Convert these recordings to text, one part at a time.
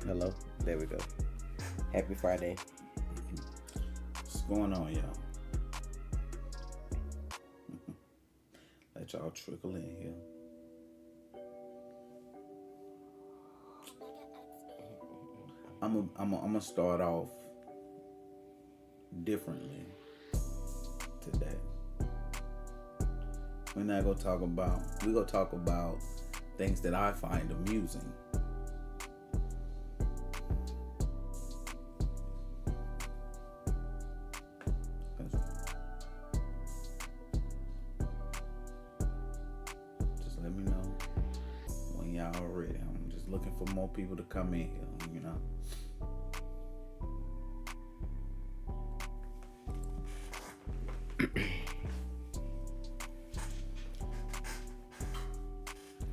Hello. There we go. Happy Friday. What's going on, y'all? Let y'all trickle in here. I'm gonna start off differently today. We're gonna talk about things that I find amusing. Just let me know when y'all are ready. I'm just looking for more people to come in here, you know.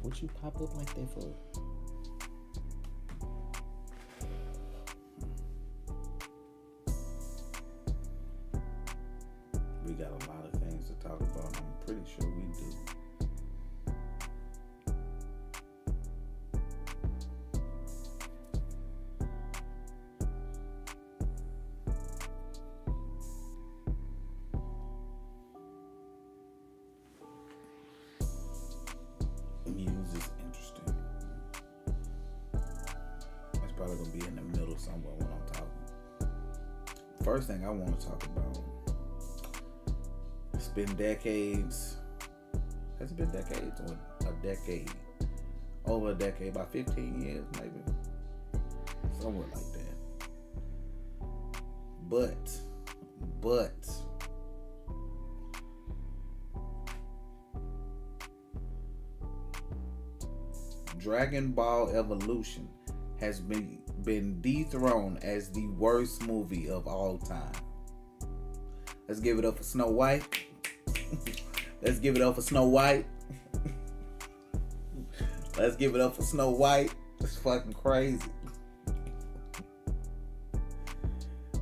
What you pop up like that for? We got a lot of things to talk about. I'm pretty sure we do. News is interesting. That's probably gonna be in the middle somewhere when I'm talking. First thing I want to talk about. It's been decades. Has it been decades or a decade? Over a decade, about 15 years maybe. Somewhere like that. But Dragon Ball Evolution has been dethroned as the worst movie of all time. Let's give it up for Snow White. Let's give it up for Snow White. Let's give it up for Snow White. It's fucking crazy.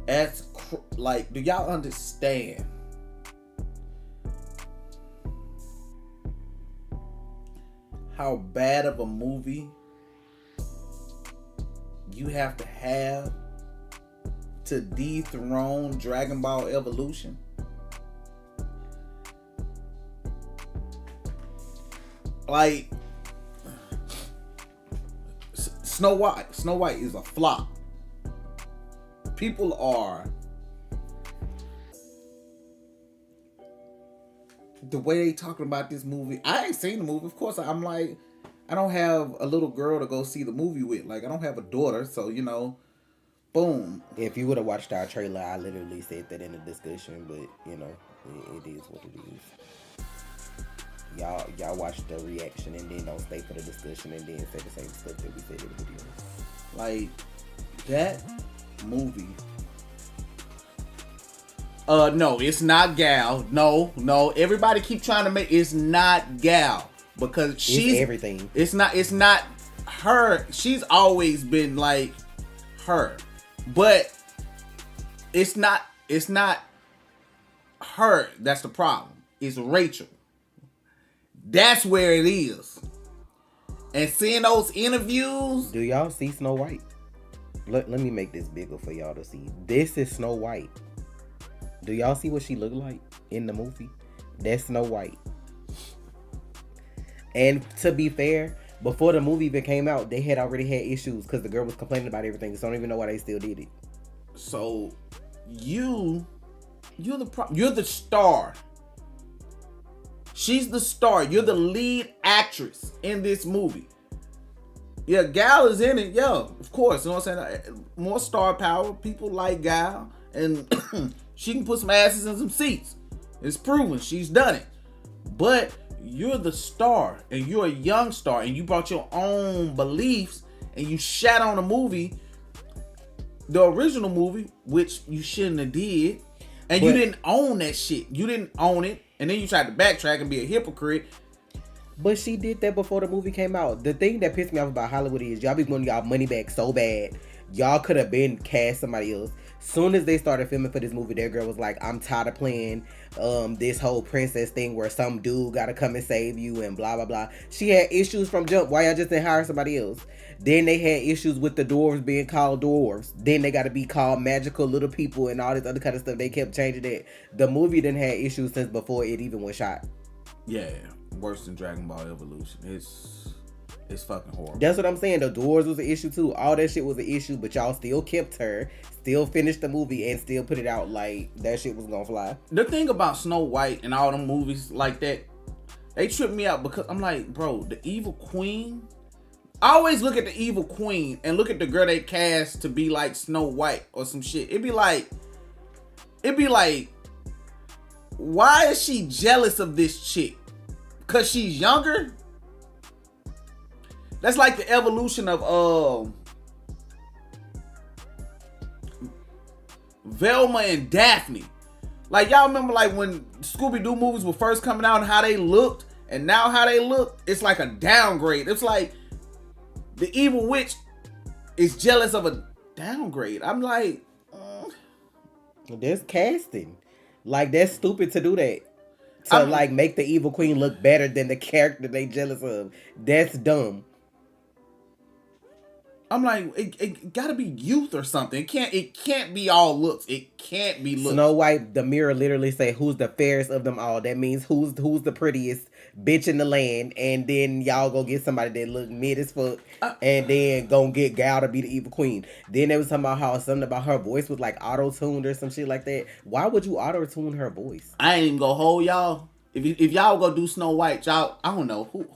Do y'all understand? How bad of a movie you have to dethrone Dragon Ball Evolution? Like, Snow White is a flop. People are, the way they talking about this movie. I ain't seen the movie. Of course, I'm like, I don't have a little girl to go see the movie with. Like, I don't have a daughter, so boom. If you would have watched our trailer, I literally said that in the discussion, but it is what it is. Y'all watch the reaction and then don't stay for the discussion and then say the same stuff that we said in the video. Like, that movie. No, it's not Gal. No. Everybody keep trying to make it's not Gal because she's everything. It's not her. She's always been like her, but it's not her. That's the problem. It's Rachel. That's where it is. And seeing those interviews. Do y'all see Snow White? Let me make this bigger for y'all to see. This is Snow White. Do y'all see what she looked like in the movie? That's Snow White. And to be fair, before the movie even came out, they had already had issues because the girl was complaining about everything. So I don't even know why they still did it. So you're the star. She's the star. You're the lead actress in this movie. Yeah, Gal is in it. Yeah, of course. You know what I'm saying? More star power. People like Gal. And she can put some asses in some seats. It's proven. She's done it. But you're the star. And you're a young star. And you brought your own beliefs. And you shat on a movie. The original movie. Which you shouldn't have did. And you didn't own that shit. You didn't own it. And then you tried to backtrack and be a hypocrite. But she did that before the movie came out. The thing that pissed me off about Hollywood is y'all be wanting y'all money back so bad. Y'all could have been cast somebody else. Soon as they started filming for this movie, that girl was like, I'm tired of playing this whole princess thing where some dude gotta come and save you and blah blah blah. She had issues from jump. Why y'all just didn't hire somebody else? Then they had issues with the dwarves being called dwarves. Then they gotta be called magical little people and all this other kind of stuff. They kept changing that. The movie didn't have issues since before it even was shot. Yeah, worse than Dragon Ball Evolution. It's fucking horrible. That's what I'm saying. The dwarves was an issue too. All that shit was an issue, but y'all still kept her, still finished the movie, and still put it out like that shit was gonna fly. The thing about Snow White and all them movies like that, they trip me out because I'm like, bro, the evil queen. I always look at the evil queen and look at the girl they cast to be like Snow White or some shit. It'd be like, why is she jealous of this chick? Cause she's younger? That's like the evolution of Velma and Daphne. Like, y'all remember like when Scooby-Doo movies were first coming out and how they looked, and now how they look, it's like a downgrade. It's like the evil witch is jealous of a downgrade. I'm like, There's casting. Like, that's stupid to do that. To like make the evil queen look better than the character they jealous of. That's dumb. I'm like, it gotta be youth or something. It can't be all looks. It can't be looks. Snow White, the mirror literally say, who's the fairest of them all? That means who's the prettiest bitch in the land, and then y'all go get somebody that look mid as fuck, and then go get Gal to be the evil queen. Then they was talking about how something about her voice was like auto-tuned or some shit like that. Why would you auto-tune her voice? I ain't even gonna hold y'all. If y'all go do Snow White, y'all, I don't know who's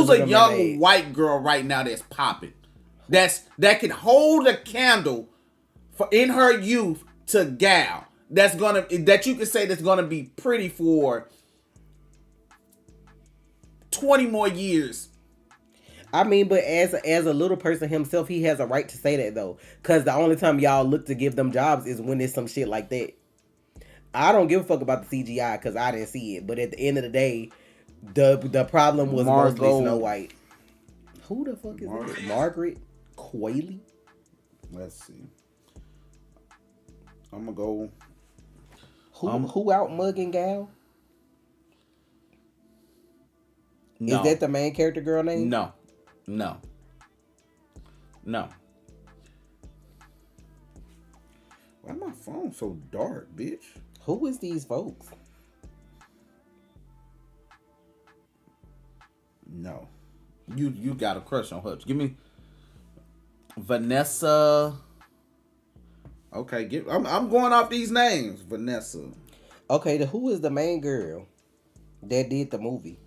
a young Mermaid. White girl right now that's popping, that can hold a candle for in her youth to Gal. That you can say that's gonna be pretty for 20 more years. I mean, but as a little person himself, he has a right to say that though, because the only time y'all look to give them jobs is when it's some shit like that. I don't give a fuck about the CGI because I didn't see it. But at the end of the day, the problem was mostly Snow White. Who the fuck is it? Margaret Qualley? Let's see. I'm gonna go. Who out mugging Gal? No. Is that the main character girl name? No. Why my phone so dark, bitch? Who is these folks? No. You got a crush on her. Give me Vanessa. Okay, I'm going off these names. Vanessa. Okay, who is the main girl that did the movie?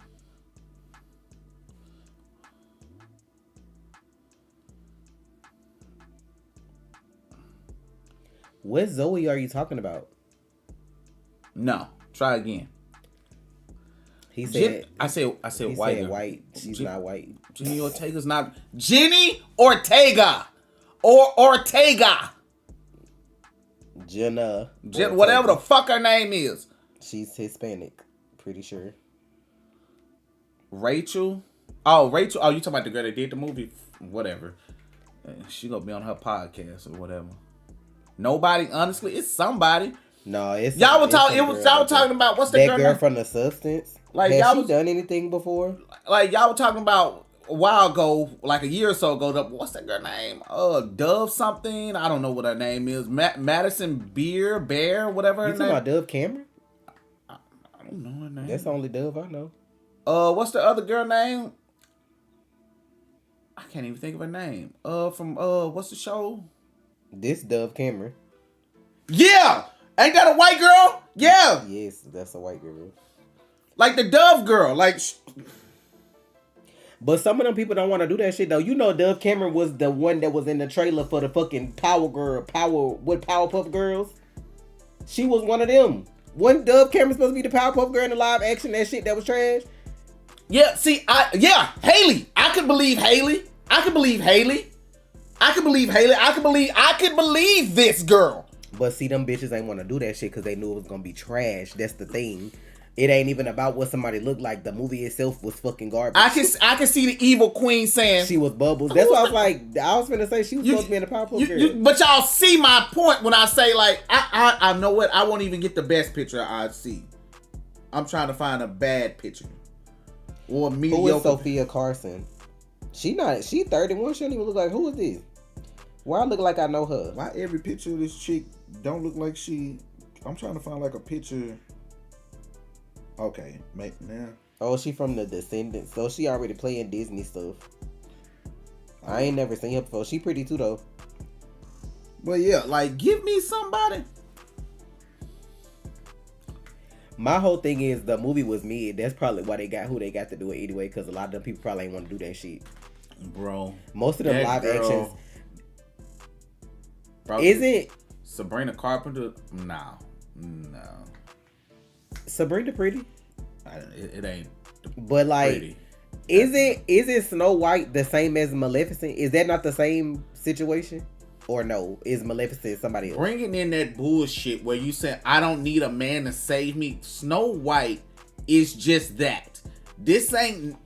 What Zoe are you talking about? No, try again. He said. I said he white. Said white. She's not white. Jenny Ortega's not. Jenny Ortega, or Ortega. Jenna. Whatever the fuck her name is. She's Hispanic, pretty sure. Rachel. Oh, Rachel. Oh, you talking about the girl that did the movie? Whatever. She gonna be on her podcast or whatever. Nobody. Honestly, it's somebody. No, it's y'all were talking. It was y'all talking about what's that girl from The Substance. Like, has y'all she done anything before? Like, y'all were talking about a while ago, like a year or so ago. What's that girl name? Dove something. I don't know what her name is. Madison Bear, whatever her name. You talking about Dove Cameron? I don't know her name. That's the only Dove I know. What's the other girl name? I can't even think of her name. From what's the show? This Dove Cameron. Yeah. Ain't that a white girl? Yeah. Yes, that's a white girl. Like the Dove girl. Like. But some of them people don't want to do that shit though. You know, Dove Cameron was the one that was in the trailer for the fucking Powerpuff Girls. She was one of them. Wasn't Dove Cameron supposed to be the Powerpuff Girl in the live action? That shit that was trash. Yeah. See, Haley. I could believe Haley. I could believe this girl. But see, them bitches ain't want to do that shit because they knew it was gonna be trash. That's the thing. It ain't even about what somebody looked like. The movie itself was fucking garbage. I can see the evil queen saying She was Bubbles. That's why I was like, I was finna say she was supposed to be in the Powerpuff Girls. but y'all see my point when I say like I know what, I won't even get the best picture I see. I'm trying to find a bad picture or mediocre. Who is Sophia Carson? She 31. She don't even look like, who is this? Why I look like I know her? Why every picture of this chick don't look like she? I'm trying to find like a picture. Okay, mate, now. Oh, she from The Descendants, so she already playing Disney stuff. I ain't never seen her before. She pretty too though. But yeah, like give me somebody. My whole thing is the movie was mid. That's probably why they got who they got to do it anyway. Because a lot of them people probably ain't want to do that shit. Bro, most of them live actions. Probably isn't Sabrina Carpenter? No. Sabrina pretty? It ain't. But like, pretty. Isn't Snow White the same as Maleficent? Is that not the same situation? Or no, is Maleficent somebody else? Bringing in that bullshit where you said, I don't need a man to save me. Snow White is just that. This ain't,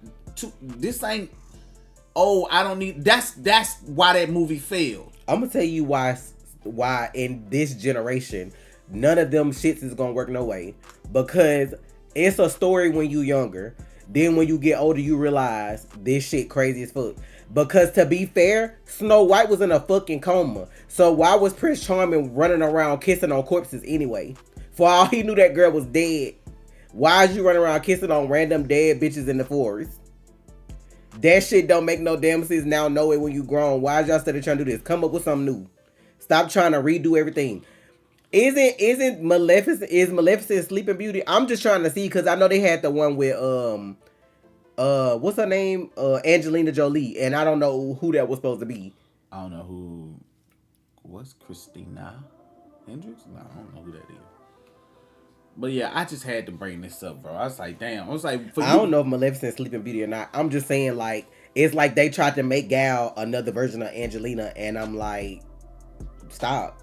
oh, I don't need, that's why that movie failed. I'm going to tell you why in this generation, none of them shits is going to work no way. Because it's a story when you younger. Then when you get older, you realize this shit crazy as fuck. Because to be fair, Snow White was in a fucking coma. So why was Prince Charming running around kissing on corpses anyway? For all he knew that girl was dead. Why is you running around kissing on random dead bitches in the forest? That shit don't make no damn sense. Now know it when you grown. Why is y'all still trying to do this? Come up with something new. Stop trying to redo everything. Isn't Maleficent Sleeping Beauty? I'm just trying to see because I know they had the one with what's her name? Angelina Jolie, and I don't know who that was supposed to be. I don't know who. What's Christina Hendricks? No, I don't know who that is. But yeah, I just had to bring this up, bro. I was like, damn. I was like, I don't know if Maleficent Sleeping Beauty or not. I'm just saying, like, it's like they tried to make Gal another version of Angelina, and I'm like, stop.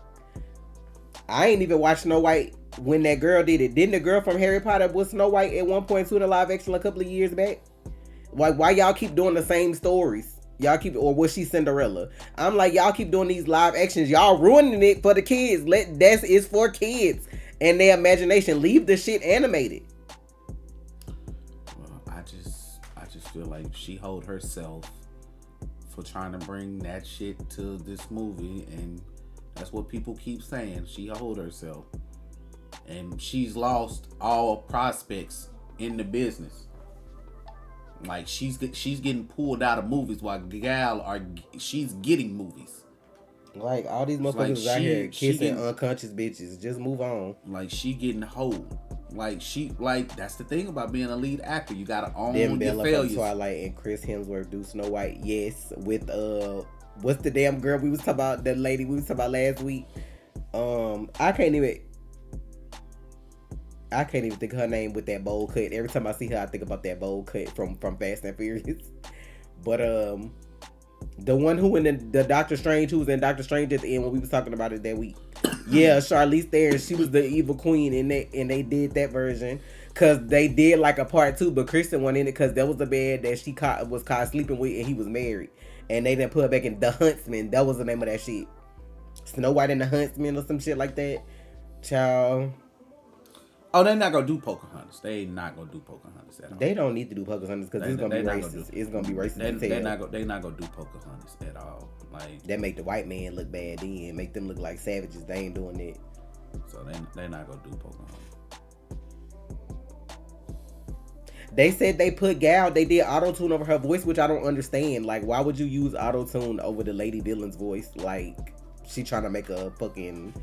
I ain't even watched Snow White when that girl did it. Didn't the girl from Harry Potter was Snow White at one point too in the live action a couple of years back? Like, why y'all keep doing the same stories? Y'all keep, or was she Cinderella? I'm like, y'all keep doing these live actions. Y'all ruining it for the kids. It's for kids and their imagination. Leave the shit animated. Well, I just feel like she hold herself for trying to bring that shit to this movie, and that's what people keep saying. She hold herself, and she's lost all prospects in the business. Like she's getting pulled out of movies while she's getting movies. Like all these motherfuckers out here kissing unconscious bitches. Just move on. Like she getting hold. Like that's the thing about being a lead actor. You gotta own them your Bella failures. From Twilight and Chris Hemsworth do Snow White. Yes, with what's the damn girl we was talking about? That lady we was talking about last week. I can't even think of her name with that bold cut. Every time I see her, I think about that bold cut from Fast and Furious. But the one who in the Doctor Strange, who was in Doctor Strange at the end when we was talking about it that week. Yeah, Charlize Theron. She was the evil queen and they did that version. Cause they did like a part 2, but Kristen went in it because that was the bed that she was caught sleeping with and he was married. And they didn't put her back in The Huntsman. That was the name of that shit. Snow White and the Huntsman or some shit like that. Child. Oh, they're not gonna do Pocahontas. They not gonna do Pocahontas at all. They don't need to do Pocahontas because it's gonna be racist. It's gonna be racist. They're not gonna do Pocahontas at all. Like that make the white man look bad then, make them look like savages. They ain't doing that. So they're not gonna do Pocahontas. They said they put Gal, they did auto-tune over her voice, which I don't understand. Like, why would you use auto-tune over the lady villain's voice? Like, she trying to make a fucking...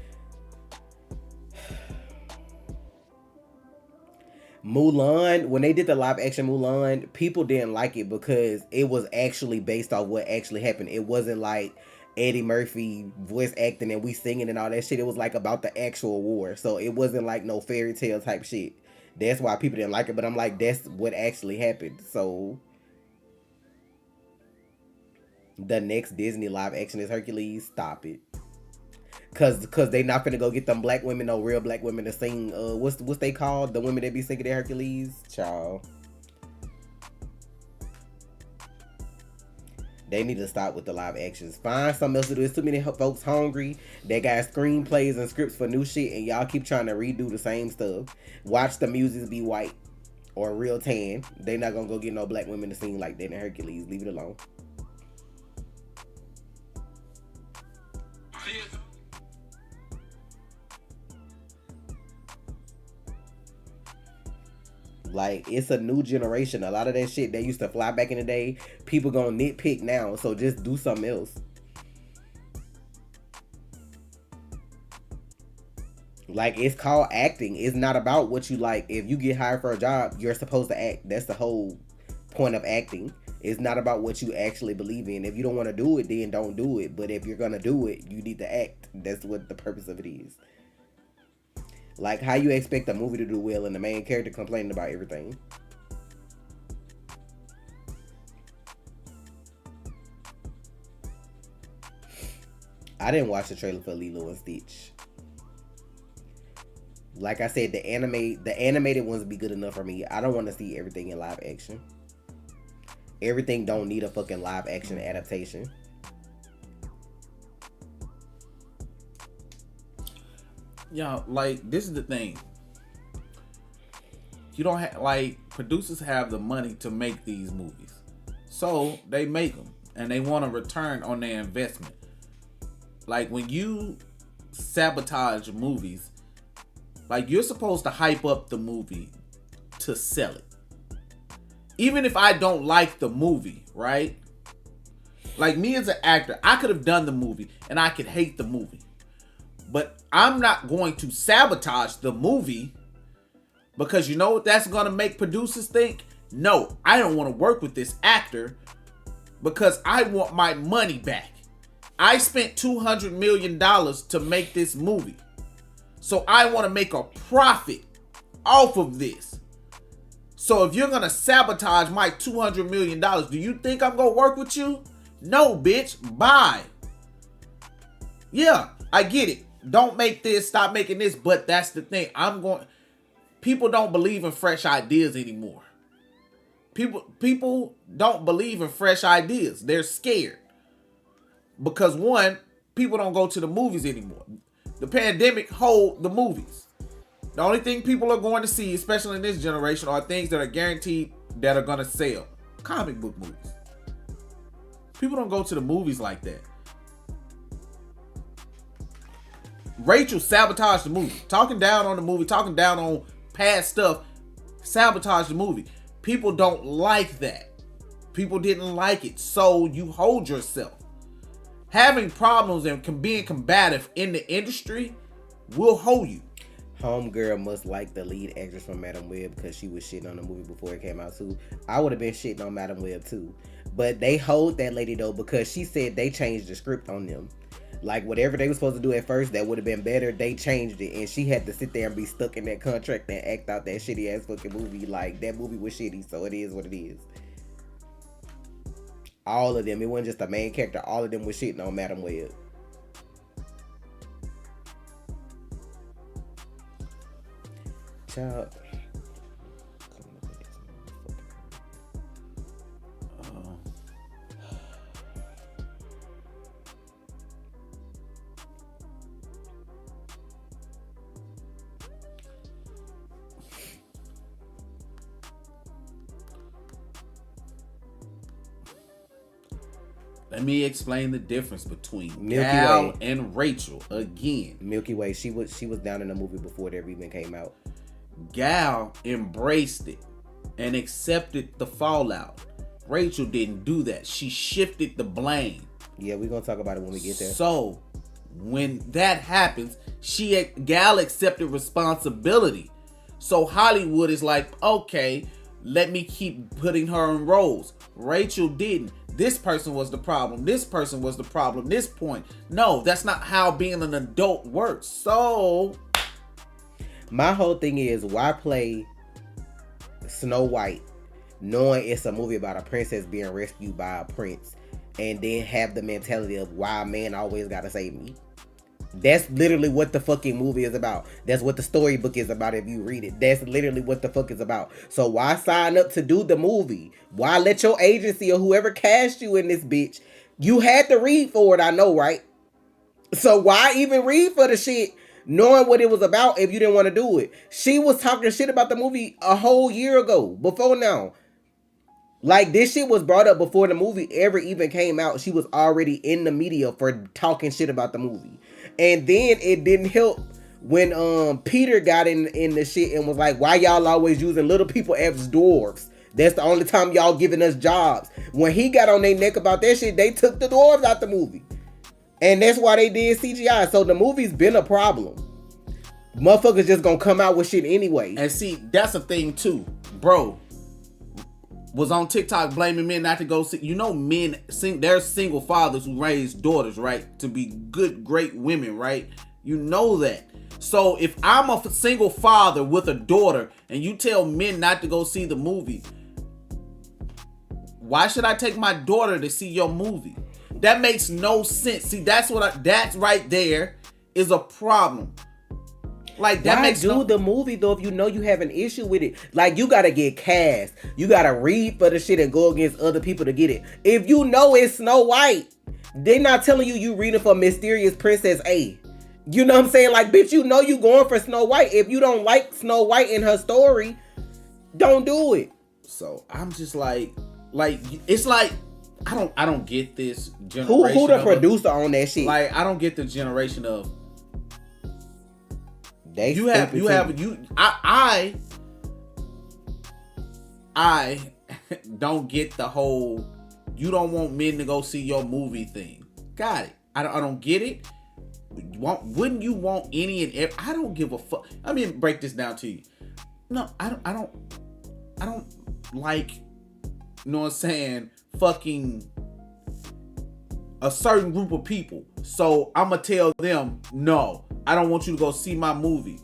Mulan, when they did the live action Mulan, people didn't like it because it was actually based off what actually happened. It wasn't like Eddie Murphy voice acting and we singing and all that shit. It was like about the actual war. So it wasn't like no fairy tale type shit. That's why people didn't like it. But I'm like, that's what actually happened. So the next Disney live action is Hercules. Stop it. Cause they not finna go get them black women, no real black women to sing. What's they called? The women that be singing the Hercules, child. They need to stop with the live actions. Find something else to do. There's too many folks hungry. They got screenplays and scripts for new shit, and y'all keep trying to redo the same stuff. Watch the muses be white or real tan. They not gonna go get no black women to sing like that in Hercules. Leave it alone. Like, it's a new generation. A lot of that shit that used to fly back in the day, people gonna nitpick now. So just do something else. Like, it's called acting. It's not about what you like. If you get hired for a job, you're supposed to act. That's the whole point of acting. It's not about what you actually believe in. If you don't want to do it, then don't do it. But if you're gonna do it, you need to act. That's what the purpose of it is. Like, how you expect a movie to do well and the main character complaining about everything? I didn't watch the trailer for Lilo and Stitch. Like I said, the animated ones be good enough for me. I don't want to see everything in live action. Everything don't need a fucking live action adaptation. Yeah, like, this is the thing. You don't have, like, producers have the money to make these movies. So, they make them. And they want a return on their investment. Like, when you sabotage movies, like, you're supposed to hype up the movie to sell it. Even if I don't like the movie, right? Like, me as an actor, I could have done the movie and I could hate the movie. But I'm not going to sabotage the movie because you know what that's going to make producers think? No, I don't want to work with this actor because I want my money back. I spent $200 million to make this movie. So I want to make a profit off of this. So if you're going to sabotage my $200 million, do you think I'm going to work with you? No, bitch. Bye. Yeah, I get it. Don't make this, stop making this, but that's the thing. People don't believe in fresh ideas anymore. People don't believe in fresh ideas. They're scared. Because one, people don't go to the movies anymore. The pandemic hold the movies. The only thing people are going to see, especially in this generation, are things that are guaranteed that are going to sell. Comic book movies. People don't go to the movies like that. Rachel sabotaged the movie. Talking down on the movie, talking down on past stuff, sabotaged the movie. People don't like that. People didn't like it. So you hold yourself. Having problems and being combative in the industry will hold you. Homegirl must like the lead actress from Madam Web because she was shitting on the movie before it came out too. I would have been shitting on Madam Web too. But they hold that lady though because she said they changed the script on them. Like, whatever they were supposed to do at first that would have been better, they changed it. And she had to sit there and be stuck in that contract and act out that shitty ass fucking movie. Like, that movie was shitty, so it is what it is. All of them. It wasn't just the main character. All of them was shitting on Madam Web. Child. Let me explain the difference between Gal and Rachel again. Milky Way, she was down in the movie before it ever even came out. Gal embraced it and accepted the fallout. Rachel didn't do that. She shifted the blame. Yeah, we're gonna talk about it when we get there. So when that happens, Gal accepted responsibility. So Hollywood is like, okay, let me keep putting her in roles. Rachel didn't. This person was the problem. This person was the problem. This point. No, that's not how being an adult works. So my whole thing is, why play Snow White knowing it's a movie about a princess being rescued by a prince and then have the mentality of why a man always gotta save me? That's literally what the fucking movie is about. That's what the storybook is about if you read it. That's literally what the fuck is about. So why sign up to do the movie? Why let your agency or whoever cast you in this bitch? You had to read for it, I know, right? So why even read for the shit knowing what it was about if you didn't want to do it? She was talking shit about the movie a whole year ago, before now. Like, this shit was brought up before the movie ever even came out. She was already in the media for talking shit about the movie. And then it didn't help when Peter got in the shit and was like, why y'all always using little people as dwarves? That's the only time y'all giving us jobs. When he got on their neck about that shit, they took the dwarves out the movie. And that's why they did CGI. So the movie's been a problem. Motherfuckers just gonna come out with shit anyway. And see, that's a thing too. Bro was on TikTok blaming men not to go see. You know, there's single fathers who raise daughters, right? To be good, great women, right? You know that. So if I'm a single father with a daughter and you tell men not to go see the movie, why should I take my daughter to see your movie? That makes no sense. See, that's right there is a problem. Like, that makes the movie though if you know you have an issue with it? Like, you gotta get cast. You gotta read for the shit and go against other people to get it. If you know it's Snow White, they're not telling you reading for Mysterious Princess A. You know what I'm saying? Like, bitch, you know you going for Snow White. If you don't like Snow White in her story, don't do it. So I'm just like it's like I don't get this generation. Who the producer on that shit? Like, I don't get the generation of I don't get the whole you don't want men to go see your movie thing. Got it. I don't get it. Wouldn't you want any and every? I don't give a fuck. I mean, break this down to you. No, I don't like, you know what I'm saying, fucking a certain group of people. So I'm gonna tell them, no, I don't want you to go see my movie.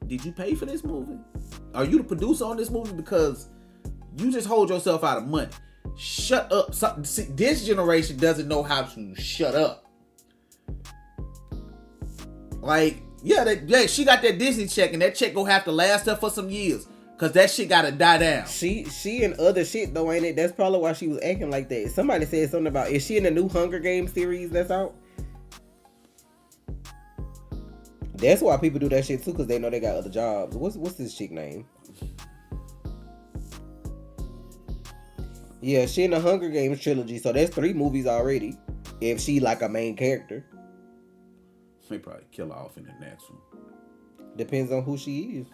Did you pay for this movie? Are you the producer on this movie? Because you just hold yourself out of money. Shut up. See, this generation doesn't know how to shut up. Like, yeah, she got that Disney check, and that check gonna have to last her for some years. Cause that shit gotta die down. She and other shit though, ain't it? That's probably why she was acting like that. Somebody said something about, is she in the new Hunger Games series that's out? That's why people do that shit too, cause they know they got other jobs. What's this chick name? Yeah, she in the Hunger Games trilogy, so that's 3 movies already. If she like a main character. They probably kill her off in the next one. Depends on who she is.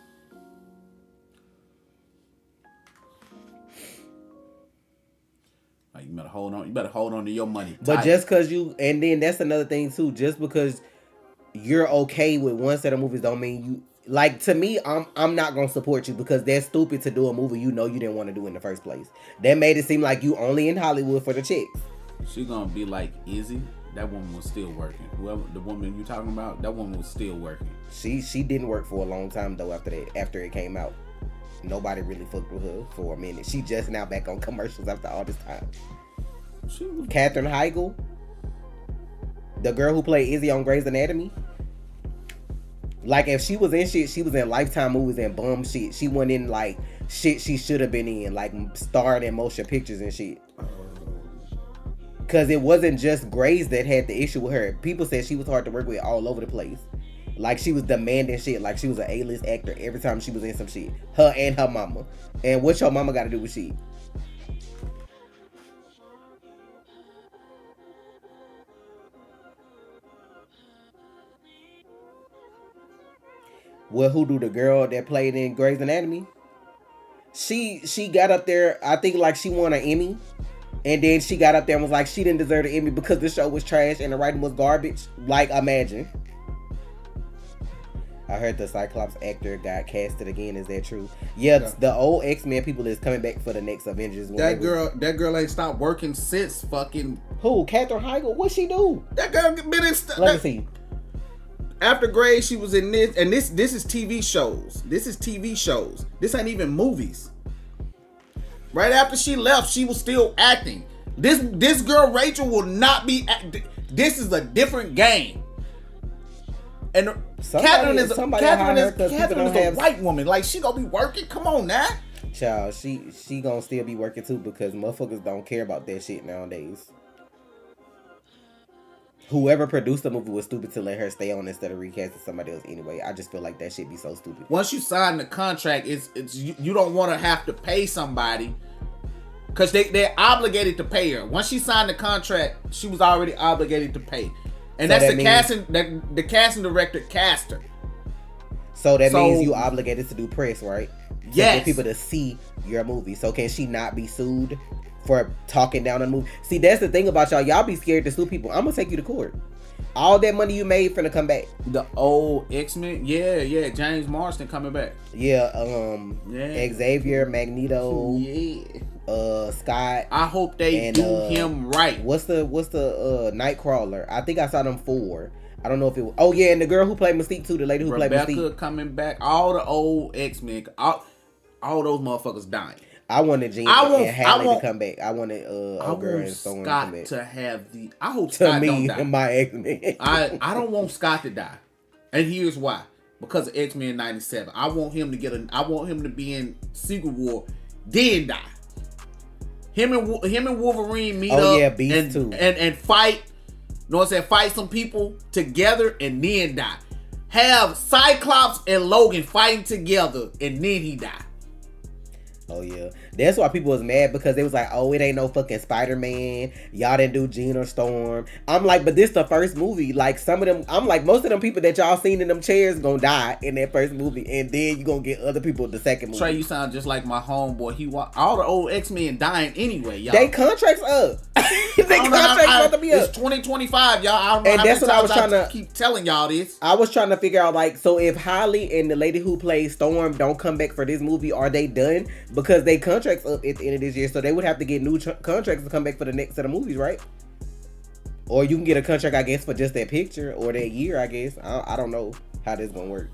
Like, you better hold on. You better hold on to your money tight. But just cause and then that's another thing too. Just because you're okay with one set of movies don't mean you. Like, to me, I'm not gonna support you because that's stupid to do a movie you know you didn't want to do in the first place. That made it seem like you only in Hollywood for the chicks. She gonna be like Izzy. That woman was still working. Whoever the woman you talking about, that woman was still working. She didn't work for a long time though after it came out. Nobody really fucked with her for a minute. She just now back on commercials after all this time. Katherine Heigl, the girl who played Izzy on Grey's Anatomy. Like, if she was in shit, she was in Lifetime movies and bum shit. She wasn't in like shit she should have been in, like starred in motion pictures and shit. Cause it wasn't just Grey's that had the issue with her. People said she was hard to work with all over the place. Like, she was demanding shit. Like, she was an A-list actor every time she was in some shit. Her and her mama. And what's your mama got to do with shit? Well, who do the girl that played in Grey's Anatomy? She got up there, I think like she won an Emmy. And then she got up there and was like she didn't deserve the Emmy because the show was trash and the writing was garbage. Like, imagine. I heard the Cyclops actor got casted again. Is that true? Yeah, the old X-Men people is coming back for the next Avengers. That girl ain't stopped working since fucking... Who? Katherine Heigl? What'd she do? That girl been in... Let me see. After Grey, she was in this, and this is TV shows. This is TV shows. This ain't even movies. Right after she left, she was still acting. This girl Rachel will not be. This is a different game. And Somebody- Catherine is because people don't a have- white woman. Like, she gonna be working. Come on now. Child, she gonna still be working too because motherfuckers don't care about that shit nowadays. Whoever produced the movie was stupid to let her stay on instead of recasting somebody else anyway. I just feel like that shit be so stupid. Once you sign the contract, it's you don't want to have to pay somebody because they're obligated to pay her. Once she signed the contract, she was already obligated to pay, and So that's that the casting. The casting director cast her. So that means you obligated to do press, right? To Yes. get people to see your movie. So can she not be sued for talking down on the movie? See, that's the thing about y'all. Y'all be scared to sue people. I'm gonna take you to court. All that money you made finna come back. The old X-Men, yeah, James Marsden coming back. Yeah, Yeah. Xavier, Magneto, Yeah. Scott. I hope they And, do him right. What's the Nightcrawler? I think I saw them 4. I don't know if it was. Oh yeah, and the girl who played Mystique too, the lady who played Rebecca Mystique. coming back. All the old X-Men, all those motherfuckers dying. I wanted Jean and Halle to come back. I wanted I girl want and Storm to come Scott back. to have the. I hope To Scott me, don't die. my X-Men. I don't want Scott to die, and here's why: because of X-Men '97. I want him to I want him to be in Secret War, then die. Him and Wolverine meet up. Beast and, too. and fight. You know what I'm saying? Fight some people together and then die. Have Cyclops and Logan fighting together and then he die. Oh yeah, that's why people was mad because they was like, "Oh, it ain't no fucking Spider-Man. Y'all didn't do Jean or Storm." I'm like, but this the first movie. Like some of them, I'm like, most of them people that y'all seen in them chairs gonna die in that first movie, and then you gonna get other people in the second movie. Trey, you sound just like my homeboy. He want all the old X-Men dying anyway, y'all. They contracts up. They contracts about to be up. It's 2025, y'all. I don't know And how that's many what I was times trying to keep telling y'all this. I was trying to figure out, like, so if Holly and the lady who plays Storm don't come back for this movie, are they done? Because they contracts up at the end of this year, so they would have to get new contracts to come back for the next set of movies, right? Or you can get a contract, I guess, for just that picture or that year, I guess. I don't know how this gonna work.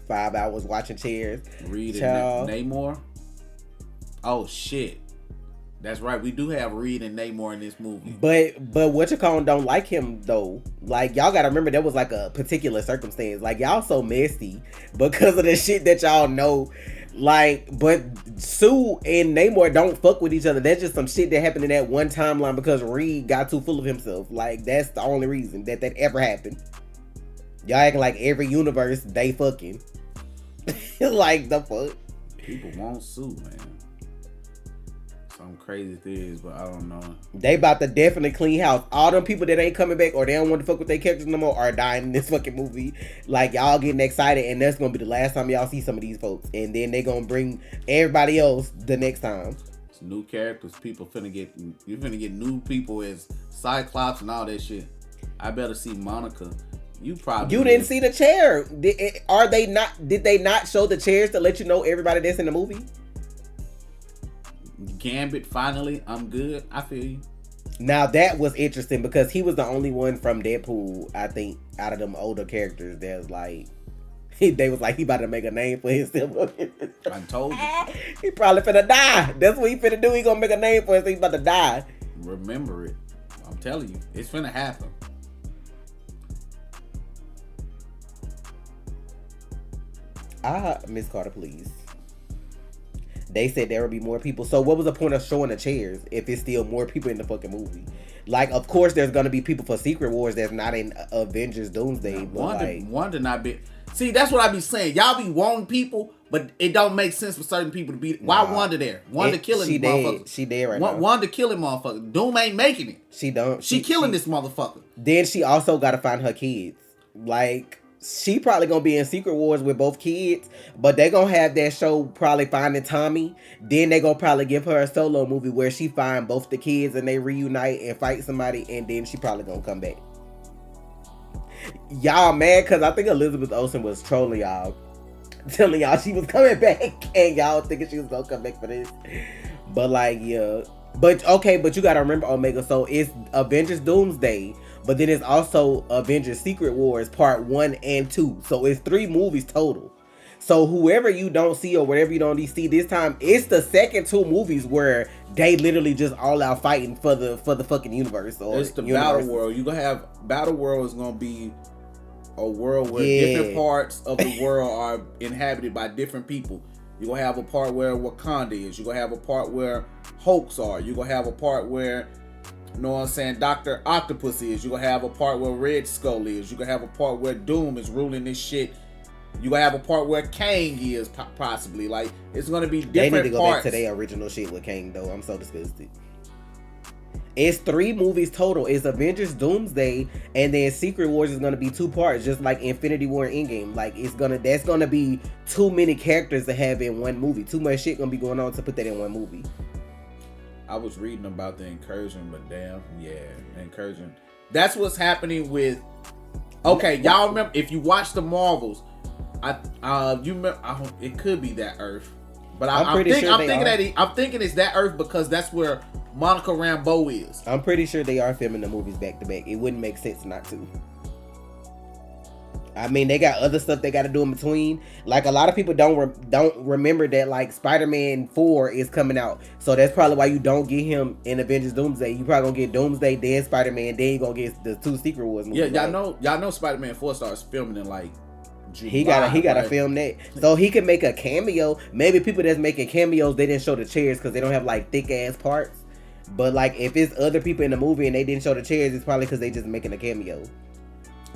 5 hours watching chairs. Reed Child. and Namor. Oh shit. That's right. We do have Reed and Namor in this movie. But what you call don't like him though. Like y'all gotta remember there was like a particular circumstance. Like y'all so messy because of the shit that y'all know. Like, but Sue and Namor don't fuck with each other. That's just some shit that happened in that one timeline because Reed got too full of himself. Like that's the only reason that ever happened. Y'all acting like every universe they fucking. Like the fuck. People won't Sue, man. Some crazy things, but I don't know. They about to definitely clean house. All them people that ain't coming back or they don't want to fuck with their characters no more are dying in this fucking movie. Like y'all getting excited and that's gonna be the last time y'all see some of these folks. And then they gonna bring everybody else the next time. It's new characters. You're finna get new people as Cyclops and all that shit. I better see Monica. You didn't see the chair. Did they not show the chairs to let you know everybody that's in the movie? Gambit, finally, I'm good. I feel you. Now that was interesting because he was the only one from Deadpool, I think, out of them older characters that was like, they was like, he about to make a name for himself. I told you. He probably finna die. That's what he finna do. He gonna make a name for himself. He about to die. Remember it. I'm telling you, it's finna happen. Miss Carter, please. They said there will be more people. So what was the point of showing the chairs if it's still more people in the fucking movie? Like, of course, there's gonna be people for Secret Wars that's not in Avengers Doomsday. Wanda not be. See, that's what I be saying. Y'all be wanting people, but it don't make sense for certain people to be. Why Wanda there? Wanda killing she motherfuckers. She dead right now. Wanda killing motherfuckers. Doom ain't making it. She don't. She killing this motherfucker. Then she also got to find her kids. Like, she probably gonna be in Secret Wars with both kids, but they gonna have that show probably finding Tommy. Then they gonna probably give her a solo movie where she find both the kids and they reunite and fight somebody, and then she probably gonna come back. Y'all mad because I think Elizabeth Olsen was trolling y'all, telling y'all she was coming back, and y'all thinking she was gonna come back for this. But like, yeah, but okay, but you gotta remember, Omega. So it's Avengers Doomsday. But then it's also Avengers Secret Wars Part 1 and 2. So it's 3 movies total. So whoever you don't see or whatever you don't see this time, it's the second two movies where they literally just all out fighting for the fucking universe. Or it's the universe. battle world. You gonna have battle world is gonna be a world where different parts of the world are inhabited by different people. You're gonna have a part where Wakanda is. You're gonna have a part where Hulks are. You're gonna have a part where, you know what I'm saying, Dr. Octopus is. You're gonna have a part where Red Skull is. You're gonna have a part where Doom is ruling this shit. You're gonna have a part where Kang is possibly. Like, it's gonna be different parts. They need to go back to their original shit with Kang, though. I'm so disgusted. It's 3 movies total. It's Avengers Doomsday, and then Secret Wars is gonna be 2 parts, just like Infinity War and Endgame. Like, that's gonna be too many characters to have in one movie. Too much shit gonna be going on to put that in one movie. I was reading about the incursion, but damn, yeah, incursion. That's what's happening with. Okay, y'all remember if you watch the Marvels, you remember? It could be that Earth, but I'm thinking it's that Earth because that's where Monica Rambeau is. I'm pretty sure they are filming the movies back to back. It wouldn't make sense not to. I mean, they got other stuff they got to do in between. Like, a lot of people don't remember that, like, Spider-Man 4 is coming out. So that's probably why you don't get him in Avengers Doomsday. You probably gonna get Doomsday, then Spider-Man, then you gonna get the 2 Secret Wars movies. Yeah, y'all know Spider-Man 4 starts filming in like July. He gotta film that so he can make a cameo. Maybe people that's making cameos, they didn't show the chairs because they don't have like thick ass parts. But like, if it's other people in the movie and they didn't show the chairs, it's probably because they just making a cameo,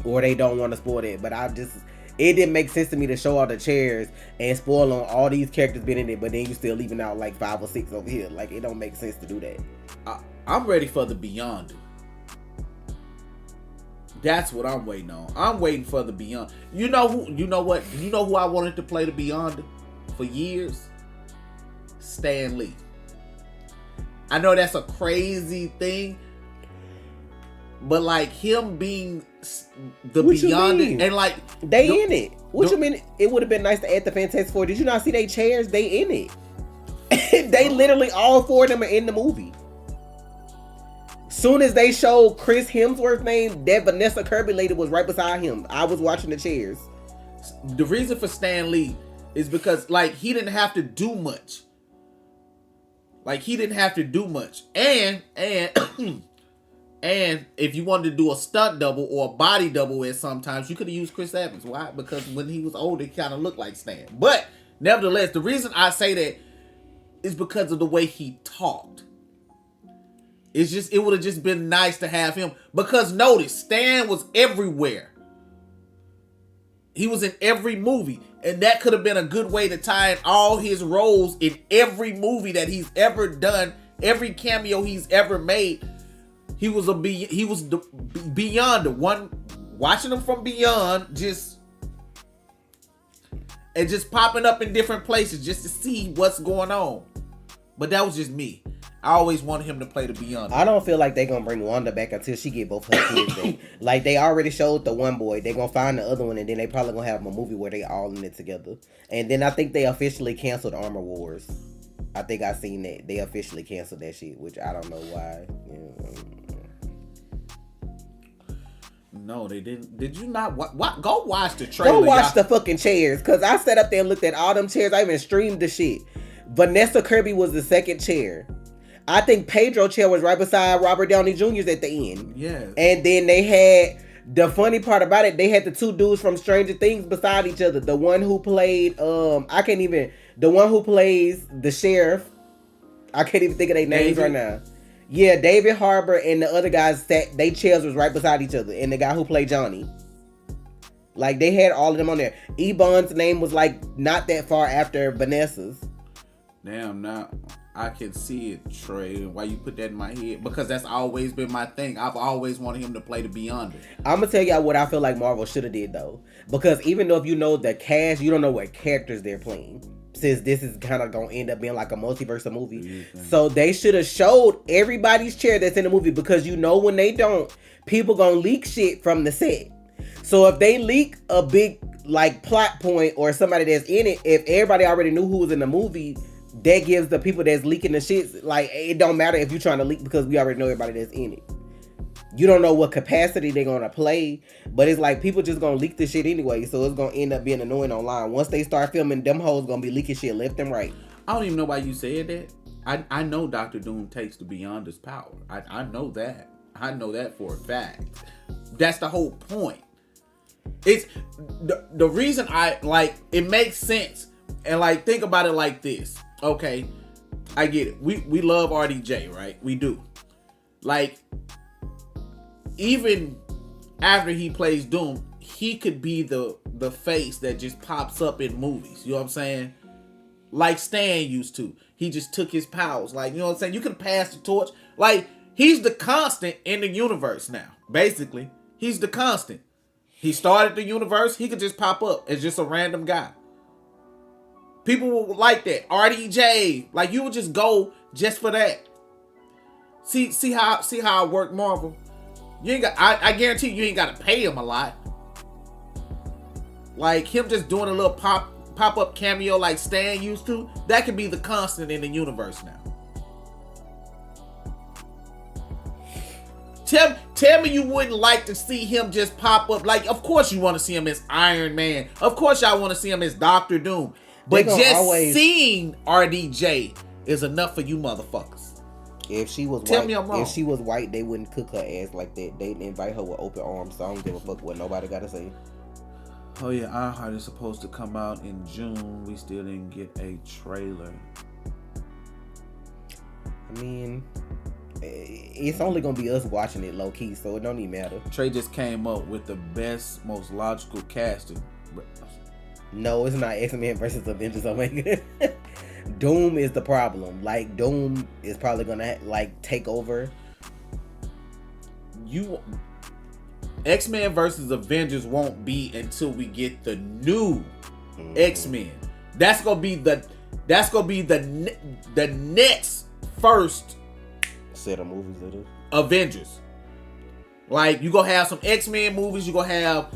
or they don't want to spoil it. But it didn't make sense to me to show all the chairs and spoil on all these characters being in it, but then you still leaving out like 5 or 6 over here. Like, it don't make sense to do that. I'm ready for the Beyond. That's what I'm waiting on. I'm waiting for the Beyond. You know who I wanted to play the Beyond for years? Stan Lee. I know that's a crazy thing, but like, him being the Beyond and like they in it. What you mean? It would have been nice to add the Fantastic Four. Did you not see they chairs? They in it. They literally all 4 of them are in the movie. Soon as they showed Chris Hemsworth's name, that Vanessa Kirby lady was right beside him. I was watching the chairs. The reason for Stan Lee is because, like, he didn't have to do much. And and if you wanted to do a stunt double or a body double at sometimes, you could have used Chris Evans. Why? Because when he was older, he kind of looked like Stan. But nevertheless, the reason I say that is because of the way he talked. It would have just been nice to have him, because notice, Stan was everywhere. He was in every movie, and that could have been a good way to tie in all his roles in every movie that he's ever done, every cameo he's ever made. He was beyond the one, watching him from beyond, just popping up in different places just to see what's going on. But that was just me. I always wanted him to play the Beyond. I don't feel like they're gonna bring Wanda back until she get both her kids back. Like, they already showed the one boy. They're gonna find the other one, and then they probably gonna have a movie where they all in it together. And then I think they officially canceled Armor Wars. I think I seen that they officially canceled that shit, which I don't know why. No, they didn't. Did you not? What? Go watch the trailer. Go watch the fucking chairs, cause I sat up there and looked at all them chairs. I even streamed the shit. Vanessa Kirby was the second chair. I think Pedro chair was right beside Robert Downey Jr.'s at the end. Yeah. And then they had, the funny part about it, they had the 2 dudes from Stranger Things beside each other. The one who played, the one who plays the sheriff. I can't even think of their names right now. Yeah, David Harbour and the other guys they chairs was right beside each other. And the guy who played Johnny. Like, they had all of them on there. Ebon's name was like not that far after Vanessa's. Damn, now I can see it, Trey. Why you put that in my head? Because that's always been my thing. I've always wanted him to play the Beyonder. I'm gonna tell y'all what I feel like Marvel should have did, though. Because even though if you know the cast, you don't know what characters they're playing. Since this is kind of gonna end up being like a multiverse of movie. Mm-hmm. So they should have showed everybody's chair that's in the movie, because you know when they don't, people gonna leak shit from the set. So if they leak a big like plot point or somebody that's in it, if everybody already knew who was in the movie, that gives the people that's leaking the shit, like, it don't matter if you're trying to leak, because we already know everybody that's in it. You don't know what capacity they're gonna play, but it's like people just gonna leak this shit anyway, so it's gonna end up being annoying online. Once they start filming, them hoes gonna be leaking shit left and right. I don't even know why you said that. I know Doctor Doom takes the Beyonder's power. I know that. I know that for a fact. That's the whole point. It's the reason I like it makes sense. And like think about it like this. Okay, I get it. We love RDJ, right? We do. Like even after he plays Doom, he could be the face that just pops up in movies. You know what I'm saying? Like Stan used to. He just took his powers. Like, you know what I'm saying? You can pass the torch. Like, he's the constant in the universe now. Basically, he's the constant. He started the universe. He could just pop up as just a random guy. People will like that. RDJ. Like, you would just go just for that. See how I work Marvel? You ain't got. I guarantee you ain't got to pay him a lot. Like him just doing a little pop-up cameo like Stan used to, that could be the constant in the universe now. Tell me you wouldn't like to see him just pop up. Like, of course you want to see him as Iron Man. Of course y'all want to see him as Doctor Doom. But just seeing RDJ is enough for you motherfuckers. If she was Tell white, me I'm wrong. If she was white, they wouldn't cook her ass like that. They'd invite her with open arms. So I don't give a fuck what nobody gotta say. Oh yeah, Ironheart is supposed to come out in June. We still didn't get a trailer. I mean, it's only gonna be us watching it low key, so it don't even matter. Trey just came up with the best, most logical casting. No, it's not X-Men versus Avengers Omega. Doom is the problem. Like, Doom is probably gonna like take over. X-Men versus Avengers won't be until we get the new X-Men. That's gonna be the next first set of movies it is. Avengers. Like, you gonna have some X-Men movies, you gonna have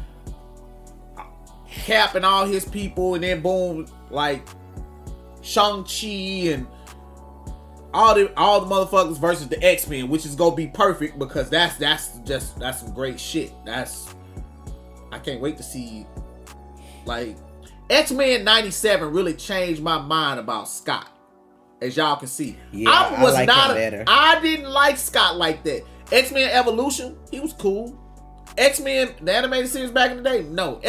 Cap and all his people, and then boom, like Shang-Chi and all the motherfuckers versus the X-Men, which is gonna be perfect because that's some great shit. I can't wait to see. Like, X-Men 97 really changed my mind about Scott, as y'all can see. Yeah, I didn't like Scott like that. X-Men Evolution, he was cool. X-Men, the animated series back in the day, no.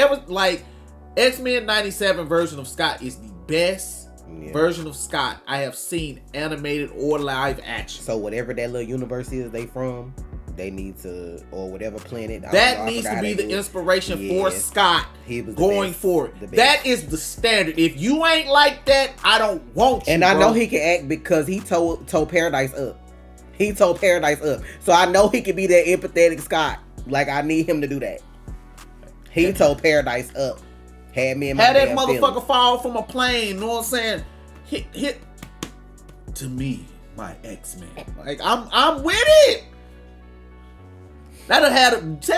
X-Men 97 version of Scott is the best version of Scott I have seen, animated or live action. So whatever that little universe is they from, they need to, or whatever planet. That needs to be the inspiration for Scott going forward. That is the standard. If you ain't like that, I don't want you. And I know he can act because he told Paradise up. He told Paradise up. So I know he can be that empathetic Scott. Like, I need him to do that. He told Paradise up. Had me in my that motherfucker feelings. fall from a plane, you know what I'm saying? Hit to me, my X-Men. Like, I'm with it. Tell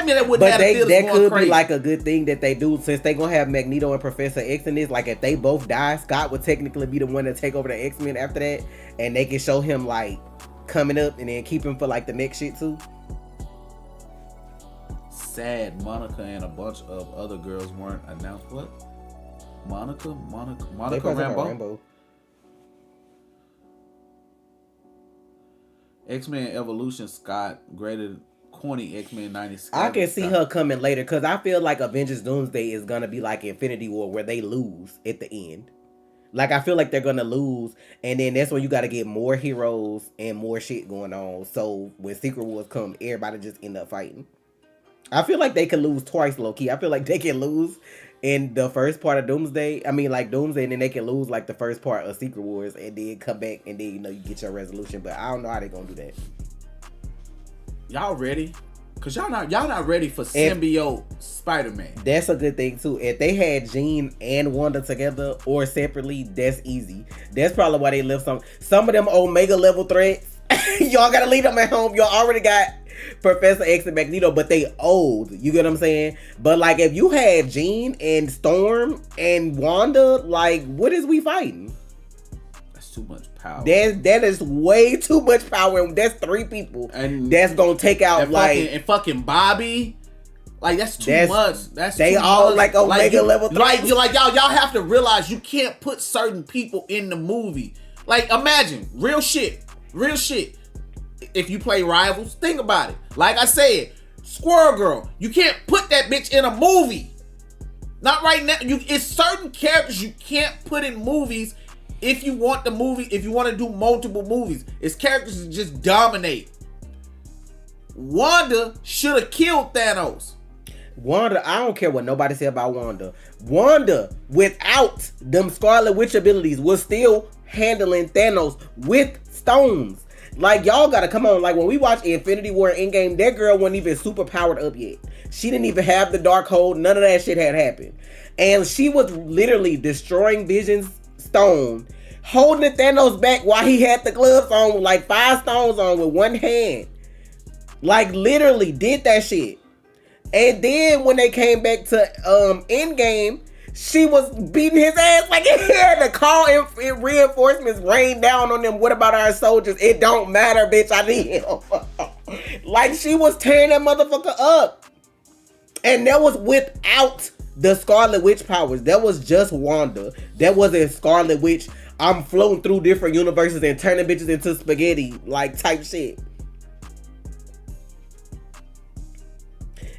me that wouldn't have to feel that could crazy. Be like a good thing that they do, since they gonna have Magneto and Professor X in this. Like, if they both die, Scott would technically be the one to take over the X-Men after that, and they can show him like coming up and then keep him for like the next shit too. Sad Monica and a bunch of other girls weren't announced. What? Monica Rambeau. X-Men Evolution Scott graded corny. X-Men 97. I can see her coming later because I feel like Avengers Doomsday is gonna be like Infinity War where they lose at the end. Like, I feel like they're gonna lose, and then that's when you gotta get more heroes and more shit going on. So when Secret Wars come, everybody just end up fighting. I feel like they could lose twice, low-key. I feel like they can lose in the first part of Doomsday. I mean, like, Doomsday, and then they can lose, like, the first part of Secret Wars, and then come back, and then, you know, you get your resolution. But I don't know how they're gonna do that. Y'all ready? Because y'all not ready for symbiote Spider-Man. That's a good thing, too. If they had Jean and Wanda together or separately, that's easy. That's probably why they left some of them Omega level threats. Y'all gotta leave them at home. Y'all already got Professor X and Magneto, but they old. You get what I'm saying? But like, if you had Jean and Storm and Wanda, like, what is we fighting? That's too much power. That is way too much power. And that's 3 people. And that's gonna take out and fucking Bobby. Like that's too much. They all like Omega level 3. Like y'all have to realize you can't put certain people in the movie. Like imagine real shit. If you play Rivals, think about it. Like I said, Squirrel Girl, you can't put that bitch in a movie. Not right now. It's certain characters you can't put in movies if you want to do multiple movies. It's characters that just dominate. Wanda should have killed Thanos. Wanda, I don't care what nobody say about Wanda. Wanda, without them Scarlet Witch abilities, was still handling Thanos with stones. Like, y'all gotta come on. Like, when we watch Infinity War Endgame, that girl wasn't even super powered up yet. She didn't even have the Darkhold. None of that shit had happened. And she was literally destroying Vision's stone, holding Thanos back while he had the gloves on with like 5 stones on with one hand. Like, literally did that shit. And then when they came back to Endgame, she was beating his ass like it had to call in reinforcements rain down on them. What about our soldiers? It don't matter, bitch. I need him. Like, she was tearing that motherfucker up. And that was without the Scarlet Witch powers. That was just Wanda. That wasn't Scarlet Witch. I'm floating through different universes and turning bitches into spaghetti, like, type shit.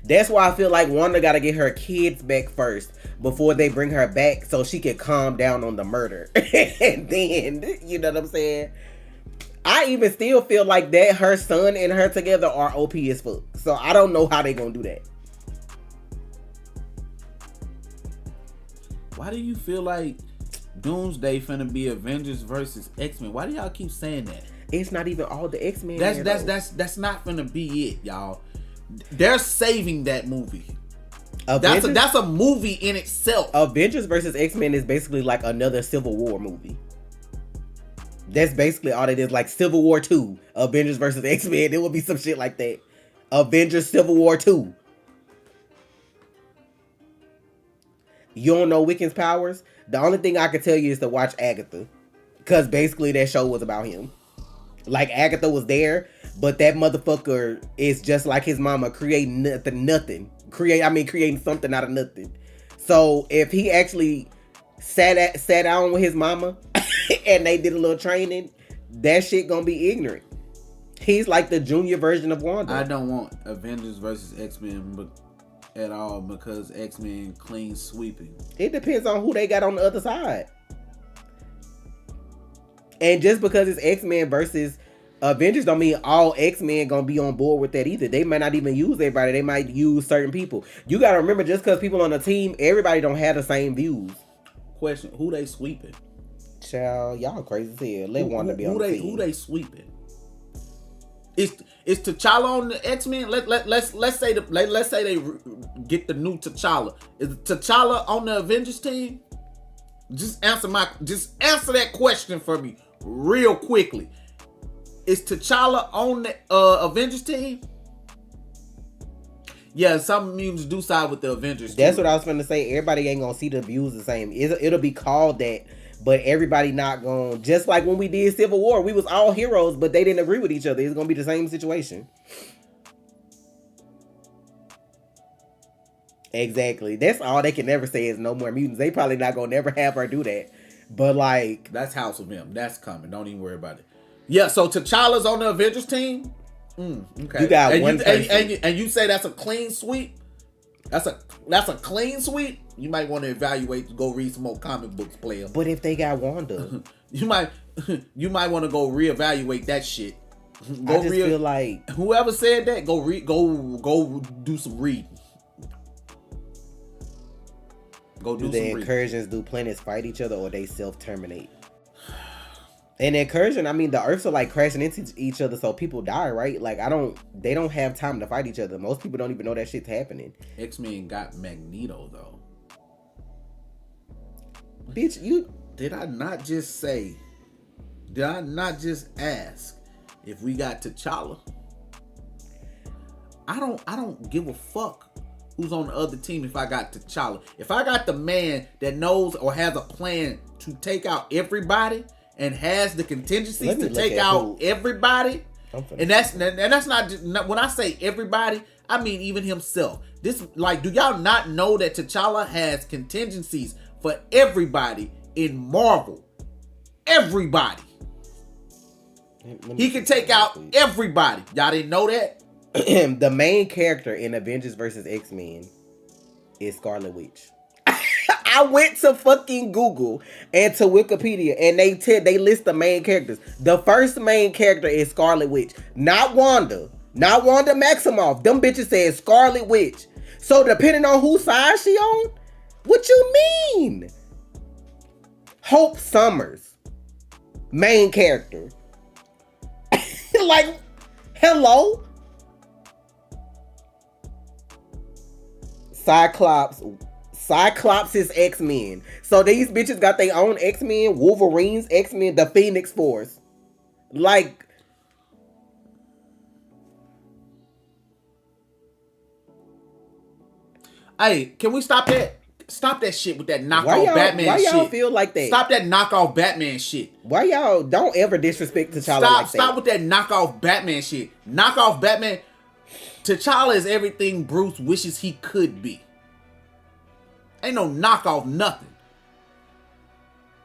That's why I feel like Wanda gotta get her kids back first before they bring her back so she can calm down on the murder. And then, you know what I'm saying? I even still feel like that her son and her together are OP as fuck. So I don't know how they gonna do that. Why do you feel like Doomsday finna be Avengers versus X-Men? Why do y'all keep saying that? It's not even all the X-Men. That's not finna be it, y'all. They're saving that movie. Avengers? That's a movie in itself. Avengers versus X-Men is basically like another Civil War movie. That's basically all it is. Like Civil War 2, Avengers versus X-Men. It would be some shit like that. Avengers Civil War 2. You don't know Wiccan's powers? The only thing I can tell you is to watch Agatha. Because basically that show was about him. Like, Agatha was there, but that motherfucker is just like his mama, creating nothing. Creating something out of nothing. So if he actually sat down with his mama and they did a little training, that shit gonna be ignorant. He's like the junior version of Wanda. I don't want Avengers versus X-Men at all because X-Men clean sweeping. It depends on who they got on the other side. And just because it's X-Men versus Avengers don't mean all X-Men gonna be on board with that either. They might not even use everybody. They might use certain people. You gotta remember, just because people on the team, everybody don't have the same views. Question, who they sweeping? Child, y'all crazy as hell. Let Wanda be on the team. Who they sweeping? Is T'Challa on the X-Men? Let's say they get the new T'Challa. Is T'Challa on the Avengers team? Just answer that question for me real quickly. Is T'Challa on the Avengers team? Yeah, some mutants do side with the Avengers. That's what I was going to say. Everybody ain't going to see the views the same. It'll be called that, but everybody not going. Just like when we did Civil War, we was all heroes, but they didn't agree with each other. It's going to be the same situation. Exactly. That's all they can never say is no more mutants. They probably not going to never have her do that. But like, that's House of M. That's coming. Don't even worry about it. Yeah, so T'Challa's on the Avengers team. Okay. You got one person. And you say that's a clean sweep? That's a clean sweep? You might want to evaluate, go read some more comic books, player. But if they got Wanda, you might want to go reevaluate that shit. I just feel like whoever said that, go do some reading. Go do the incursions, do planets fight each other, or they self-terminate? And incursion, I mean, the Earths are like crashing into each other, so people die, right? Like, they don't have time to fight each other. Most people don't even know that shit's happening. X-Men got Magneto, though. Bitch, Did I not just ask if we got T'Challa? I don't give a fuck who's on the other team if I got T'Challa. If I got the man that knows or has a plan to take out everybody and has the contingencies Let me to look take at out who- everybody, I'm finna and that's not just, when I say everybody, I mean even himself. This, like, do y'all not know that T'Challa has contingencies for everybody in Marvel? Everybody. He can take out everybody. Y'all didn't know that? The main character in Avengers versus X-Men is Scarlet Witch. I went to fucking Google and to Wikipedia, and they list the main characters. The first main character is Scarlet Witch, not Wanda Maximoff. Them bitches said Scarlet Witch. So depending on whose side she on, what you mean? Hope Summers, main character. Like, hello? Cyclops is X-Men. So these bitches got their own X-Men, Wolverine's X-Men, the Phoenix Force. Like, hey, can we stop that? Stop that shit with that knockoff why Batman shit. y'all feel like that? Stop that knockoff Batman shit. Why y'all don't ever disrespect T'Challa like that? Stop with that knockoff Batman shit. Knockoff Batman. T'Challa is everything Bruce wishes he could be. Ain't no knockoff nothing.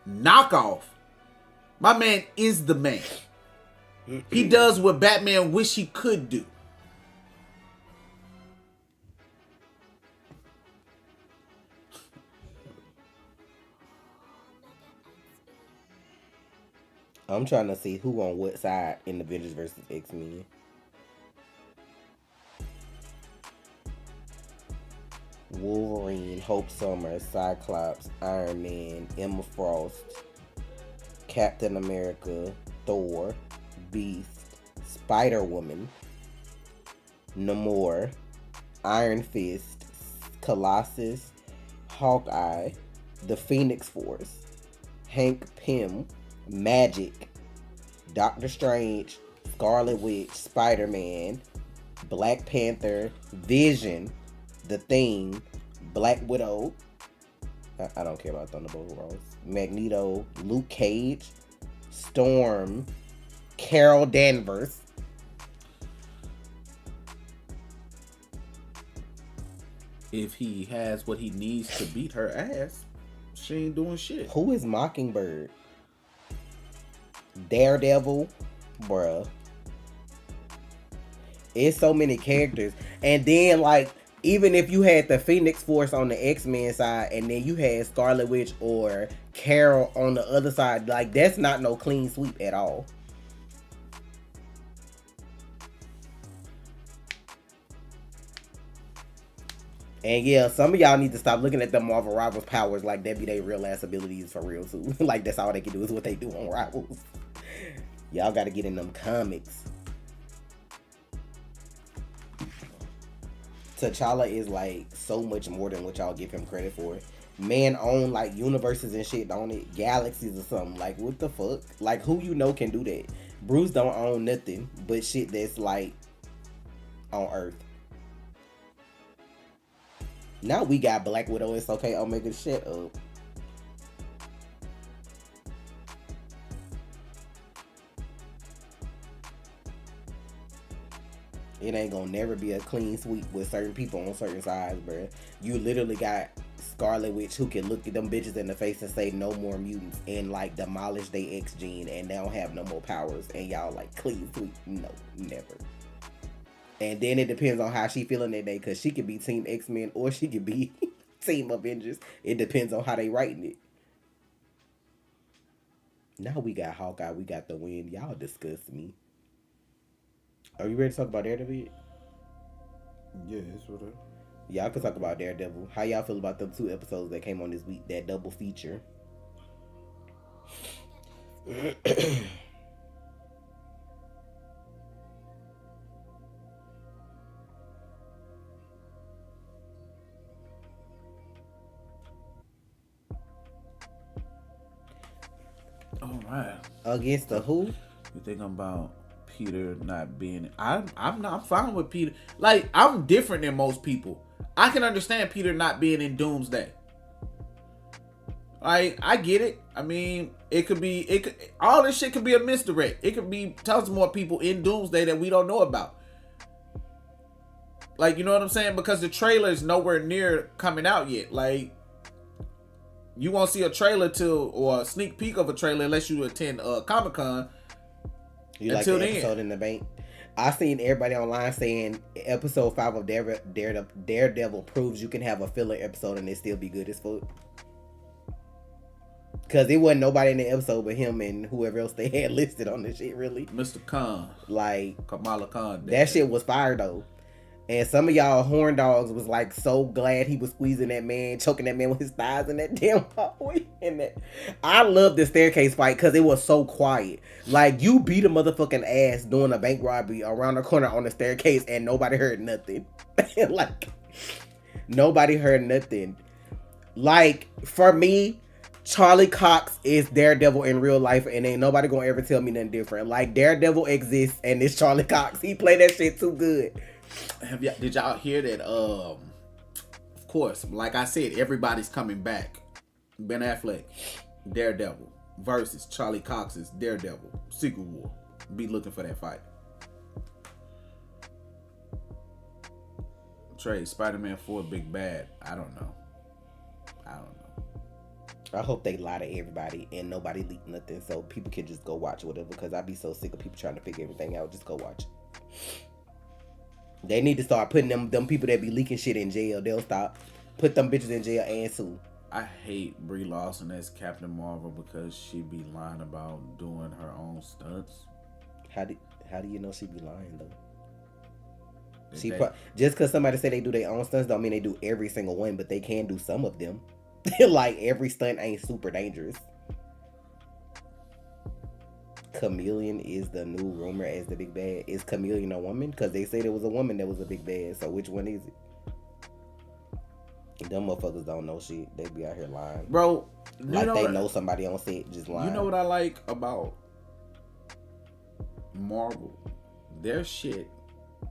Knockoff. My man is the man. He does what Batman wish he could do. I'm trying to see who on what side in Avengers versus X-Men. Wolverine, Hope Summers, Cyclops, Iron Man, Emma Frost, Captain America, Thor, Beast, Spider-Woman, Namor, Iron Fist, Colossus, Hawkeye, the Phoenix Force, Hank Pym, Magic, Doctor Strange, Scarlet Witch, Spider-Man, Black Panther, Vision, The Thing, Black Widow, I don't care about Thunderbolt Ross, Magneto, Luke Cage, Storm, Carol Danvers. If he has what he needs to beat her ass, she ain't doing shit. Who is Mockingbird? Daredevil, bruh. It's so many characters. And then, like, even if you had the Phoenix Force on the X-Men side, and then you had Scarlet Witch or Carol on the other side, like, that's not no clean sweep at all. And yeah, some of y'all need to stop looking at the Marvel Rivals powers like that be their real ass abilities for real too. Like, that's all they can do is what they do on Rivals. Y'all gotta get in them comics. T'Challa is like so much more than what y'all give him credit for. Man own like universes and shit, don't it? Galaxies or something. Like, what the fuck? Like, who you know can do that? Bruce don't own nothing but shit that's like on Earth. Now we got Black Widow. It's okay, Omega, shut up. It ain't gonna never be a clean sweep with certain people on certain sides, bruh. You literally got Scarlet Witch who can look at them bitches in the face and say no more mutants and like demolish their X gene and they don't have no more powers, and y'all like clean sweep. No, never. And then it depends on how she feeling that day, because she could be Team X-Men or she could be Team Avengers. It depends on how they writing it. Now we got Hawkeye, we got the win. Y'all disgust me. Are you ready to talk about Daredevil? Yeah, it's whatever. Y'all can talk about Daredevil. How y'all feel about them 2 episodes that came on this week, that double feature? All right. Against the who? You think about Peter not being? I'm fine with Peter. Like, I'm different than most people. I can understand Peter not being in Doomsday. Like, I get it. I mean, all this shit could be a misdirect. It could be tons of more people in Doomsday that we don't know about. Like, you know what I'm saying? Because the trailer is nowhere near coming out yet. Like, you won't see a trailer or a sneak peek of a trailer unless you attend Comic-Con. You like the episode in the bank? I seen everybody online saying episode 5 of Daredevil proves you can have a filler episode and it still be good as fuck. Because it wasn't nobody in the episode but him and whoever else they had listed on the shit, really. Mr. Khan. Like, Kamala Khan. That shit was fire, though. And some of y'all horn dogs was like so glad he was squeezing that man, choking that man with his thighs in that damn hallway. I love the staircase fight because it was so quiet. Like, you beat a motherfucking ass doing a bank robbery around the corner on the staircase and nobody heard nothing. Like, nobody heard nothing. Like, for me, Charlie Cox is Daredevil in real life, and ain't nobody gonna ever tell me nothing different. Like, Daredevil exists, and it's Charlie Cox. He played that shit too good. Did y'all hear that? Of course, like I said, everybody's coming back. Ben Affleck, Daredevil versus Charlie Cox's Daredevil. Secret War. Be looking for that fight. Trey, Spider-Man 4 Big Bad. I don't know. I hope they lie to everybody and nobody leak nothing so people can just go watch whatever, because I be so sick of people trying to figure everything out. Just go watch it. They need to start putting them people that be leaking shit in jail. They'll stop. Put them bitches in jail and sue. I hate Brie Larson as Captain Marvel because she be lying about doing her own stunts. How do you know she be lying though? Just because somebody say they do their own stunts don't mean they do every single one, but they can do some of them. Like, every stunt ain't super dangerous. Chameleon is the new rumor as the big bad. Is Chameleon a woman? Because they said it was a woman that was a big bad. So which one is it? Them motherfuckers don't know shit. They be out here lying. Bro, like they know somebody on set just lying. You know what I like about Marvel? Their shit,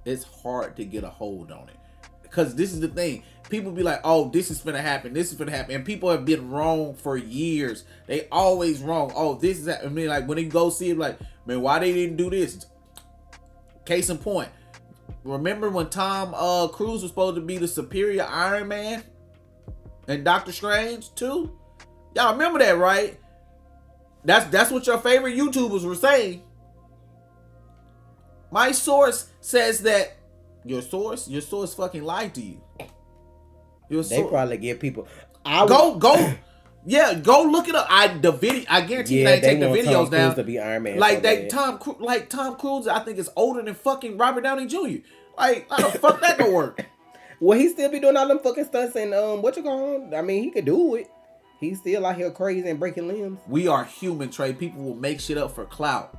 it's hard to get a hold on it. Because this is the thing. People be like, oh, this is finna happen. This is finna happen. And people have been wrong for years. They always wrong. Oh, this is that. I mean, like, when they go see it, like, man, why they didn't do this? Case in point. Remember when Tom Cruise was supposed to be the superior Iron Man? And Doctor Strange, too? Y'all remember that, right? That's what your favorite YouTubers were saying. My source says that your source fucking lied to you. They probably give people. Go. Yeah, go look it up. I guarantee they take the videos down. To be Iron Man, like Tom Cruise, I think is older than fucking Robert Downey Jr. Like, how the fuck that gonna work? Well, he still be doing all them fucking stunts and I mean, he could do it. He's still out here crazy and breaking limbs. We are human, Trey. People will make shit up for clout.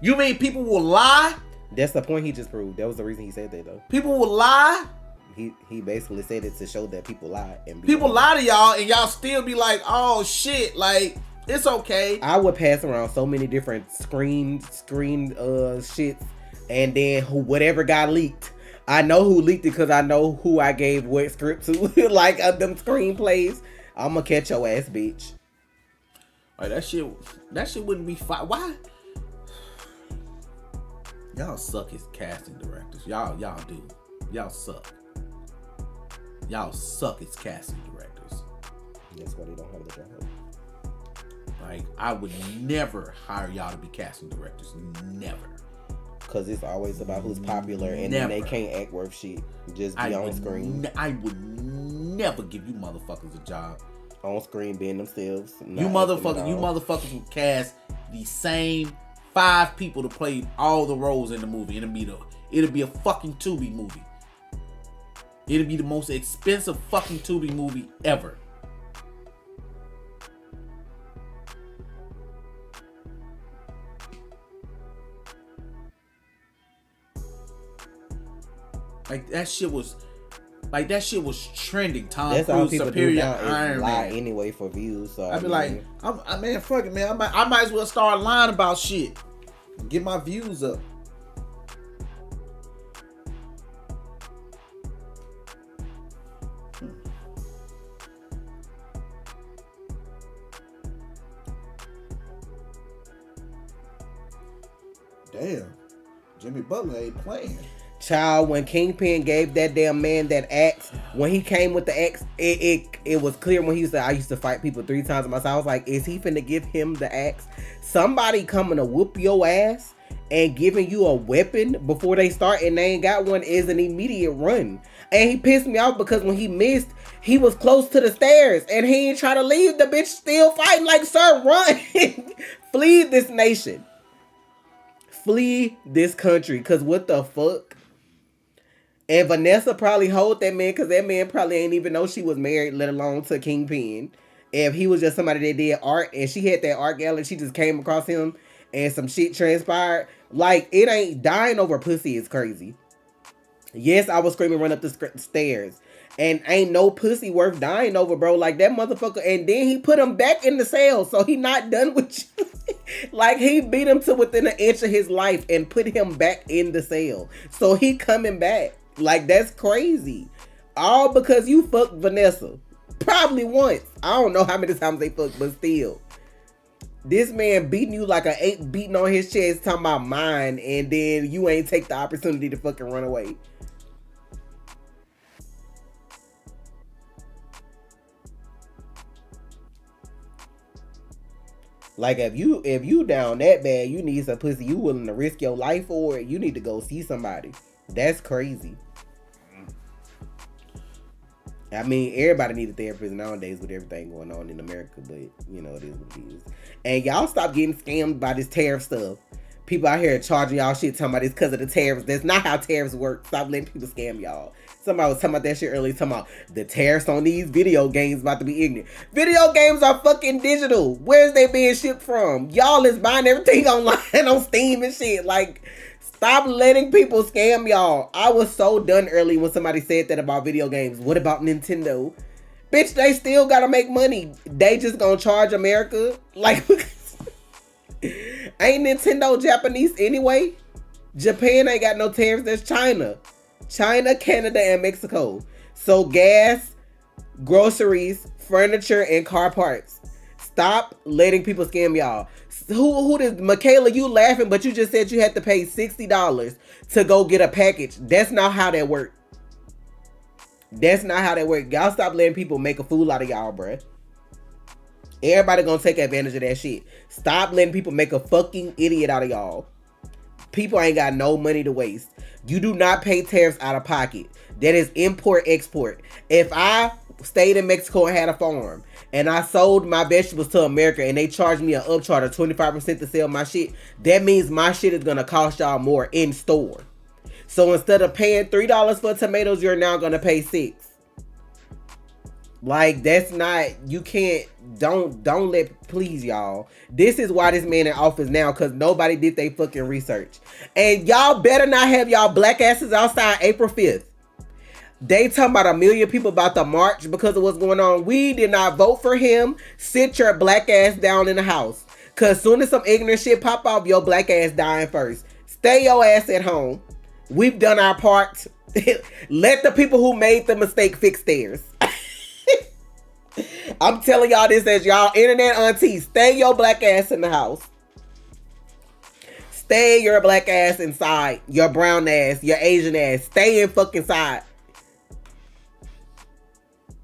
You mean people will lie? That's the point he just proved. That was the reason he said that, though. People will lie? He basically said it to show that people lie. And people lie to y'all and y'all still be like, oh shit, like, it's okay. I would pass around so many different screen shits, and then whatever got leaked, I know who leaked it because I know who I gave what script to. Like, them screenplays. I'm gonna catch your ass, bitch. Like, that shit wouldn't be fine. Why? Y'all suck as casting directors. Y'all do. Y'all suck. Y'all suck as casting directors. That's why they don't have the job. Like, I would never hire y'all to be casting directors. Never. Because it's always about who's popular, and then they can't act worth shit. Just be on screen. I would never give you motherfuckers a job. On screen being themselves. You motherfuckers would cast the same 5 people to play all the roles in the movie. It'll be a fucking Tubi movie. It'll be the most expensive fucking Tubi movie ever. Like, that shit was trending. Tom Cruise superior Iron Man. Anyway for views. So I'd be like, man, fuck it, man. I might as well start lying about shit. Get my views up. Damn. Jimmy Butler ain't playing. Child, when Kingpin gave that damn man that axe, when he came with the axe, it was clear when he said, I used to fight people 3 times myself. I was like, is he finna give him the axe? Somebody coming to whoop your ass and giving you a weapon before they start and they ain't got one is an immediate run. And he pissed me off because when he missed, he was close to the stairs and he ain't try to leave. The bitch still fighting like, sir, run. Flee this nation. Flee this country. Because what the fuck? And Vanessa probably hold that man because that man probably ain't even know she was married, let alone to Kingpin. If he was just somebody that did art and she had that art gallery, she just came across him and some shit transpired. Like, it ain't dying over pussy is crazy. Yes, I was screaming run up the stairs. And ain't no pussy worth dying over, bro. Like, that motherfucker. And then he put him back in the cell. So he not done with you. Like, he beat him to within an inch of his life and put him back in the cell. So he coming back. Like, that's crazy. All because you fucked Vanessa. Probably once. I don't know how many times they fucked, but still. This man beating you like an 8 beating on his chest talking about mine, and then you ain't take the opportunity to fucking run away. Like, if you down that bad, you need some pussy, you willing to risk your life for it, you need to go see somebody. That's crazy. I mean, everybody need a therapist nowadays with everything going on in America, but, you know, it is what it is. And y'all stop getting scammed by this tariff stuff. People out here charging y'all shit talking about it's because of the tariffs. That's not how tariffs work. Stop letting people scam y'all. Somebody was talking about that shit earlier, talking about the tariffs on these video games about to be ignorant. Video games are fucking digital. Where's they being shipped from? Y'all is buying everything online on Steam and shit. Like, stop letting people scam y'all. I was so done early when somebody said that about video games. What about Nintendo? Bitch, they still gotta make money. They just gonna charge America? Like, ain't Nintendo Japanese anyway? Japan ain't got no tariffs. That's China. China, Canada, and Mexico. So gas, groceries, furniture, and car parts. Stop letting people scam y'all. Who did Michaela? You laughing, but you just said you had to pay $60 to go get a package. That's not how that works. That's not how that works. Y'all stop letting people make a fool out of y'all, bruh. Everybody gonna take advantage of that shit. Stop letting people make a fucking idiot out of y'all. People ain't got no money to waste. You do not pay tariffs out of pocket. That is import export. If I stayed in Mexico and had a farm and I sold my vegetables to America and they charged me an upcharge of 25% to sell my shit, that means my shit is gonna cost y'all more in store. So instead of paying $3 for tomatoes, you're now gonna pay $6. Like, that's not, you can't, don't let, please y'all. This is why this man in office now, because nobody did they fucking research. And y'all better not have y'all black asses outside April 5th. They talking about 1 million people about the march because of what's going on. We did not vote for him. Sit your black ass down in the house. Because soon as some ignorant shit pop off, your black ass dying first. Stay your ass at home. We've done our part. Let the people who made the mistake fix theirs. I'm telling y'all this as y'all internet aunties. Stay your black ass in the house. Stay your black ass inside. Your brown ass, your Asian ass. Stay in fucking side.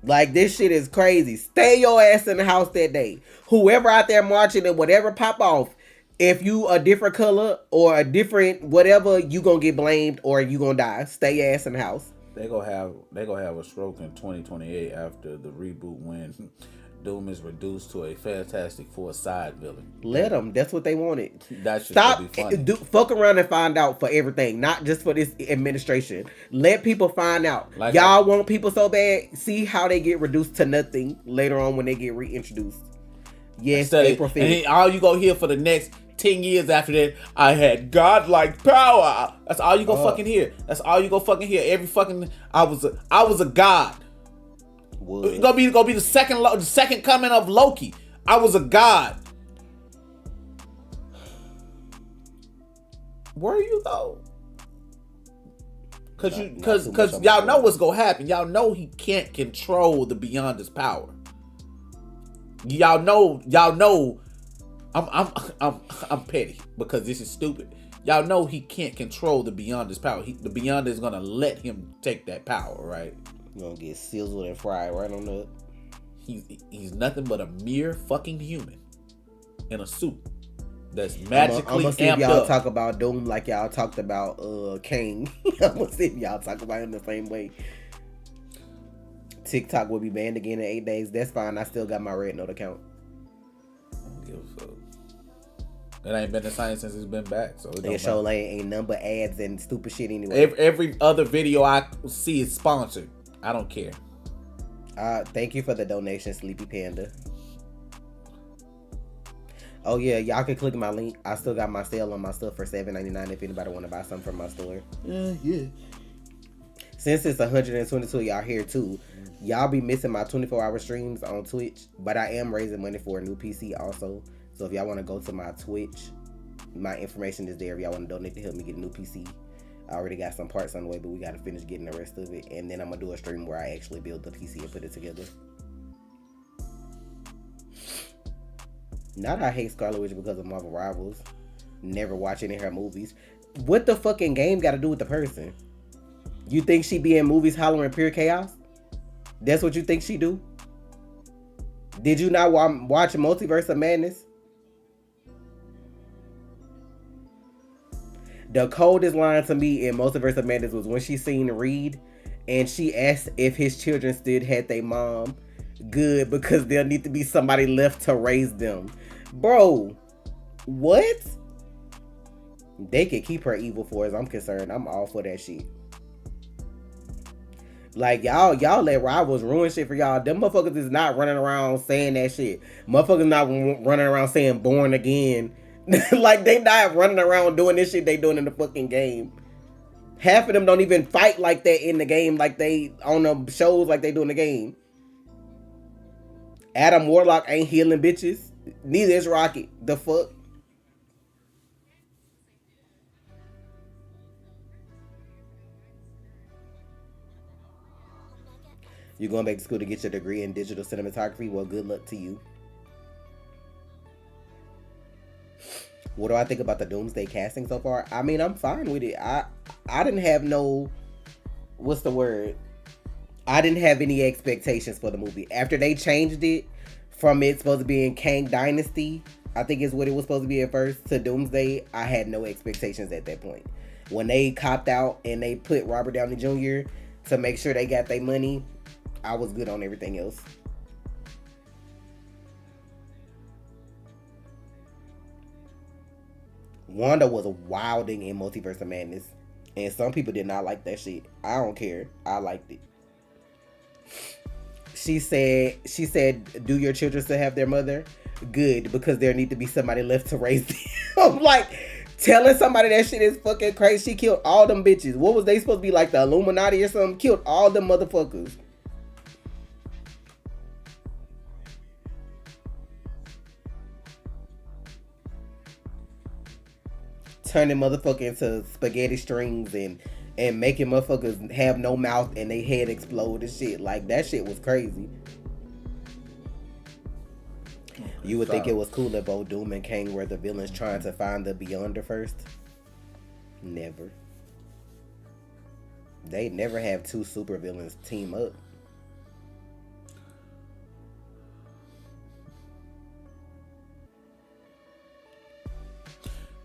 Like, this shit is crazy. Stay your ass in the house that day. Whoever out there marching and whatever pop off, if you a different color or a different whatever, you gonna get blamed or you gonna die. Stay your ass in the house. They gonna have a stroke in 2028 after the reboot when Doom is reduced to a Fantastic Four side villain. Let them. That's what they wanted. That should Stop. be funny. Fuck around and find out for everything, not just for this administration. Let people find out. Like, y'all want people so bad. See how they get reduced to nothing later on when they get reintroduced. Yes, April 5th. And all you go hear for the next 10 years after that, I had godlike power. That's all you gonna fucking hear. That's all you gonna fucking hear. Every fucking I was a god. It's gonna be the second coming of Loki. I was a god. Were you though? Cause y'all know what's gonna happen. Y'all know he can't control the beyond his power. Y'all know. I'm petty because this is stupid. y'all know he can't control the Beyonder's power. The Beyonder is gonna let him take that power, right? You gonna get sizzled and fried right on the. He's nothing but a mere fucking human in a suit that's magically I'm gonna see if amped y'all up. talk about Doom like y'all talked about King. I'm gonna see if y'all talk about him the same way. TikTok will be banned again in 8 days. That's fine. I still got my red note account. I don't give a fuck. It ain't been the same since it's been back. So It show like ain't number ads and stupid shit anyway. Every other video I see is sponsored. I don't care. Thank you for the donation, Sleepy Panda. Oh yeah, y'all can click my link. I still got my sale on my stuff for $7.99 if anybody want to buy something from my store. Yeah. Since it's 122 y'all here too, y'all be missing my 24-hour streams on Twitch, but I am raising money for a new PC also. So if y'all want to go to my Twitch, my information is there if y'all want to donate to help me get a new PC. I already got some parts on the way, but we got to finish getting the rest of it. And then I'm going to do a stream where I actually build the PC and put it together. Not I hate Scarlet Witch because of Marvel Rivals. Never watch any of her movies. What the fucking game got to do with the person? You think she be in movies hollering pure chaos? That's what you think she do? Did you not watch Multiverse of Madness? The coldest line to me in Multiverse of Madness was when she seen Reed and she asked if his children still had their mom. Good, because there'll need to be somebody left to raise them. Bro, what? They can keep her evil for as I'm concerned. I'm all for that shit. Like, y'all let Rivals ruin shit for y'all. Them motherfuckers is not running around saying that shit. Motherfuckers not running around saying born again. Like, they not running around doing this shit they doing in the fucking game. Half of them don't even fight like that in the game, like they on the shows like they do in the game. Adam Warlock ain't healing bitches. Neither is Rocket. The fuck? You going back to school to get your degree in digital cinematography? Well, good luck to you. What do I think about the Doomsday casting so far? I mean, I'm fine with it. I didn't have no... What's the word? I didn't have any expectations for the movie. After they changed it from it supposed to be in Kang Dynasty, I think is what it was supposed to be at first, to Doomsday, I had no expectations at that point. When they copped out and they put Robert Downey Jr. to make sure they got their money, I was good on everything else. Wanda was wilding in Multiverse of Madness, and some people did not like that shit. I don't care. I liked it. She said, do your children still have their mother? Good, because there need to be somebody left to raise them. I'm like, telling somebody that shit is fucking crazy. She killed all them bitches. What was they supposed to be, like the Illuminati or something? Killed all them motherfuckers. Turning motherfucker into spaghetti strings and making motherfuckers have no mouth and they head explode and shit. Like, that shit was crazy. You would think it was cool if both Doom and Kang were the villains trying to find the Beyonder first. Never. They never have two super villains team up.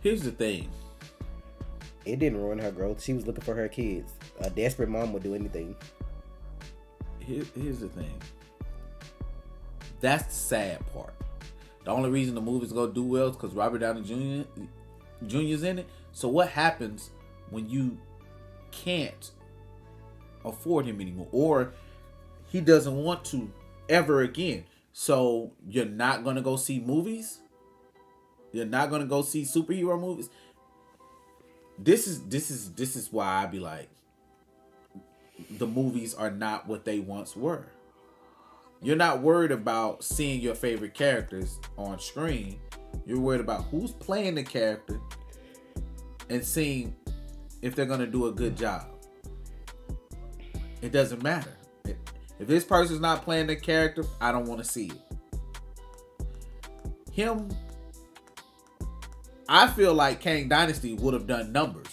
Here's the thing. It didn't ruin her growth. She was looking for her kids. A desperate mom would do anything. Here's the thing. That's the sad part. The only reason the movie's gonna do well is because Robert Downey Jr.'s in it. So what happens when you can't afford him anymore, or he doesn't want to ever again? So you're not gonna go see movies? You're not gonna go see superhero movies? This is why I be like, the movies are not what they once were. You're not worried about seeing your favorite characters on screen. You're worried about who's playing the character and seeing if they're gonna do a good job. It doesn't matter. If this person's not playing the character, I don't want to see it. Him I feel like Kang Dynasty would have done numbers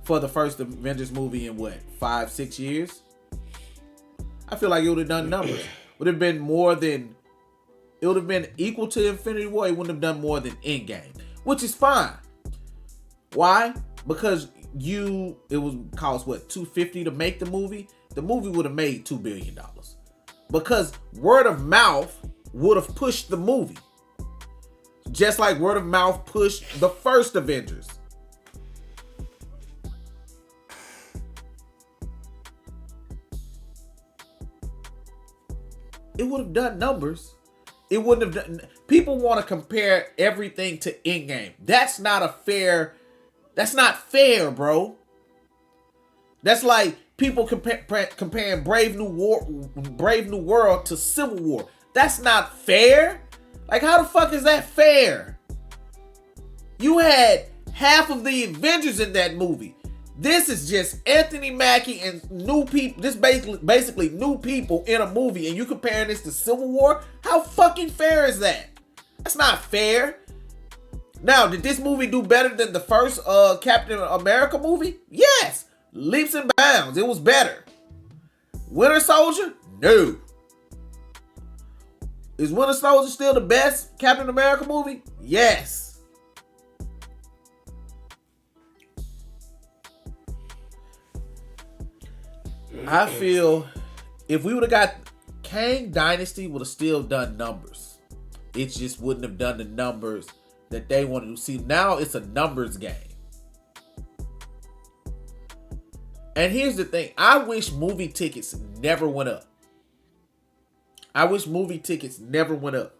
for the first Avengers movie in what, 5-6 years. I feel like it would have done numbers. Would have been more than, it would have been equal to Infinity War. It wouldn't have done more than Endgame, which is fine. Why? Because it was cost what, $250 to make the movie. The movie would have made $2 billion because word of mouth would have pushed the movie, just like word of mouth pushed the first Avengers. It would have done numbers. It wouldn't have done. People want to compare everything to Endgame. That's not fair, bro. That's like people comparing Brave New World to Civil War. That's not fair. Like, how the fuck is that fair? You had half of the Avengers in that movie. This is just Anthony Mackie and new people. This basically new people in a movie, and you comparing this to Civil War? How fucking fair is that? That's not fair. Now, did this movie do better than the first Captain America movie? Yes, leaps and bounds. It was better. Winter Soldier? No. Is Winter Soldier still the best Captain America movie? Yes. I feel if we would have got Kang Dynasty, would have still done numbers. It just wouldn't have done the numbers that they wanted to see. Now it's a numbers game. And here's the thing. I wish movie tickets never went up. I wish movie tickets never went up.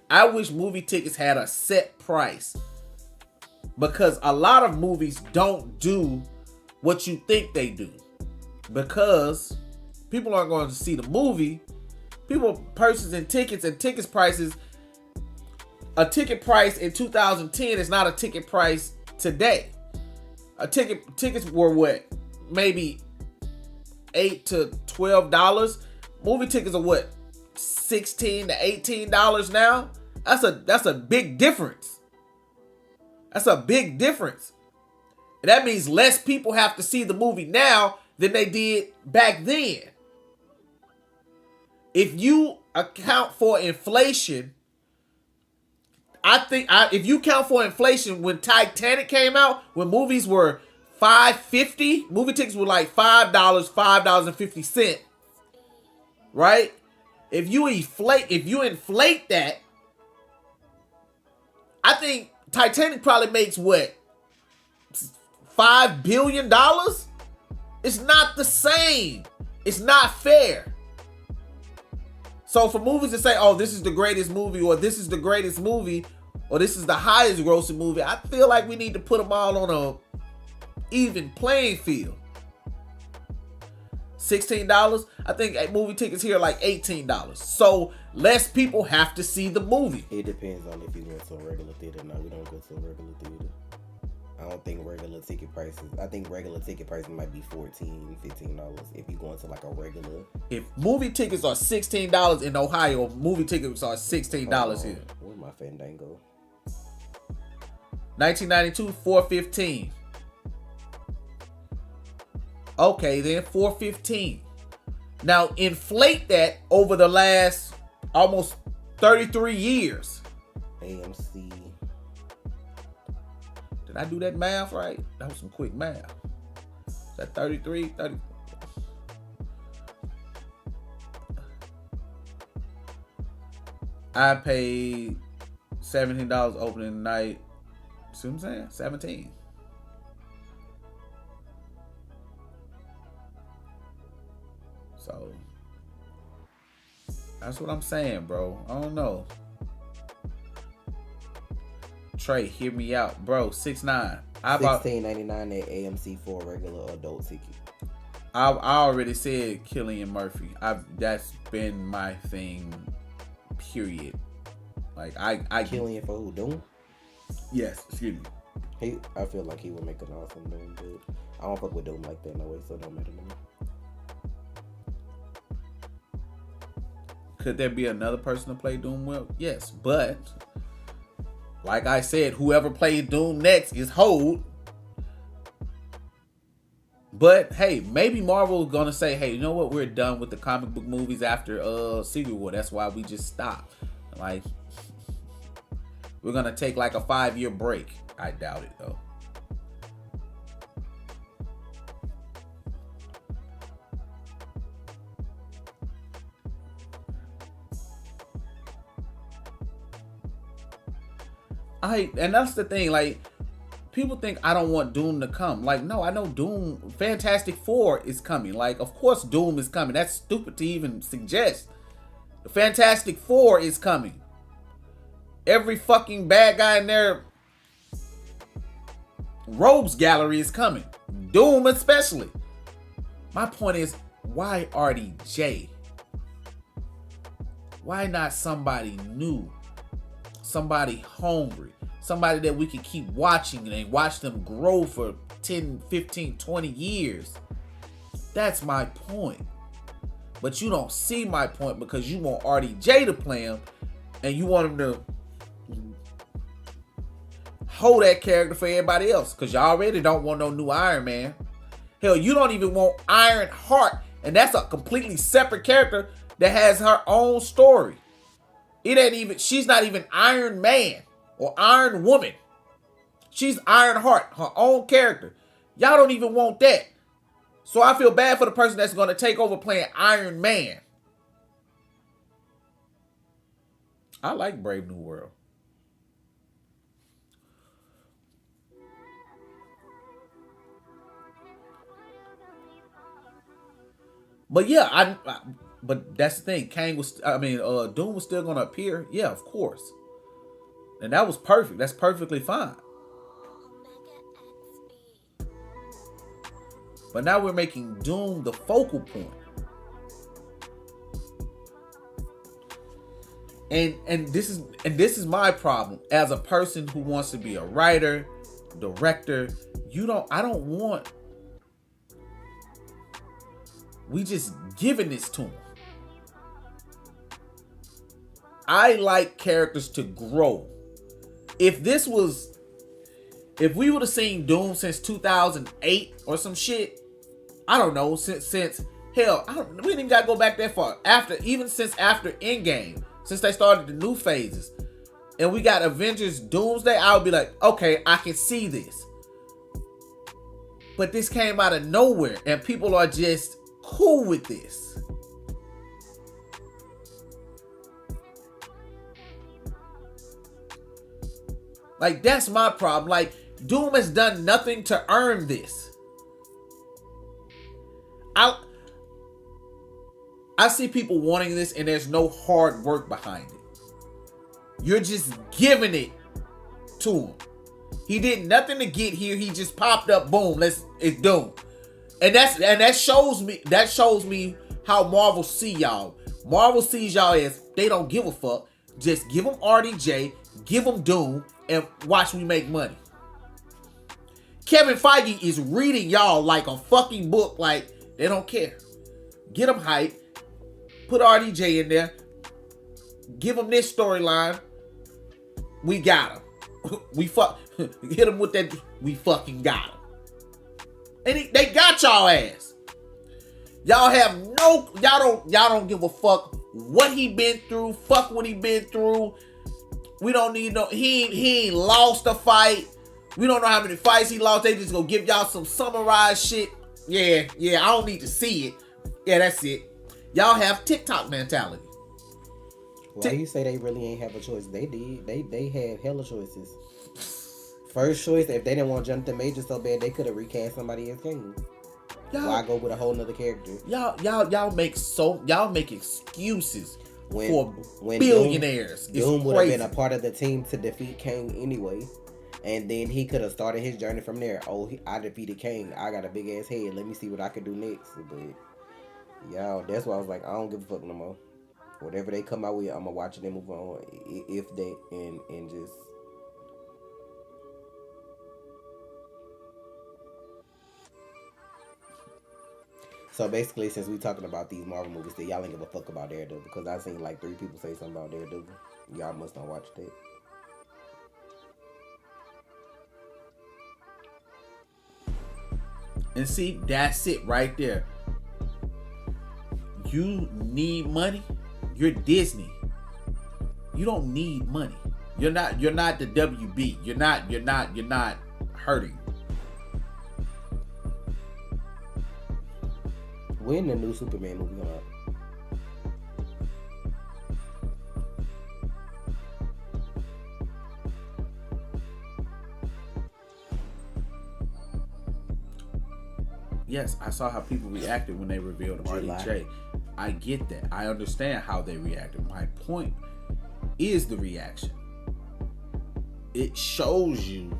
I wish movie tickets had a set price. Because a lot of movies don't do what you think they do. Because people aren't going to see the movie. People purchasing tickets, and tickets prices. A ticket price in 2010 is not a ticket price today. Tickets were what? Maybe $8 to $12. Movie tickets are what? $16 to $18 now? That's a big difference. That's a big difference. And that means less people have to see the movie now than they did back then. If you account for inflation, if you count for inflation, when Titanic came out, when movies were $5.50, movie tickets were like $5.50, right? If you inflate that, I think Titanic probably makes what, $5 billion? It's not the same. It's not fair. So for movies to say, oh, this is the greatest movie, or this is the greatest movie, or this is the highest grossing movie, I feel like we need to put them all on a even playing field. $16, I think movie tickets here are like $18. So less people have to see the movie. It depends on if you went to a regular theater. No, we don't go to a regular theater. I don't think regular ticket prices. I think regular ticket prices might be $14, $15 if you go into like a regular. If movie tickets are $16 in Ohio, movie tickets are $16 here. Where's my Fandango? 1992, $4.15. Okay, then $4.15. Now inflate that over the last almost 33 years. AMC. Did I do that math right? That was some quick math. Is that 33? 30? I paid $17 opening night. See what I'm saying? 17. So that's what I'm saying, bro. I don't know. Trey, hear me out, bro. 6'9". $16.99 at AMC for a regular adult ticket. I already said Cillian Murphy. That's been my thing. Period. Like I Cillian for who? Doom? Yes, excuse me. I feel like he would make an awesome Doom, but I don't fuck with Doom like that no way, so it don't matter to me. Could there be another person to play Doom well? Yes, but Like I said, whoever plays Doom next is Hold. But hey, maybe Marvel is gonna say, hey, you know what? We're done with the comic book movies after Civil War. That's why we just stopped. Like, we're gonna take like a 5-year break. I doubt it though. And that's the thing, like, people think I don't want Doom to come. Like, no, I know Doom, Fantastic Four is coming. Like, of course Doom is coming. That's stupid to even suggest. The Fantastic Four is coming. Every fucking bad guy in their robes gallery is coming. Doom especially. My point is, why RDJ? Why not somebody new? Somebody hungry, somebody that we can keep watching and watch them grow for 10, 15, 20 years. That's my point. But you don't see my point because you want RDJ to play him and you want him to hold that character for everybody else because y'all already don't want no new Iron Man. Hell, you don't even want Iron Heart, and that's a completely separate character that has her own story. She's not even Iron Man or Iron Woman. She's Iron Heart, her own character. Y'all don't even want that. So I feel bad for the person that's going to take over playing Iron Man. I like Brave New World. But yeah, but that's the thing. Doom was still gonna appear. Yeah, of course. And that was perfect. That's perfectly fine. But now we're making Doom the focal point. And this is my problem as a person who wants to be a writer, director. I don't want we just giving this to him. I like characters to grow. If we would have seen Doom since 2008 or some shit, I don't know, since hell, we didn't even gotta go back that far. Since after Endgame, since they started the new phases, and we got Avengers Doomsday, I would be like, okay, I can see this. But this came out of nowhere, and people are just cool with this. Like, that's my problem. Like, Doom has done nothing to earn this. I see people wanting this and there's no hard work behind it. You're just giving it to him. He did nothing to get here. He just popped up, boom, it's Doom. And that shows me how Marvel see y'all. Marvel sees y'all as they don't give a fuck. Just give them RDJ, give them Doom, and watch me make money. Kevin Feige is reading y'all like a fucking book, like they don't care. Get them hype, put RDJ in there, give them this storyline. We got him. Hit him with that. We fucking got him. And they got y'all ass. Y'all don't give a fuck what he been through. Fuck what he been through. We don't need no. He ain't lost a fight. We don't know how many fights he lost. They just gonna give y'all some summarized shit. Yeah. I don't need to see it. Yeah, that's it. Y'all have TikTok mentality. Why you say they really ain't have a choice? They did. They had hella choices. First choice, if they didn't want Jonathan Majors so bad, they could have recast somebody as King. Why go with a whole nother character? Y'all make excuses for billionaires. Doom would have been a part of the team to defeat Kang anyway. And then he could have started his journey from there. I defeated Kang. I got a big ass head. Let me see what I can do next. But y'all, that's why I was like, I don't give a fuck no more. Whatever they come out with, I'm gonna watch it and move on. If they and just. So basically, since we talking about these Marvel movies, that y'all ain't give a fuck about Daredevil, because I seen like 3 people say something about Daredevil. Y'all must not watch that. And see, that's it right there. You need money. You're Disney. You don't need money. You're not the WB. You're not hurting. When the new Superman movie come out? Yes, I saw how people reacted when they revealed RDJ. I get that. I understand how they reacted. My point is the reaction. It shows you.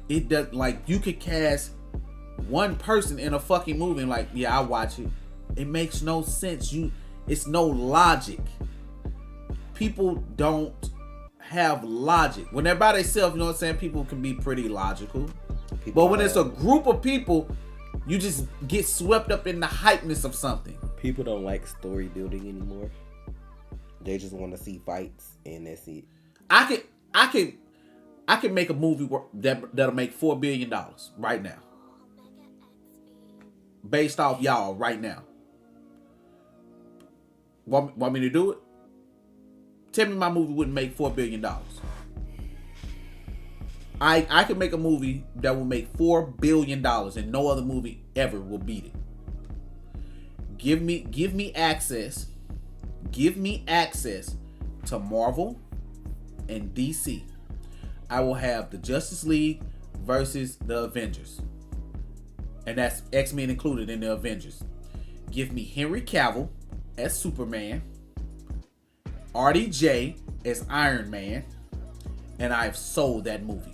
It does, like, you could cast one person in a fucking movie and like, yeah, I watch it. It makes no sense. It's no logic. People don't have logic. When they're by themselves, you know what I'm saying? People can be pretty logical. But when it's a group of people, you just get swept up in the hypeness of something. People don't like story building anymore. They just want to see fights, and that's it. I can make a movie that'll make $4 billion right now, based off y'all right now. Want me to do it? Tell me my movie wouldn't make $4 billion. I can make a movie that will make $4 billion and no other movie ever will beat it. Give me access. Give me access to Marvel and DC. I will have the Justice League versus the Avengers. And that's X-Men included in the Avengers. Give me Henry Cavill as Superman, RDJ as Iron Man, and I've sold that movie.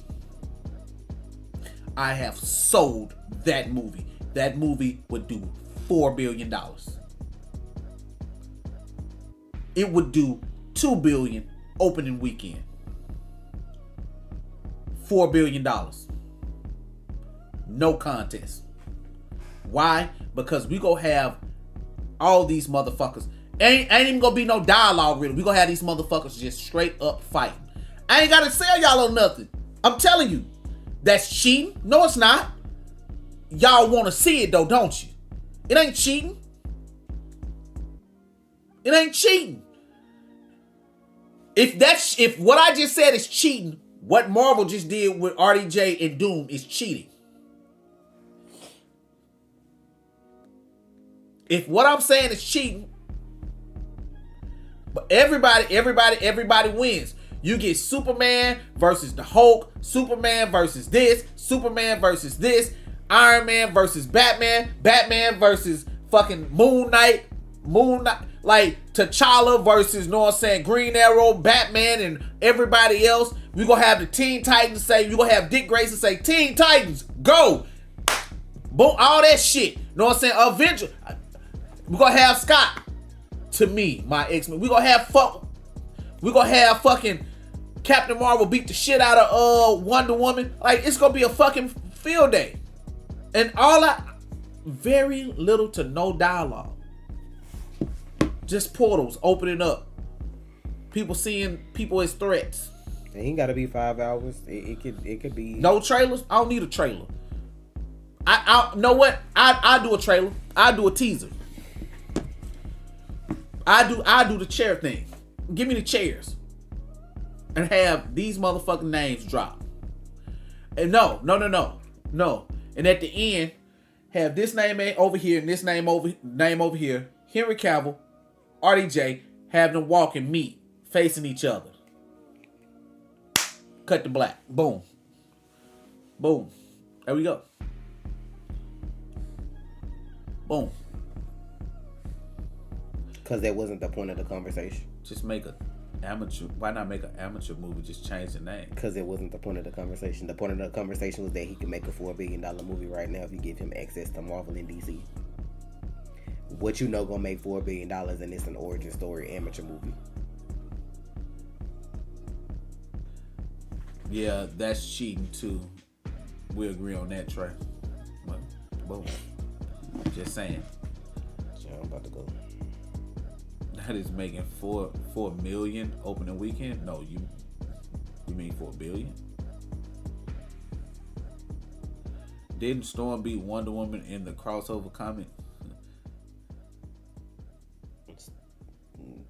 I have sold that movie. That movie would do $4 billion. It would do $2 billion opening weekend. $4 billion. No contest. Why? Because we gonna have all these motherfuckers. Ain't even gonna be no dialogue really. We gonna have these motherfuckers just straight up fighting. I ain't gotta sell y'all on nothing. I'm telling you. That's cheating? No, it's not. Y'all want to see it though, don't you? It ain't cheating. It ain't cheating. If what I just said is cheating, what Marvel just did with RDJ and Doom is cheating. If what I'm saying is cheating, but everybody wins. You get Superman versus the Hulk, Superman versus this, Iron Man versus Batman, Batman versus fucking Moon Knight, like T'Challa versus, know what I'm saying, Green Arrow, Batman, and everybody else. We gonna have the Teen Titans say, you gonna have Dick Grayson say, Teen Titans, go! Boom, all that shit. Know what I'm saying? Avengers. We gonna have Scott. To me, my X-Men. We gonna have fucking Captain Marvel beat the shit out of Wonder Woman. Like, it's gonna be a fucking field day. And very little to no dialogue. Just portals opening up. People seeing people as threats. It ain't gotta be 5 hours. It could be no trailers. I don't need a trailer. I know what? I do a trailer. I do a teaser. I do the chair thing. Give me the chairs. And have these motherfucking names drop. And no. And at the end, have this name over here and this name over here. Henry Cavill, RDJ, have them walk and meet, facing each other. Cut the black. Boom. Boom. There we go. Boom. Because that wasn't the point of the conversation. Just make a amateur. Why not make an amateur movie? Just change the name. Because it wasn't the point of the conversation. The point of the conversation was that he can make a $4 billion movie right now if you give him access to Marvel and DC. What you know gonna make $4 billion and it's an origin story amateur movie. Yeah, that's cheating too. We agree on that, Trey. Boom. Just saying. So I'm about to go. That is making 4 million opening weekend. No, you mean 4 billion? Didn't Storm beat Wonder Woman in the crossover comic?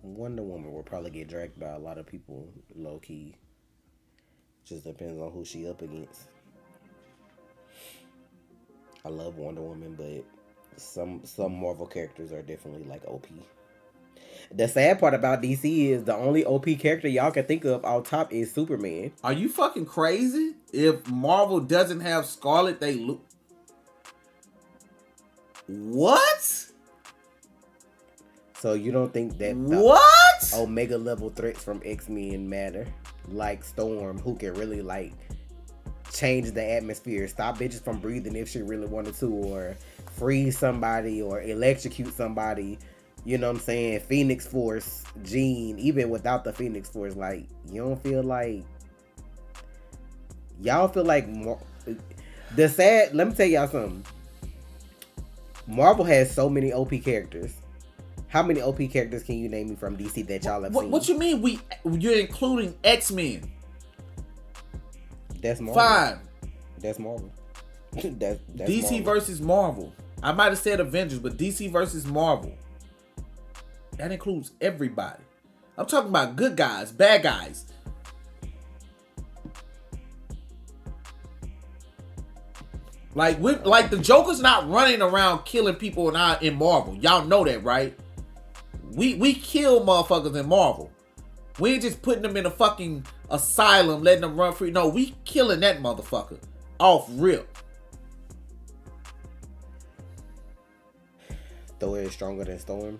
Wonder Woman will probably get dragged by a lot of people, low key. Just depends on who she up against. I love Wonder Woman, but some Marvel characters are definitely like OP. The sad part about DC is the only OP character y'all can think of out top is Superman. Are you fucking crazy? If Marvel doesn't have Scarlet, they look. What? So you don't think that what Omega level threats from X-Men matter? Like Storm, who can really like change the atmosphere, stop bitches from breathing if she really wanted to, or freeze somebody or electrocute somebody. You know what I'm saying? Phoenix Force, Jean, even without the Phoenix Force, like you don't feel like y'all feel like the sad. Let me tell y'all something. Marvel has so many OP characters. How many OP characters can you name me from DC that y'all have seen? What you mean you're including X-Men? That's Marvel. Fine. That's Marvel. that's DC Marvel. versus Marvel. I might have said Avengers, but DC versus Marvel. That includes everybody. I'm talking about good guys, bad guys. Like the Joker's not running around killing people in Marvel. Y'all know that, right? We kill motherfuckers in Marvel. We ain't just putting them in a fucking asylum, letting them run free. No, we killing that motherfucker off rip. Thor is stronger than Storm.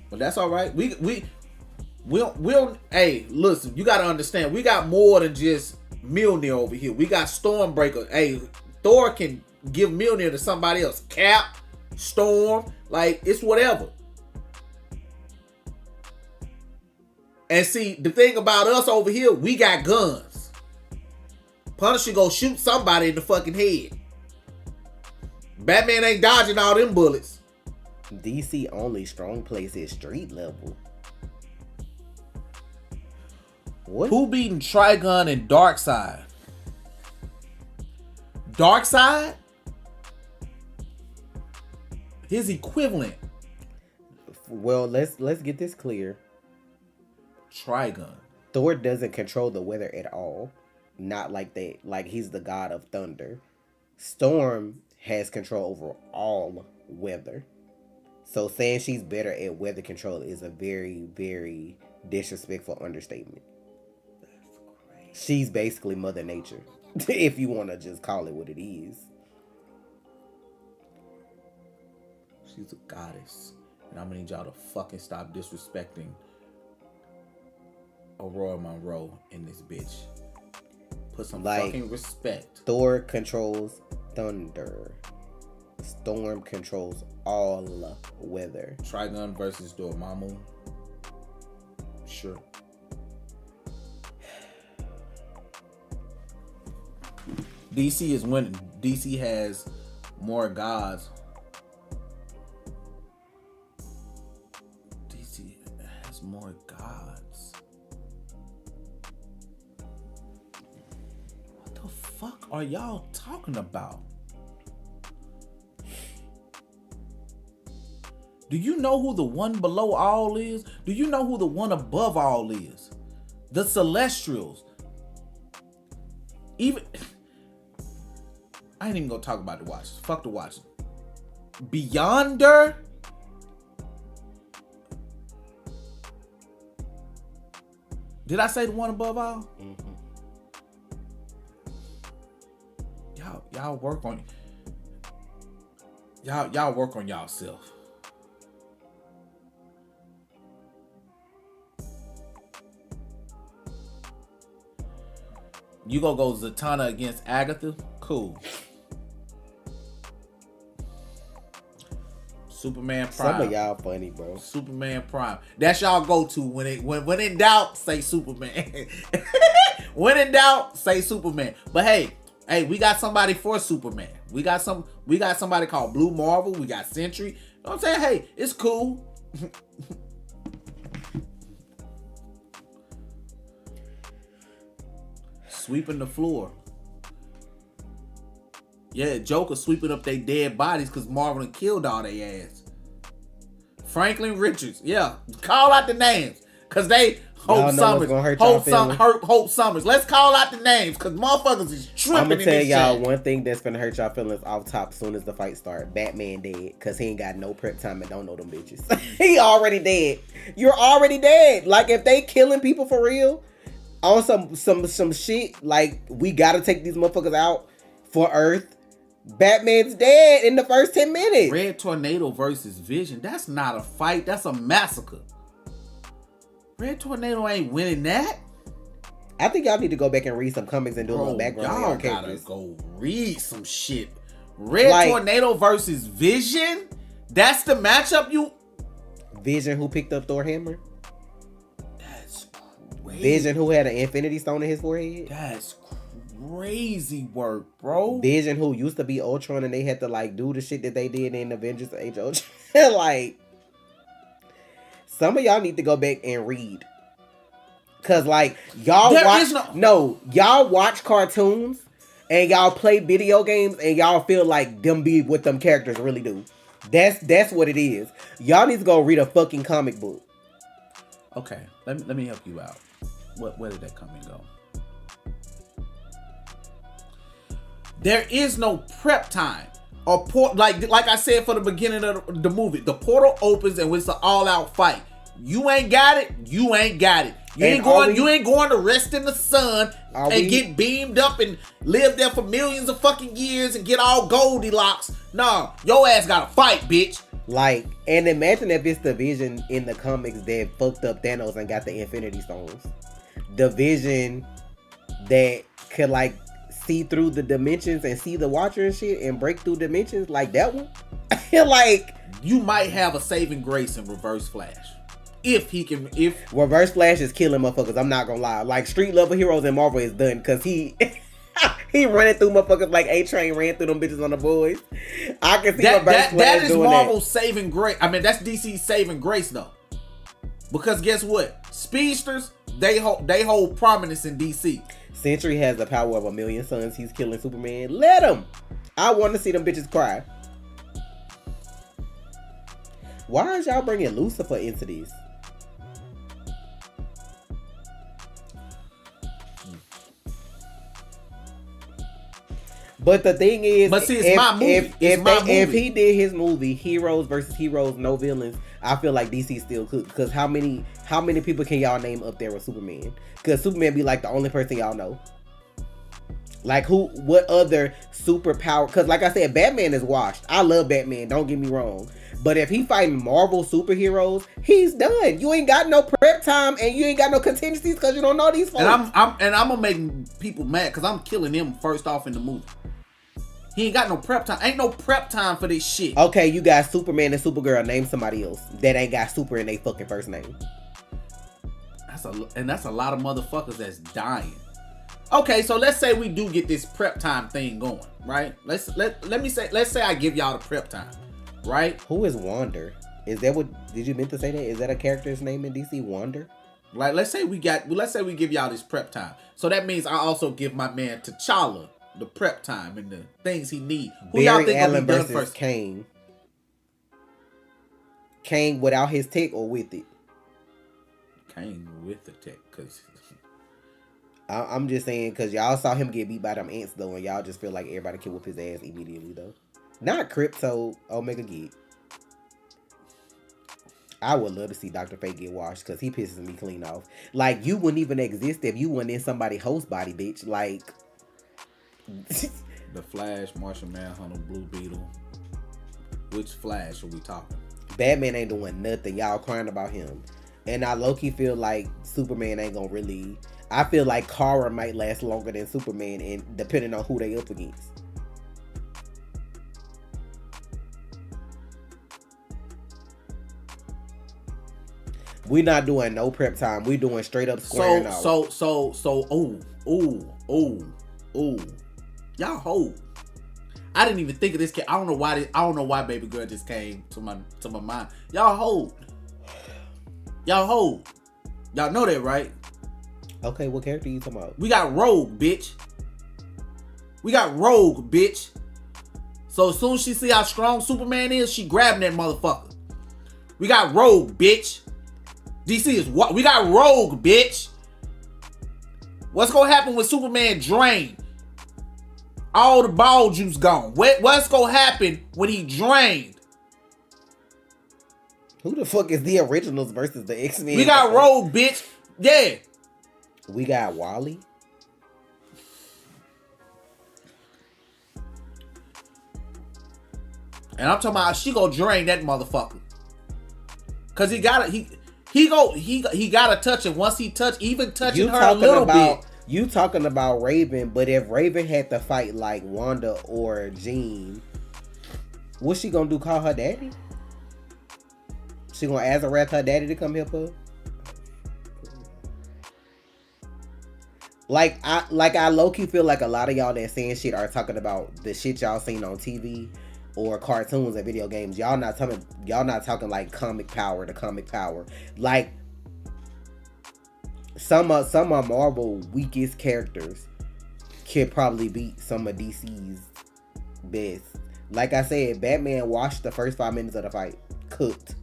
But that's all right. We'll hey, listen, you gotta understand, we got more than just Mjolnir over here. We got Stormbreaker. Hey, Thor can give Mjolnir to somebody else. Cap, Storm, like it's whatever. And see, the thing about us over here, we got guns. Punisher go shoot somebody in the fucking head. Batman ain't dodging all them bullets. DC only strong place is street level. What? Who beating Trigun and Darkseid? Darkseid? His equivalent. Well, let's get this clear. Trigun. Thor doesn't control the weather at all. Not like that. Like he's the god of thunder. Storm has control over all weather. So saying she's better at weather control is a very, very disrespectful understatement. She's basically Mother Nature, if you want to just call it what it is. She's a goddess. And I'm gonna need y'all to fucking stop disrespecting Aurora Monroe in this bitch. Put some fucking respect. Thor controls thunder. Storm controls all weather. Trigun versus Dormammu. Sure. DC is winning. DC has more gods. DC has more gods. What the fuck are y'all talking about? Do you know who the one below all is? Do you know who the one above all is? The Celestials. Even I ain't even gonna talk about the Watchers. Fuck the Watchers. Beyonder. Did I say the one above all? Mm-hmm. Y'all work on y'all work on y'allself. You gonna go Zatanna against Agatha? Cool. Superman Prime. Some of y'all funny, bro. Superman Prime. That's y'all go to when in doubt, say Superman. When in doubt, say Superman. But hey, we got somebody for Superman. We got somebody called Blue Marvel. We got Sentry. You know what I'm saying? Hey, it's cool. Sweeping the floor. Yeah, Joker sweeping up their dead bodies because Marvel done killed all their ass. Franklin Richards, yeah. Call out the names. Cause they Y'all know what's gonna hurt y'all feelings. Hope Summers. Let's call out the names because motherfuckers is tripping. I'm gonna tell y'all one thing that's gonna hurt y'all feelings off top soon as the fight start. Batman dead because he ain't got no prep time and don't know them bitches. He already dead. You're already dead. Like if they killing people for real on some shit, like we gotta take these motherfuckers out for Earth. Batman's dead in the first 10 minutes. Red Tornado versus Vision. That's not a fight. That's a massacre. Red Tornado ain't winning that. I think y'all need to go back and read some comics and do a little background on y'all your characters. Gotta go read some shit. Red Tornado versus Vision? That's the matchup you... Vision who picked up Thor hammer? That's crazy. Vision who had an Infinity Stone in his forehead? That's crazy work, bro. Vision who used to be Ultron and they had to like do the shit that they did in Avengers Age of Ultron. Like, some of y'all need to go back and read. Cause like y'all y'all watch cartoons and y'all play video games and y'all feel like them be what them characters really do. That's what it is. Y'all need to go read a fucking comic book. Okay, let me help you out. Where did that come and go? There is no prep time or like I said for the beginning of the movie. The portal opens and it's an all-out fight. You ain't got it. You ain't got it. You ain't going to rest in the sun and get beamed up and live there for millions of fucking years and get all Goldilocks. No, your ass gotta fight, bitch. Like, and imagine if it's the Vision in the comics that fucked up Thanos and got the Infinity Stones. The Vision that could like see through the dimensions and see the Watcher and shit and break through dimensions, like that one. Like, you might have a saving grace in Reverse Flash. If Reverse Flash is killing motherfuckers, I'm not gonna lie. Like street level heroes in Marvel is done because he running through motherfuckers like A-Train ran through them bitches on the boys. I can see Reverse Flash that is doing Marvel's saving grace. I mean, that's DC's saving grace though. Because guess what? Speedsters, they hold prominence in DC. Sentry has the power of 1,000,000 suns. He's killing Superman. Let him. I want to see them bitches cry. Why is y'all bringing Lucifer into this? But the thing is, but see, it's my movie. If he did his movie, heroes versus heroes, no villains, I feel like DC still could. Because how many people can y'all name up there with Superman? Because Superman be like the only person y'all know. Like what other superpower? Because like I said, Batman is washed. I love Batman, don't get me wrong. But if he fighting Marvel superheroes, he's done. You ain't got no prep time and you ain't got no contingencies because you don't know these folks. And I'm gonna make people mad because I'm killing him first off in the movie. He ain't got no prep time. Ain't no prep time for this shit. Okay, you got Superman and Supergirl. Name somebody else that ain't got super in their fucking first name. That's a lot of motherfuckers that's dying. Okay, so let's say we do get this prep time thing going, right? Let's say I give y'all the prep time, right? Who is Wander? Is that what did you meant to say that? Is that a character's name in DC, Wander? Like let's say we give y'all this prep time. So that means I also give my man T'Challa the prep time and the things he need. Who y'all think Allen will be done versus first? Kane. Kane without his tech or with it? Kane with the tech, cause I'm just saying because y'all saw him get beat by them ants though, and y'all just feel like everybody can whoop his ass immediately though. Not Crypto Omega Geek. I would love to see Dr. Fate get washed because he pisses me clean off. Like you wouldn't even exist if you weren't in somebody's host body, bitch. Like the Flash, Martian Manhunter, Blue Beetle. Which Flash are we talking? Batman ain't doing nothing. Y'all crying about him. And I low-key feel like Superman ain't gonna really... I feel like Kara might last longer than Superman, and depending on who they up against. We not doing no prep time. We doing straight up squaring out. Y'all hold. I didn't even think of this. I don't know why Baby Girl just came to my mind. Y'all hold. Y'all know that, right? Okay, what character you talking about? We got Rogue, bitch. So as soon as she see how strong Superman is, she grabbing that motherfucker. We got Rogue, bitch. DC is what? We got Rogue, bitch. What's gonna happen when Superman drained? All the ball juice gone. What's gonna happen when he drained? Who the fuck is the originals versus the X-Men? We got Rogue, bitch. Yeah. We got Wally. And I'm talking about she gonna drain that motherfucker. Cause he gotta touch it. Once he even touching her a little bit. You talking about Raven, but if Raven had to fight like Wanda or Jean, what's she gonna do? Call her daddy? She gonna Azarath her daddy to come help her? Like I low-key feel like a lot of y'all that saying shit are talking about the shit y'all seen on TV or cartoons and video games. Y'all not talking like comic power to comic power. Like some of Marvel weakest characters could probably beat some of DC's best. Like I said, Batman watched the first 5 minutes of the fight. Cooked.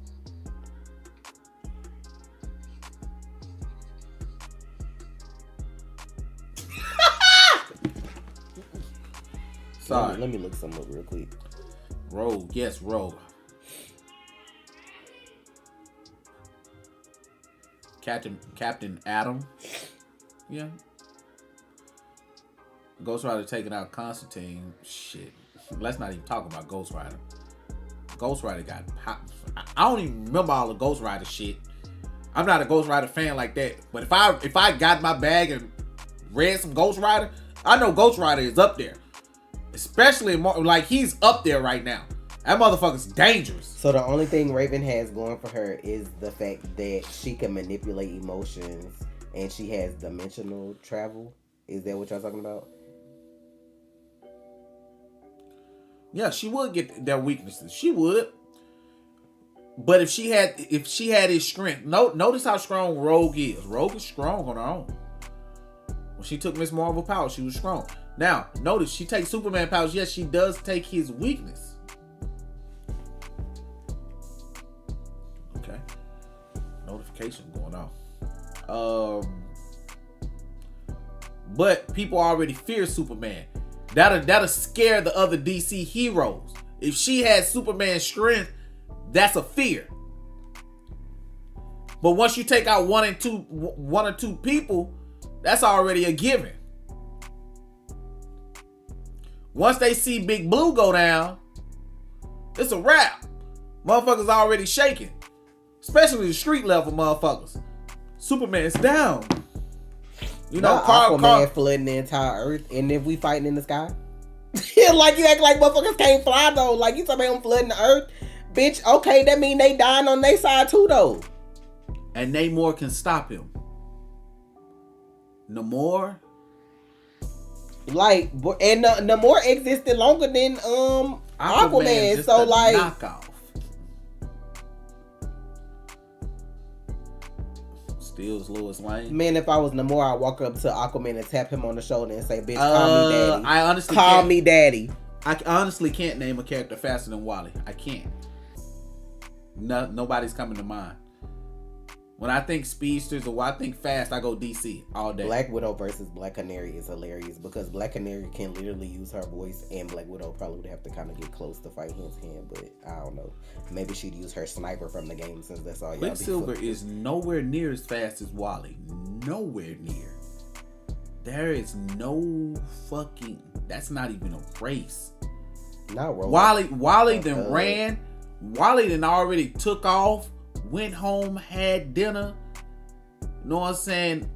Sorry. Let me look some up real quick. Rogue, yes, Rogue. Captain Atom. Yeah. Ghost Rider taking out Constantine. Shit. Let's not even talk about Ghost Rider. Ghost Rider got pop. I don't even remember all the Ghost Rider shit. I'm not a Ghost Rider fan like that. But if I got my bag and read some Ghost Rider, I know Ghost Rider is up there. Especially like he's up there right now. That motherfucker's dangerous. So the only thing Raven has going for her is the fact that she can manipulate emotions and she has dimensional travel. Is that what y'all talking about? Yeah, she would get their weaknesses. She would. But if she had his strength, notice how strong Rogue is. Rogue is strong on her own. When she took Miss Marvel power, she was strong. Now, notice she takes Superman powers. Yes, she does take his weakness. Okay. Notification going off. But people already fear Superman. That'll scare the other DC heroes. If she has Superman's strength, that's a fear. But once you take out one or two people, that's already a given. Once they see Big Blue go down, it's a wrap. Motherfuckers already shaking. Especially the street level motherfuckers. Superman's down. You know, Aquaman flooding the entire earth, and if we fighting in the sky, like you act like motherfuckers can't fly though. Like you talking about them flooding the earth, bitch. Okay, that mean they dying on their side too though. And Namor can stop him. Namor. Like, and Namor existed longer than Aquaman, so like knockoff. Steals Lois Lane. Man, if I was Namor, I'd walk up to Aquaman and tap him on the shoulder and say, "Bitch, call me daddy." I honestly call me daddy. I honestly can't name a character faster than Wally. I can't. Nobody's coming to mind. When I think speedsters or when I think fast, I go DC all day. Black Widow versus Black Canary is hilarious because Black Canary can literally use her voice, and Black Widow probably would have to kind of get close to fight hand, but I don't know. Maybe she'd use her sniper from the game since that's all y'all be. Quicksilver is nowhere near as fast as Wally. Nowhere near. There is no fucking. That's not even a race. Not rolling. Wally then ran. Wally then already took off. Went home, had dinner. You know what I'm saying?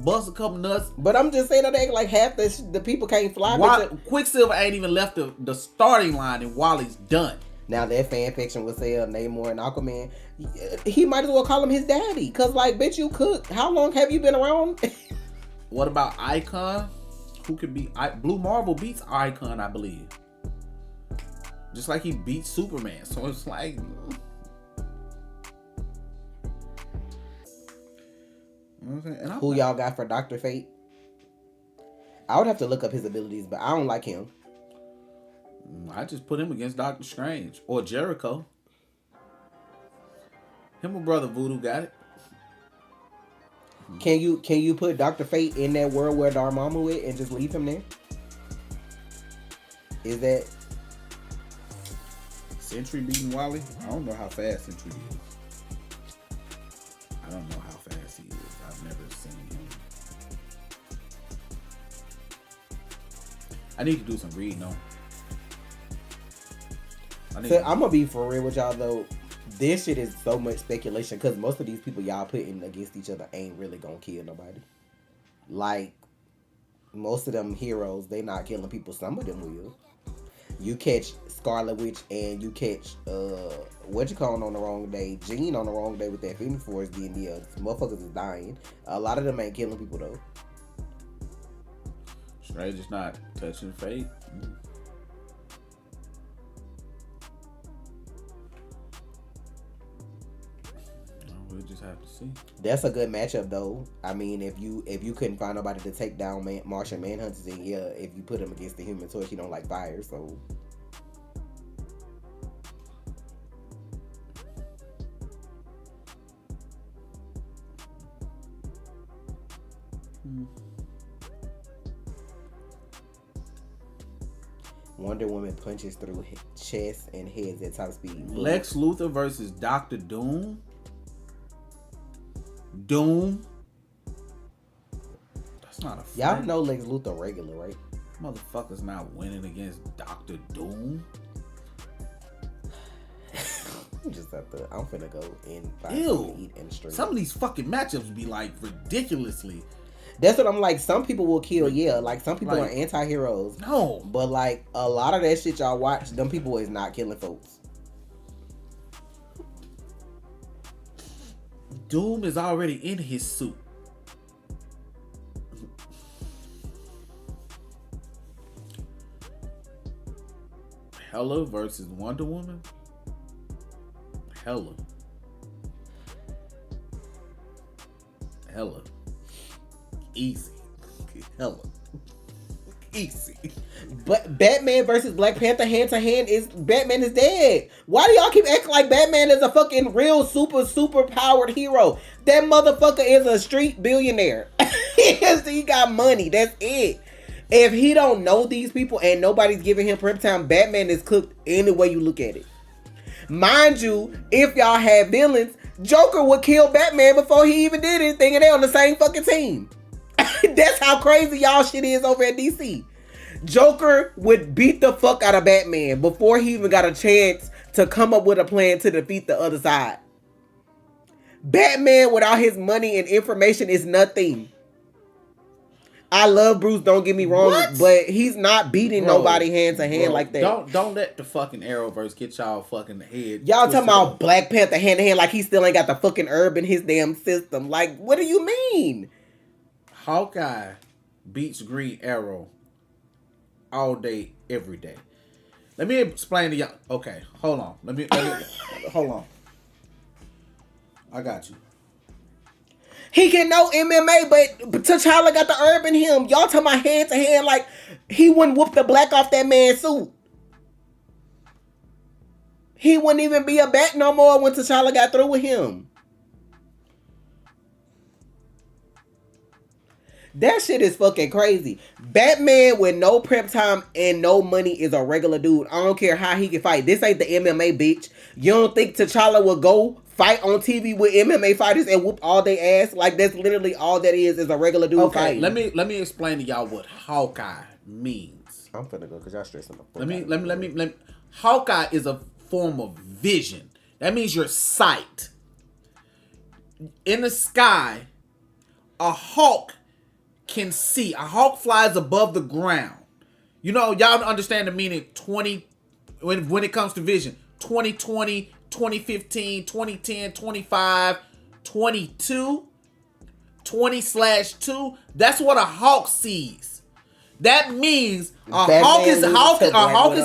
Bust a couple nuts. But I'm just saying that they like half the people can't fly. Quicksilver ain't even left the starting line and Wally's done. Now that fan fiction would say Namor and Aquaman, he might as well call him his daddy. Cause like, bitch, you cook. How long have you been around? What about Icon? Who could be Blue Marvel beats Icon, I believe. Just like he beat Superman. So it's like. And who y'all got for Dr. Fate? I would have to look up his abilities, but I don't like him. I just put him against Doctor Strange or Jericho. Him and Brother Voodoo got it. Can you put Dr. Fate in that world where Dormammu is and just leave him there? Is that Sentry beating Wally? I don't know how fast Sentry is. I don't know how fast he is. I've never seen him. I need to do some reading on. I'm gonna be for real with y'all though. This shit is so much speculation because most of these people y'all putting against each other ain't really gonna kill nobody. Like most of them heroes, they not killing people. Some of them will. You catch Scarlet Witch and you catch what you calling on the wrong day, Jean on the wrong day with that Phoenix Force D&D. Motherfuckers is dying. A lot of them ain't killing people though. Strange is not touching fate. We'll just have to see. That's a good matchup though. I mean, if you couldn't find nobody to take down Martian Manhunters, then yeah, if you put him against the Human Torch, he don't like fire, so. Wonder Woman punches through chests and heads at top speed. Lex Luthor versus Dr. Doom. Doom. That's not a fight. Y'all know Lex Luthor regular, right? Motherfucker's not winning against Dr. Doom. I'm finna go and Ew. eat and stream. Some of these fucking matchups be like ridiculously. That's what I'm like. Some people will kill, yeah. Like some people Like, are anti-heroes. No. But like a lot of that shit y'all watch, them people is not killing folks. Doom is already in his suit. Hela versus Wonder Woman. Hela. Easy. Hela. Easy. But Batman versus Black Panther hand to hand Batman is dead. Why do y'all keep acting like Batman is a fucking real super powered hero? That motherfucker is a street billionaire. He got money. That's it. If he don't know these people and nobody's giving him prep time, Batman is cooked any way you look at it. Mind you, if y'all had villains, Joker would kill Batman before he even did anything, and they on the same fucking team. That's how crazy y'all shit is over at DC. Joker would beat the fuck out of Batman before he even got a chance to come up with a plan to defeat the other side. Batman without his money and information is nothing. I love Bruce, don't get me wrong, but he's not beating nobody hand to hand like that. Don't let the fucking Arrowverse get y'all fucking head. Y'all talking about Black Panther hand to hand like he still ain't got the fucking herb in his damn system. Like, what do you mean? Hawkeye beats Green Arrow all day, every day. Let me explain to y'all. Okay, hold on. Let me hold on. I got you. He can know MMA, but T'Challa got the herb in him. Y'all talking about hand to hand like he wouldn't whoop the black off that man's suit. He wouldn't even be a bat no more when T'Challa got through with him. That shit is fucking crazy. Batman with no prep time and no money is a regular dude. I don't care how he can fight. This ain't the MMA, bitch. You don't think T'Challa will go fight on TV with MMA fighters and whoop all their ass? Like, that's literally all that is a regular dude fighting. Let me explain to y'all what Hawkeye means. I'm finna go because y'all stressing the fuck Let me. Hawkeye is a form of vision. That means your sight. In the sky, a hawk can see. A hawk flies above the ground. You know, y'all understand the meaning 20 when it comes to vision. 2020, 2015, 2010, 25, 22, 20/2. That's what a hawk sees. That means a hawk is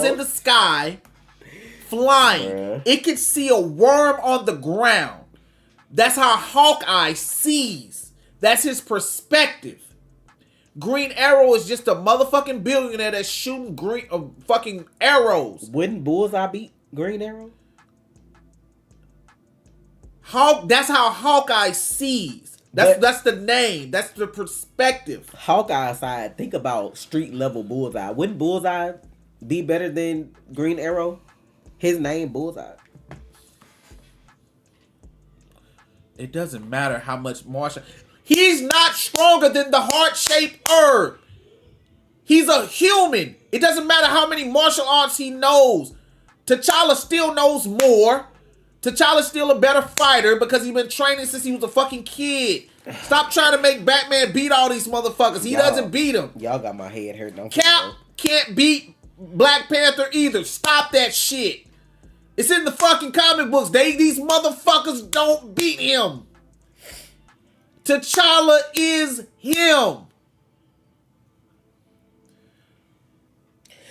in the sky flying. Bruh. It can see a worm on the ground. That's how Hawkeye sees. That's his perspective. Green Arrow is just a motherfucking billionaire that's shooting fucking arrows. Wouldn't Bullseye beat Green Arrow? That's how Hawkeye sees. That's the name. That's the perspective. Hawkeye side, think about street level Bullseye. Wouldn't Bullseye be better than Green Arrow? His name Bullseye. It doesn't matter how much martial. He's not stronger than the heart-shaped herb. He's a human. It doesn't matter how many martial arts he knows. T'Challa still knows more. T'Challa's still a better fighter because he's been training since he was a fucking kid. Stop trying to make Batman beat all these motherfuckers. He doesn't beat them. Y'all got my head hurt. Don't Cap can't beat Black Panther either. Stop that shit. It's in the fucking comic books. These motherfuckers don't beat him. T'Challa is him.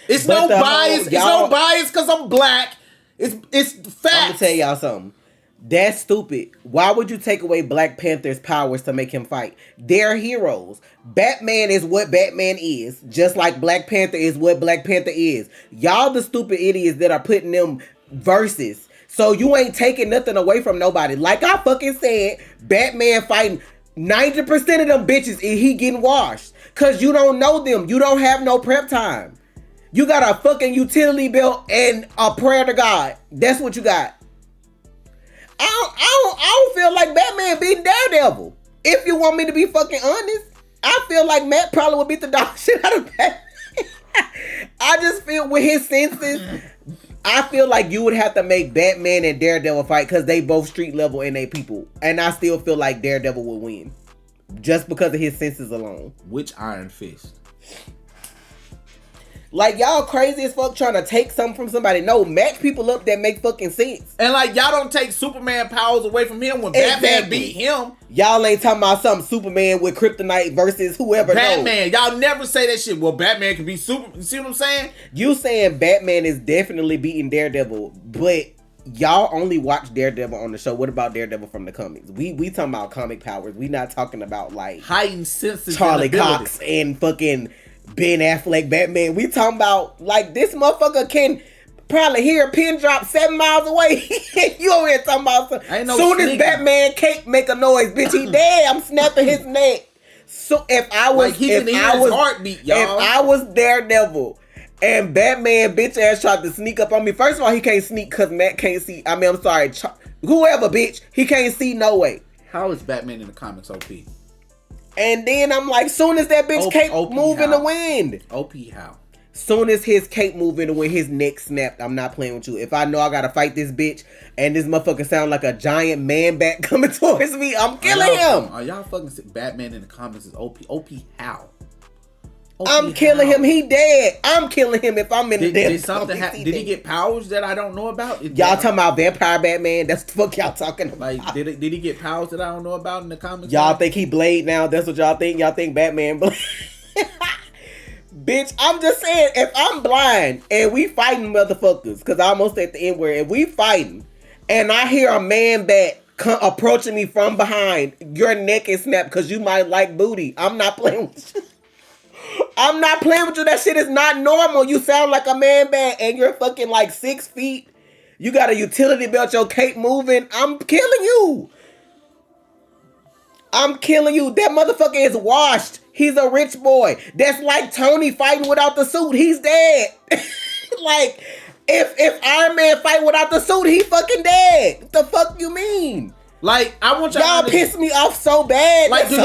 It's no bias. It's no bias because I'm black. It's facts. I'm gonna tell y'all something. That's stupid. Why would you take away Black Panther's powers to make him fight? They're heroes. Batman is what Batman is, just like Black Panther is what Black Panther is. Y'all the stupid idiots that are putting them versus. So you ain't taking nothing away from nobody. Like I fucking said, Batman fighting 90% of them bitches and he getting washed. Cause you don't know them. You don't have no prep time. You got a fucking utility belt and a prayer to God. That's what you got. I don't feel like Batman beating Daredevil. If you want me to be fucking honest, I feel like Matt probably would beat the dog shit out of Batman. I just feel with his senses, I feel like you would have to make Batman and Daredevil fight because they both street level and they people. And I still feel like Daredevil would win. Just because of his senses alone. Which Iron Fist? Like, y'all crazy as fuck trying to take something from somebody. No, match people up that make fucking sense. And like, y'all don't take Superman powers away from him when Batman beat him. Y'all ain't talking about something Superman with kryptonite versus whoever. Batman. Y'all never say that shit. Well, Batman can be super. You see what I'm saying? You saying Batman is definitely beating Daredevil, but y'all only watch Daredevil on the show. What about Daredevil from the comics? We talking about comic powers. We not talking about like heightened senses, Charlie Cox and fucking Ben Affleck Batman. We talking about like this motherfucker can probably hear a pin drop 7 miles away. You over here talking about something. Soon as Batman can't make a noise, bitch, he dead. I'm snapping his neck. So if I was, like his heartbeat, y'all. If I was Daredevil and Batman bitch ass tried to sneak up on me, first of all, he can't sneak because Matt can't see. I mean, I'm sorry, whoever bitch, he can't see no way. How is Batman in the comics OP? And then I'm like, soon as that bitch cape move in the wind. OP how? Soon as his cape move in the wind, his neck snapped. I'm not playing with you. If I know I gotta fight this bitch and this motherfucker sound like a giant man bat coming towards me, I'm killing him. Are y'all fucking sick? Batman in the comics is OP. OP how? I'm killing him. He dead. I'm killing him if I'm in the damn. Did something happen? Did he get powers that I don't know about? Y'all talking about vampire Batman? That's the fuck y'all talking about. Like, did he get powers that I don't know about in the comics? Y'all think he Blade now? That's what y'all think? Y'all think Batman Blade? Bitch, I'm just saying, if I'm blind and we fighting motherfuckers, because I almost at the end where if we fighting and I hear a man bat approaching me from behind, your neck is snapped because you might like booty. I'm not playing with you. I'm not playing with you. That shit is not normal. You sound like a man bat and you're fucking like 6 feet. You got a utility belt, your cape moving. I'm killing you. I'm killing you. That motherfucker is washed. He's a rich boy. That's like Tony fighting without the suit. He's dead. Like, if Iron Man fight without the suit, he fucking dead. What the fuck you mean? Like, I want y'all to piss me off so bad. Like, do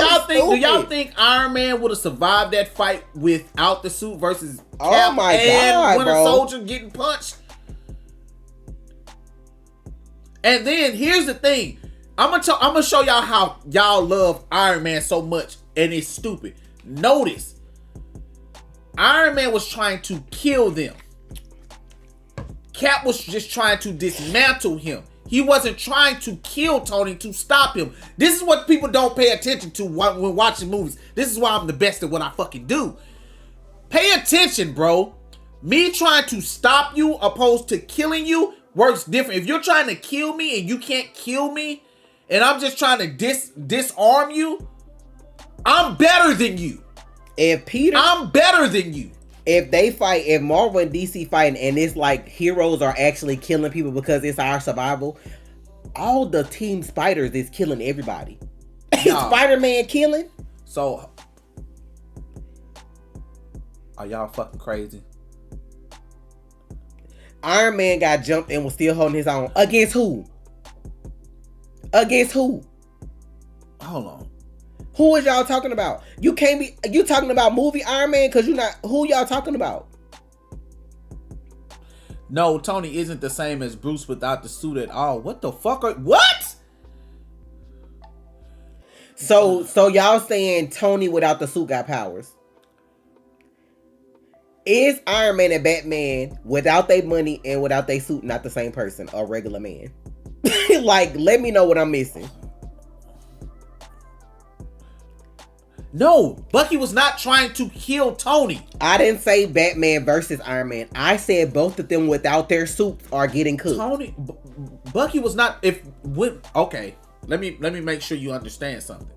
y'all think Iron Man would have survived that fight without the suit versus Cap and Winter Soldier getting punched? And then here's the thing. I'm gonna show y'all how y'all love Iron Man so much, and it's stupid. Notice, Iron Man was trying to kill them. Cap was just trying to dismantle him. He wasn't trying to kill Tony to stop him. This is what people don't pay attention to when watching movies. This is why I'm the best at what I fucking do. Pay attention, bro. Me trying to stop you opposed to killing you works different. If you're trying to kill me and you can't kill me, and I'm just trying to disarm you, I'm better than you. If Peter, I'm better than you. If they fight, if Marvel and DC fighting, and it's like heroes are actually killing people because it's our survival, all the Team Spiders is killing everybody. Nah. Spider-Man killing. So, are y'all fucking crazy? Iron Man got jumped and was still holding his own. Against who? Against who? Hold on. Who is y'all talking about? You can't be. You talking about movie Iron Man? Because you're not. Who y'all talking about? No, Tony isn't the same as Bruce without the suit at all. What the fuck? What? So y'all saying Tony without the suit got powers? Is Iron Man and Batman without their money and without their suit not the same person, a regular man? Like, let me know what I'm missing. No, Bucky was not trying to kill Tony. I didn't say Batman versus Iron Man. I said both of them without their suits are getting cooked. Bucky was not. Okay, let me make sure you understand something.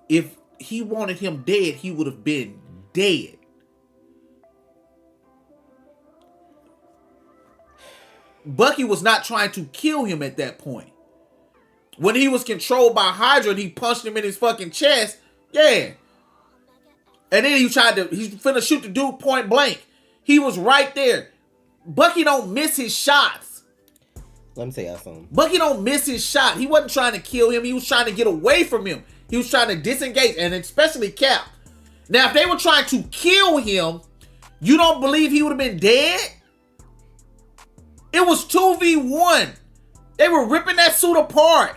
If he wanted him dead, he would have been dead. Bucky was not trying to kill him at that point. When he was controlled by Hydra and he punched him in his fucking chest, yeah. And then he's finna shoot the dude point blank. He was right there. Bucky don't miss his shots. Let me tell y'all something. Bucky don't miss his shot. He wasn't trying to kill him. He was trying to get away from him. He was trying to disengage, and especially Cap. Now, if they were trying to kill him, you don't believe he would have been dead? It was 2v1. They were ripping that suit apart.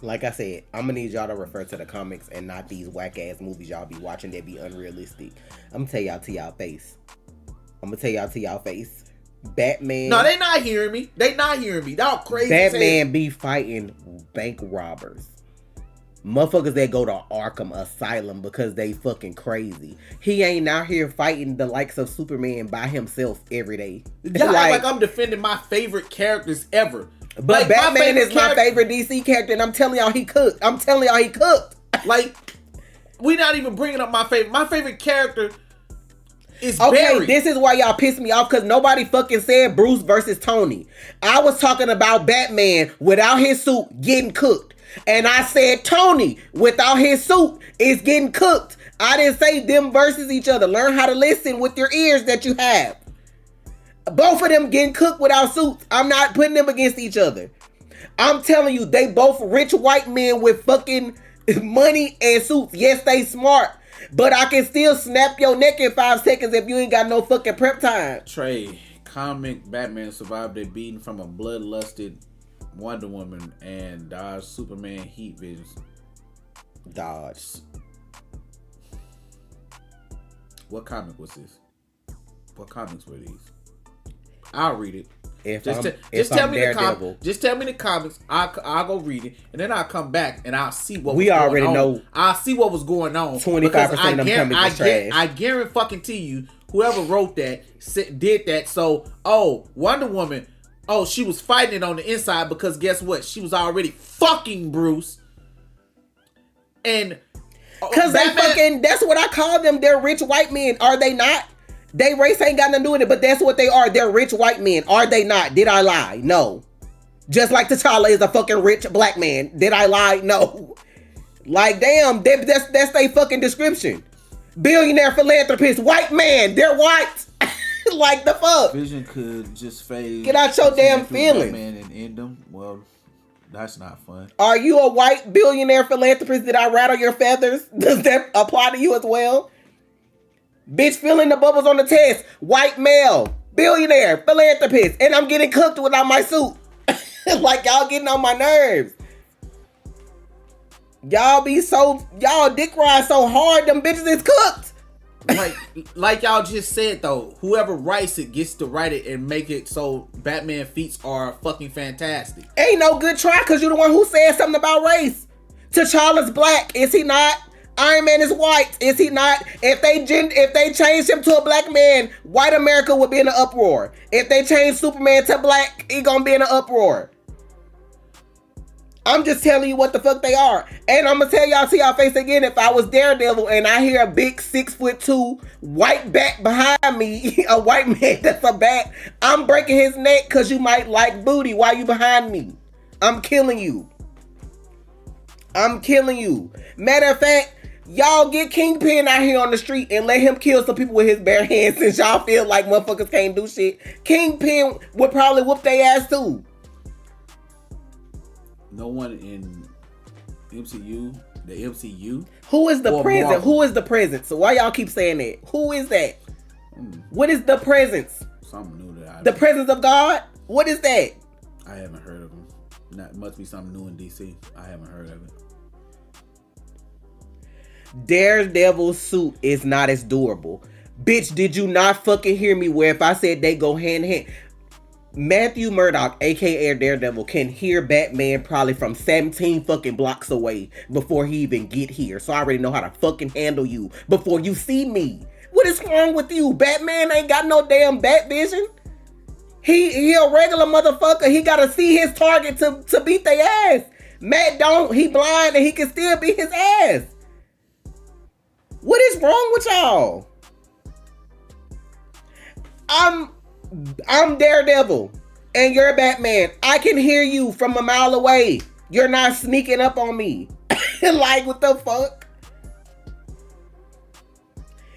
Like I said, I'm gonna need y'all to refer to the comics and not these whack ass movies y'all be watching that be unrealistic. I'm gonna tell y'all to y'all face. Batman. No, they not hearing me. Y'all crazy. Batman be fighting bank robbers. Motherfuckers that go to Arkham Asylum because they fucking crazy. He ain't out here fighting the likes of Superman by himself every day. Y'all like I'm defending my favorite characters ever. But like, Batman is my favorite DC character, and I'm telling y'all he cooked. Like, we not even bringing up my favorite. My favorite character is okay, Barry. This is why y'all piss me off, because nobody fucking said Bruce versus Tony. I was talking about Batman without his suit getting cooked. And I said Tony without his suit is getting cooked. I didn't say them versus each other. Learn how to listen with your ears that you have. Both of them getting cooked without suits. I'm not putting them against each other. I'm telling you, they both rich white men with fucking money and suits. Yes, they smart. But I can still snap your neck in 5 seconds if you ain't got no fucking prep time. Trey, comic Batman survived a beating from a bloodlusted Wonder Woman and dodged Superman heat visions. Dodge. What comic was this? What comics were these? I'll read it. Just tell me the comics. I'll go read it, and then I'll come back and I'll see what we already know. I'll see what was going on. 25% of them comics are trash. I guarantee you, whoever wrote that did that. So, Wonder Woman. Oh, she was fighting it on the inside because guess what? She was already fucking Bruce. And because that's what I call them. They're rich white men. Are they not? They race ain't got nothing to do with it, but that's what they are. They're rich white men. Are they not? Did I lie? No. Just like T'Challa is a fucking rich black man. Did I lie? No. Like, damn, that's their fucking description. Billionaire philanthropist, white man. They're white. Like, the fuck? Vision could just fade. Get out your damn feelings. Batman and end them. Well, that's not fun. Are you a white billionaire philanthropist? Did I rattle your feathers? Does that apply to you as well? Bitch, filling the bubbles on the test. White male, billionaire, philanthropist, and I'm getting cooked without my suit. Like, y'all getting on my nerves. Y'all dick ride so hard, them bitches is cooked. Like y'all just said though, whoever writes it gets to write it and make it so Batman feats are fucking fantastic. Ain't no good try, cause you're the one who said something about race. T'Challa's black, is he not? Iron Man is white, is he not? If they changed him to a black man, white America would be in an uproar. If they change Superman to black, he gonna be in an uproar. I'm just telling you what the fuck they are. And I'm gonna tell y'all to y'all face again, if I was Daredevil and I hear a big 6'2" white bat behind me, a white man that's a bat, I'm breaking his neck because you might like booty while you behind me. I'm killing you. I'm killing you. Matter of fact, y'all get Kingpin out here on the street and let him kill some people with his bare hands since y'all feel like motherfuckers can't do shit. Kingpin would probably whoop their ass too. No one in MCU, the MCU. Who is the presence? Marvel. Who is the presence? So why y'all keep saying that? Who is that? What is the presence? Something new that I The presence of God? What is that? I haven't heard of him. That must be something new in DC. I haven't heard of it. Daredevil's suit is not as durable. Bitch, did you not fucking hear me where if I said they go hand in hand? Matthew Murdock, aka Daredevil, can hear Batman probably from 17 fucking blocks away before he even get here. So I already know how to fucking handle you before you see me. What is wrong with you? Batman ain't got no damn bat vision. He a regular motherfucker. He gotta see his target to beat their ass. Matt don't. He blind and he can still beat his ass. What is wrong with y'all? I'm Daredevil and you're Batman. I can hear you from a mile away. You're not sneaking up on me. Like, what the fuck?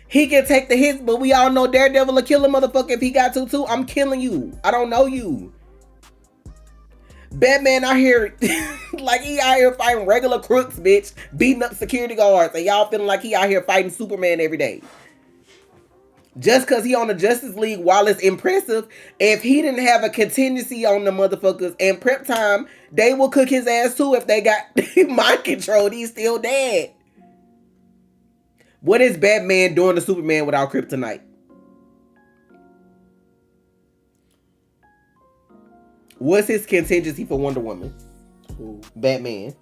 He can take the hits, but we all know Daredevil will kill a motherfucker if he got to too. I'm killing you. I don't know you. Batman out here, like he out here fighting regular crooks, bitch. Beating up security guards. And y'all feeling like he out here fighting Superman every day. Just because he on the Justice League, while it's impressive, if he didn't have a contingency on the motherfuckers and prep time, they will cook his ass too if they got mind control. He's still dead. What is Batman doing to Superman without kryptonite? What's his contingency for Wonder Woman? Who? Batman.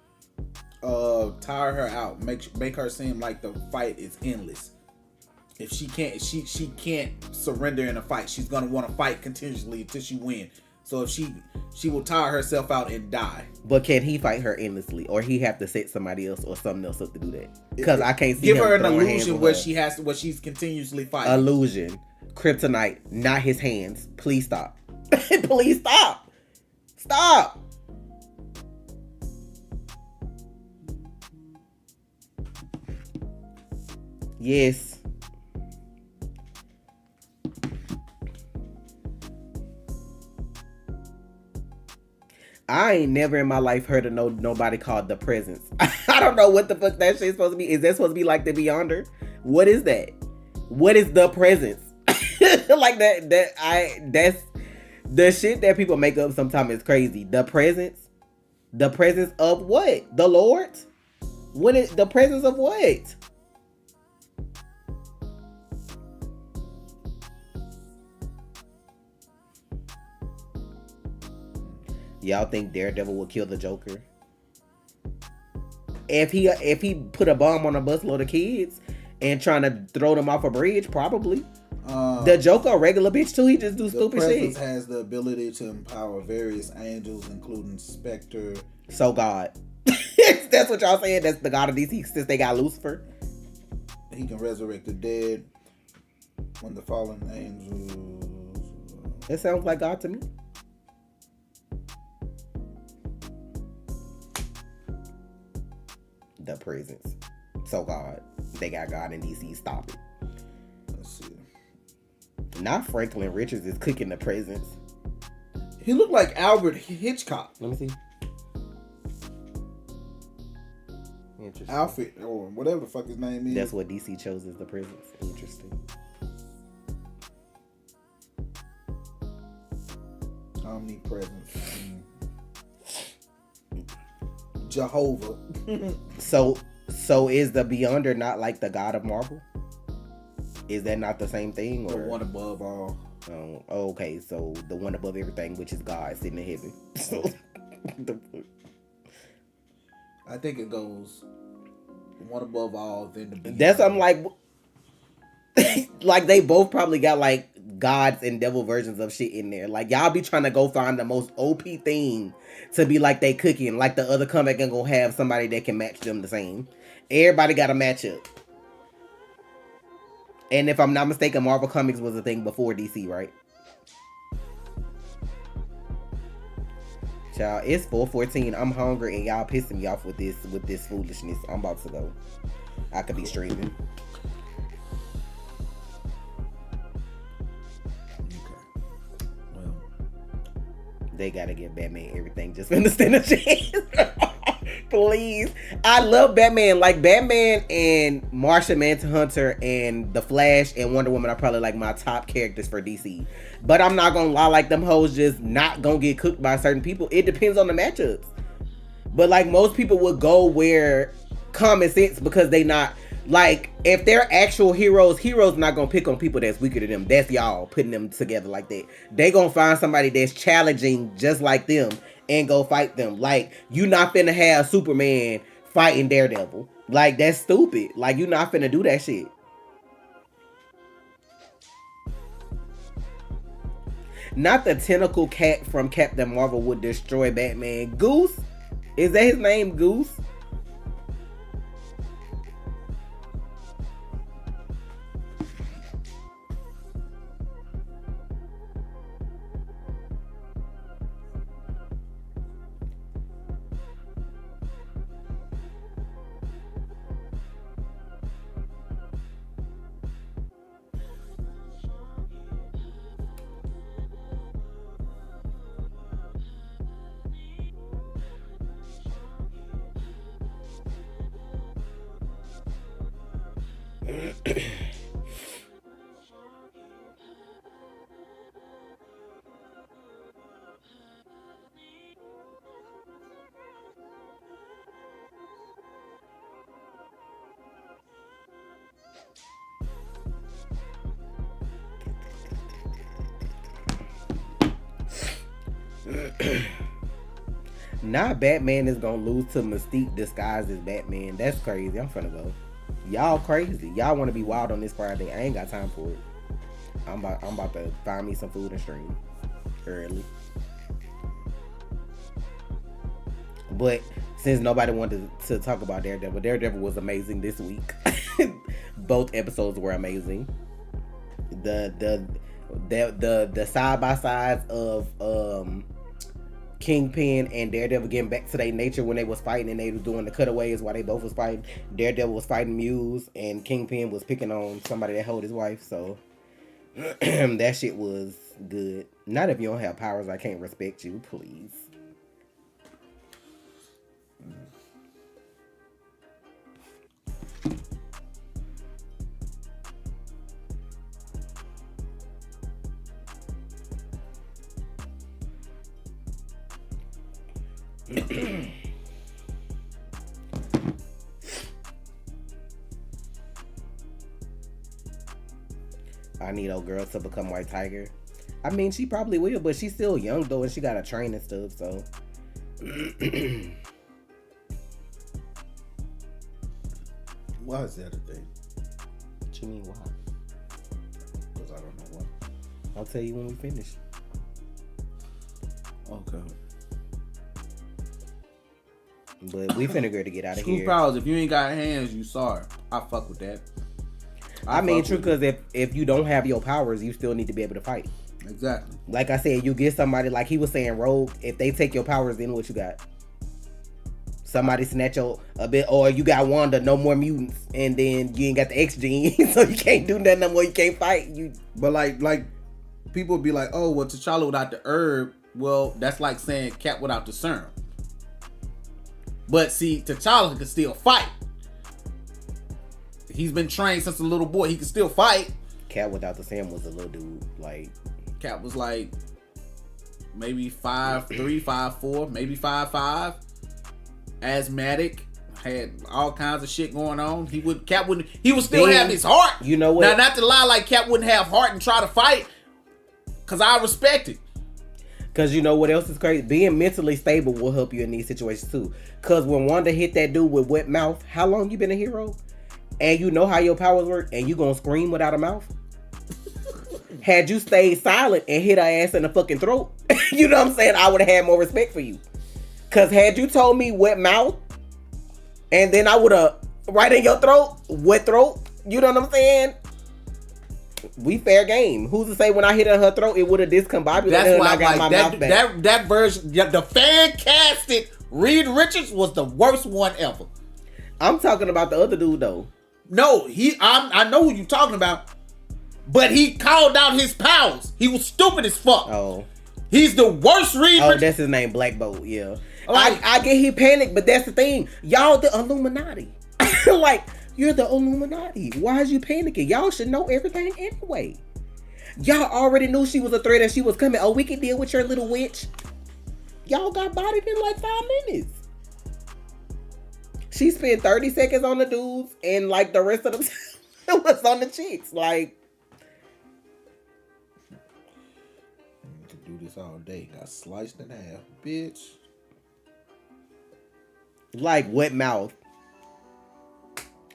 Tire her out. Make her seem like the fight is endless. If she can't surrender in a fight, she's gonna want to fight continuously until she win. So if she will tire herself out and die. But can he fight her endlessly, or he have to set somebody else or something else up to do that? Because I can't see give him her an throwing illusion where she's continuously fighting. Illusion, kryptonite, not his hands. Please stop. Please stop. Stop. Yes. I ain't never in my life heard of nobody called the Presence. I don't know what the fuck that shit's supposed to be. Is that supposed to be like the Beyonder? What is that? What is the Presence? Like that's the shit that people make up sometimes is crazy. The Presence? The presence of what? The Lord? What is the presence of what? Y'all think Daredevil will kill the Joker? If he put a bomb on a busload of kids and trying to throw them off a bridge, probably. The Joker a regular bitch too. He just do stupid shit. The Presence has the ability to empower various angels, including Spectre. So God. That's what y'all saying? That's the God of DC since they got Lucifer? He can resurrect the dead when the fallen angels. It sounds like God to me. The Presence. So God. They got God in DC. Stop it. Let's see. Not Franklin Richards is cooking the Presence. He looked like Alfred Hitchcock. Let me see. Interesting. Alfred, or whatever the fuck his name is. That's what DC chose as the Presence. Interesting. Omnipresence. Jehovah. So is the Beyonder not like the God of Marvel? Is that not the same thing? Or The one above all. Okay, so the one above everything, which is God sitting in heaven. So I think it goes one above all, then the Beyonder. that's I'm like they both probably got like gods and devil versions of shit in there. Like y'all be trying to go find the most OP thing to be like they cooking. Like the other comic ain't gonna have somebody that can match them the same. Everybody got a matchup. And if I'm not mistaken, Marvel Comics was a thing before DC, right? Child, it's 4:14. I'm hungry and y'all pissing me off with this foolishness. I'm about to go. I could be streaming. Okay. Well, they gotta give Batman everything just for the stand a chance. Please. I love Batman. Like Batman and Martian Manhunter and The Flash and Wonder Woman are probably like my top characters for DC. But I'm not gonna lie, like them hoes just not gonna get cooked by certain people. It depends on the matchups. But like most people would go where common sense, because they not like, if they're actual heroes not gonna pick on people that's weaker than them. That's y'all putting them together like that. They gonna find somebody that's challenging just like them and go fight them. Like, you not finna have Superman fighting Daredevil. Like, that's stupid. Like, you not finna do that shit. Not the tentacle cat from Captain Marvel would destroy Batman. Goose? Is that his name, Goose? Now Batman is gonna lose to Mystique disguised as Batman. That's crazy. I'm finna go. Y'all crazy. Y'all want to be wild on this Friday. I ain't got time for it. I'm about to find me some food and stream early. But since nobody wanted to talk about Daredevil was amazing this week. Both episodes were amazing. The side by sides of Kingpin and Daredevil getting back to their nature when they was fighting, and they was doing the cutaways while they both was fighting. Daredevil was fighting Muse and Kingpin was picking on somebody that held his wife. So that shit was good. Not if you don't have powers, I can't respect you, please. I need old girl to become White Tiger. I mean, she probably will, but she's still young though, and she gotta train and stuff. So, why is that a thing? What you mean why? Because I don't know why. I'll tell you when we finish. Okay. But we finna go to get out of here. Screw powers. If you ain't got hands, you sorry. I fuck with that. I mean, true, because if you don't have your powers, you still need to be able to fight. Exactly. Like I said, you get somebody, like he was saying, Rogue, if they take your powers, then what you got? Somebody snatch your a bit, or you got Wanda, no more mutants, and then you ain't got the X gene, so you can't do nothing no more, you can't fight. But like people be like, oh, well, T'Challa without the herb, well, that's like saying Cap without the serum. But see, T'Challa can still fight. He's been trained since a little boy. He can still fight. Cap without the serum was a little dude. Like, Cap was like maybe 5'3", 5'4", maybe 5'5". Asthmatic. Had all kinds of shit going on. He would still have his heart. You know what? Now, not to lie, like Cap wouldn't have heart and try to fight, because I respect it. Because you know what else is crazy? Being mentally stable will help you in these situations too. Because when Wanda hit that dude with wet mouth, how long you been a hero? And you know how your powers work, and you gonna scream without a mouth? Had you stayed silent and hit her ass in the fucking throat, you know what I'm saying? I would have had more respect for you. Cause had you told me wet mouth, and then I would have right in your throat, wet throat. You know what I'm saying? We fair game. Who's to say when I hit in her throat, it would have discombobulated That's her why and I got my mouth back. That version, the fan-casted Reed Richards was the worst one ever. I'm talking about the other dude though. No, I know who you're talking about, but he called out his powers. He was stupid as fuck. Oh. He's the worst Reed Richards. That's his name, Black Bolt, yeah. Like, I get he panicked, but that's the thing. Y'all the Illuminati. Like, you're the Illuminati. Why is you panicking? Y'all should know everything anyway. Y'all already knew she was a threat and she was coming. Oh, we can deal with your little witch. Y'all got bodied in like 5 minutes. She spent 30 seconds on the dudes and like the rest of them was on the chicks. Like, you can do this all day. Got sliced in half, bitch. Like wet mouth.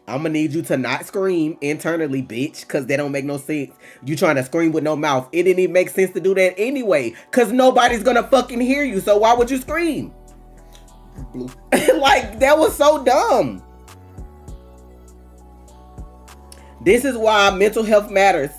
I'm gonna need you to not scream internally, bitch, because that don't make no sense. You trying to scream with no mouth. It didn't even make sense to do that anyway, because nobody's gonna fucking hear you, so why would you scream? Like, that was so dumb. This is why mental health matters.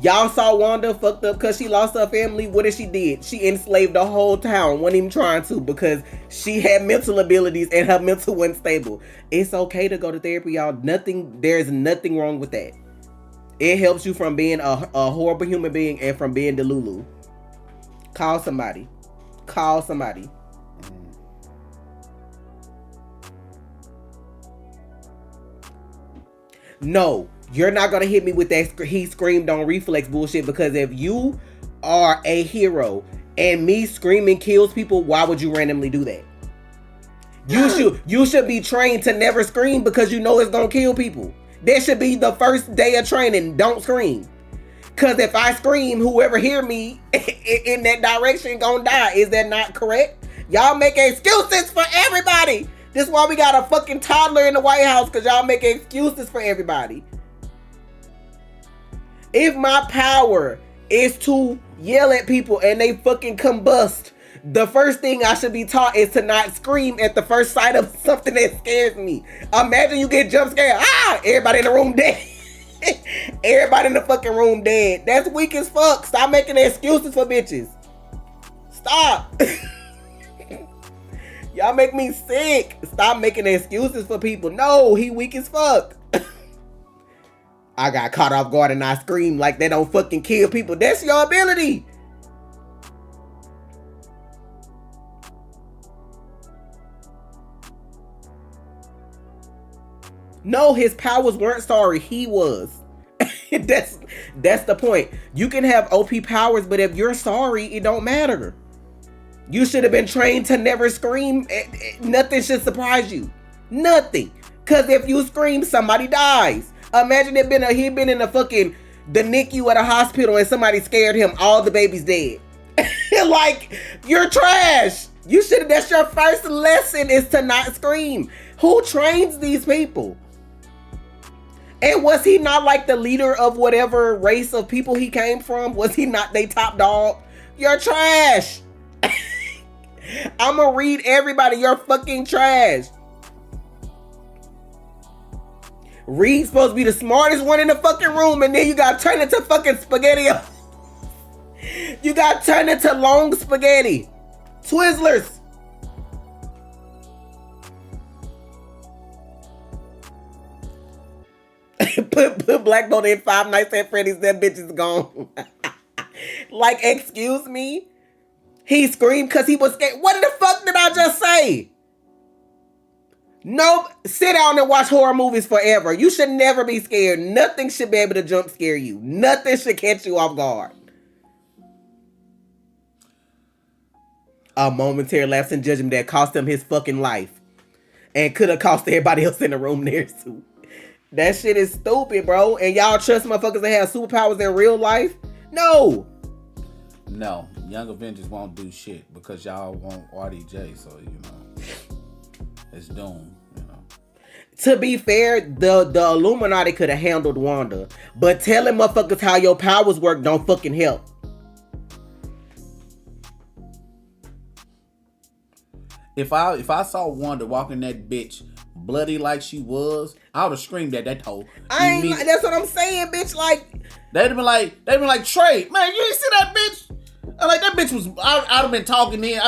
Y'all saw Wanda fucked up because she lost her family. What did she did? She enslaved the whole town. Wasn't even trying to, because she had mental abilities and her mental wasn't stable. It's okay to go to therapy, y'all. There's nothing wrong with that. It helps you from being a horrible human being and from being Delulu. Call somebody. Call somebody. No. You're not going to hit me with that he screamed on reflex bullshit, because if you are a hero and me screaming kills people, why would you randomly do that? You should be trained to never scream because you know it's going to kill people. That should be the first day of training. Don't scream. Because if I scream, whoever hear me in that direction going to die. Is that not correct? Y'all make excuses for everybody. This is why we got a fucking toddler in the White House, because y'all make excuses for everybody. If my power is to yell at people and they fucking combust, the first thing I should be taught is to not scream at the first sight of something that scares me. Imagine you get jump scared. Everybody in the room dead. Everybody in the fucking room dead. That's weak as fuck. Stop making excuses for bitches. Stop. Y'all make me sick. Stop making excuses for people. No, he weak as fuck. I got caught off guard and I screamed like they don't fucking kill people. That's your ability. No, his powers weren't sorry. He was. That's the point. You can have OP powers, but if you're sorry, it don't matter. You should have been trained to never scream. Nothing should surprise you. Nothing. Because if you scream, somebody dies. Imagine he'd been in the NICU at a hospital and somebody scared him. All the babies dead. Like, you're trash. That's your first lesson, is to not scream. Who trains these people? And was he not like the leader of whatever race of people he came from? Was he not they top dog? You're trash. I'ma read everybody. You're fucking trash. Reed's supposed to be the smartest one in the fucking room, and then you got turned into fucking spaghetti. You got turned into long spaghetti. Twizzlers. put Black Bolt in Five Nights at Freddy's. That bitch is gone. Like, excuse me? He screamed because he was scared. What the fuck did I just say? Nope. Sit down and watch horror movies forever. You should never be scared. Nothing should be able to jump scare you. Nothing should catch you off guard. A momentary lapse in judgment that cost him his fucking life. And could have cost everybody else in the room there too. That shit is stupid, bro. And y'all trust motherfuckers that have superpowers in real life? No. No. Young Avengers won't do shit because y'all want RDJ, so, it's doomed, To be fair, the Illuminati could have handled Wanda, but telling motherfuckers how your powers work don't fucking help. If I saw Wanda walking that bitch bloody like she was, I would have screamed at that hoe. That's what I'm saying, bitch. Like they'd have been like Trey, man, you ain't see that bitch. Like that bitch was. I'd have been talking then.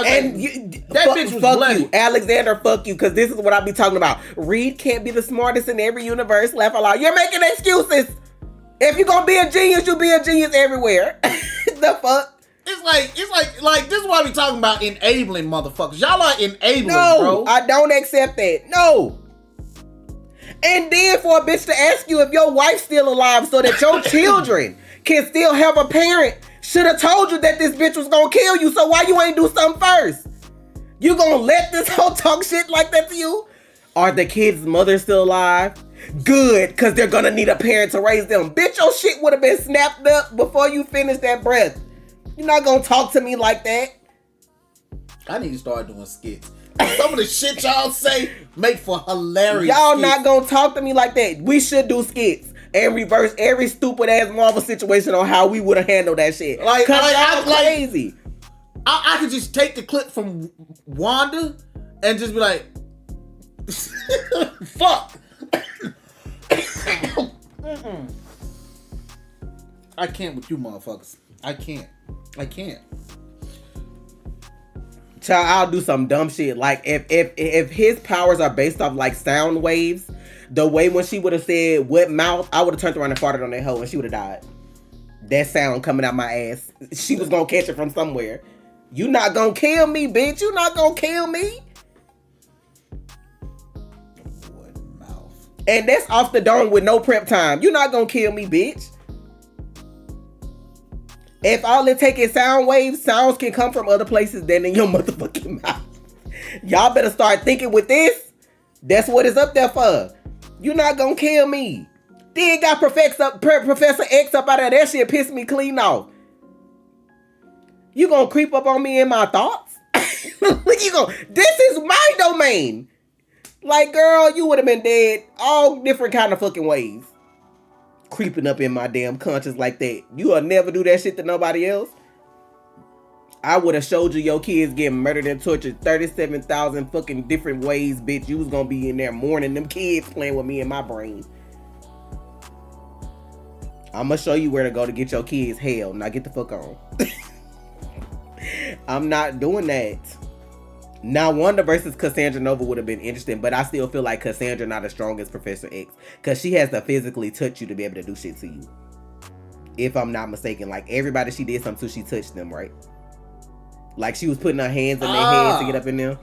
That bitch was bloody. You, Alexander. Fuck you, because this is what I be talking about. Reed can't be the smartest in every universe. Laugh aloud. You're making excuses. If you're gonna be a genius, you'll be a genius everywhere. The fuck. It's like this is why we talking about enabling motherfuckers. Y'all are enablers, no, bro. I don't accept that. No. And then for a bitch to ask you if your wife's still alive so that your children can still have a parent, should have told you that this bitch was gonna kill you. So why you ain't do something first? You gonna let this hoe talk shit like that to you? Are the kids' mother still alive? Good, because they're gonna need a parent to raise them. Bitch, your shit would have been snapped up before you finish that breath. You're not gonna talk to me like that. I need to start doing skits. Some of the shit y'all say make for hilarious Y'all skits. not gonna talk to me like that. We should do skits and reverse every stupid ass Marvel situation on how we would have handled that shit. Cause y'all crazy. I could just take the clip from Wanda and just be like, fuck. I can't with you motherfuckers. I can't. Child, I'll do some dumb shit. Like if his powers are based off like sound waves, the way when she would have said what mouth, I would have turned around and farted on that hoe and she would have died. That sound coming out my ass. She was gonna catch it from somewhere. You not gonna kill me, bitch. You not gonna kill me. What mouth? And that's off the dome with no prep time. You not gonna kill me, bitch. If all it take is sound waves, sounds can come from other places than in your motherfucking mouth. Y'all better start thinking with this. That's what it's up there for. You not gonna kill me. Then got Professor X up out of that shit, pissed me clean off. You gonna creep up on me in my thoughts? This is my domain. Like, girl, you would have been dead all different kind of fucking ways. Creeping up in my damn conscience like that. You'll never do that shit to nobody else. I would have showed you your kids getting murdered and tortured 37,000 fucking different ways, bitch. You was gonna be in there mourning them kids playing with me in my brain. I'm gonna show you where to go to get your kids. Hell, now get the fuck on. I'm not doing that. Now, Wanda versus Cassandra Nova would have been interesting, but I still feel like Cassandra not as strong as Professor X, because she has to physically touch you to be able to do shit to you. If I'm not mistaken, like everybody she did something to, she touched them, right? Like she was putting her hands in their heads to get up in there.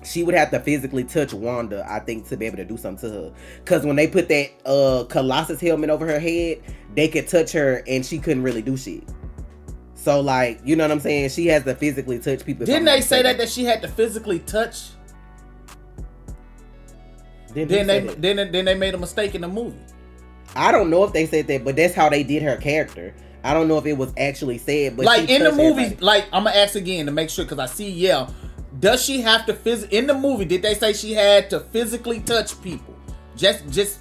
She would have to physically touch Wanda, I think, to be able to do something to her. Because when they put that Colossus helmet over her head, they could touch her and she couldn't really do shit. So, like, you know what I'm saying? She has to physically touch people. Didn't they say that she had to physically touch? Then they made a mistake in the movie. I don't know if they said that, but that's how they did her character. I don't know if it was actually said, but like in the movie, everybody. Like I'm gonna ask again to make sure because I see does she have to in the movie? Did they say she had to physically touch people? Just.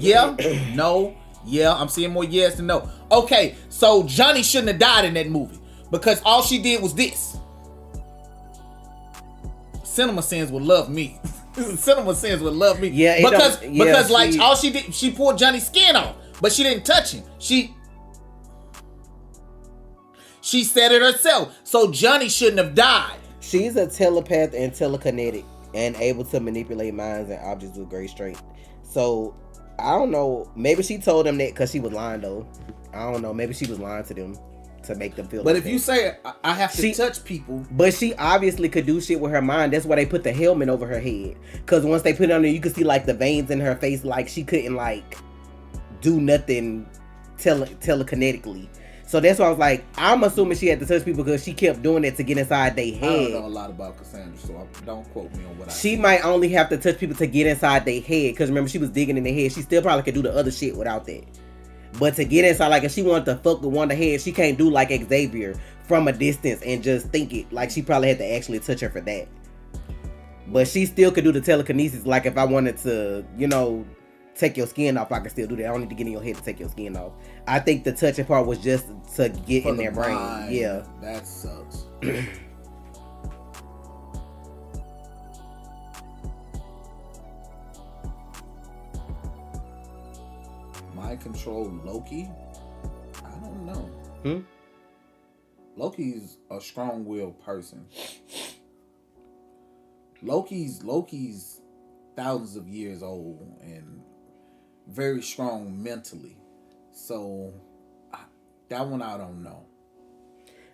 Yeah, no, yeah, I'm seeing more yes than no. Okay, so Johnny shouldn't have died in that movie because all she did was this. Cinema Sins would love me. Cinema Sins would love me. Yeah, because like all she did, she pulled Johnny's skin off, but she didn't touch him. She said it herself. So Johnny shouldn't have died. She's a telepath and telekinetic and able to manipulate minds and objects with great strength. So I don't know. Maybe she told them that because she was lying, though. I don't know. Maybe she was lying to them to make them feel. But if you say I have to touch people, but she obviously could do shit with her mind. That's why they put the helmet over her head. Because once they put it on there, you could see like the veins in her face. Like she couldn't like do nothing telekinetically. So that's why I was like, I'm assuming she had to touch people because she kept doing it to get inside their head. I don't know a lot about Cassandra, so don't quote me on what I She might only have to touch people to get inside their head. Because remember, she was digging in their head. She still probably could do the other shit without that. But to get inside, like if she wanted to fuck with Wanda head, she can't do like Xavier from a distance and just think it. Like she probably had to actually touch her for that. But she still could do the telekinesis. Like if I wanted to, take your skin off, I can still do that. I don't need to get in your head to take your skin off. I think the touching part was just to get For in the their brain. mind, Yeah. That sucks. Mind control Loki? I don't know. Loki's a strong-willed person. Loki's thousands of years old and very strong mentally. So that one I don't know.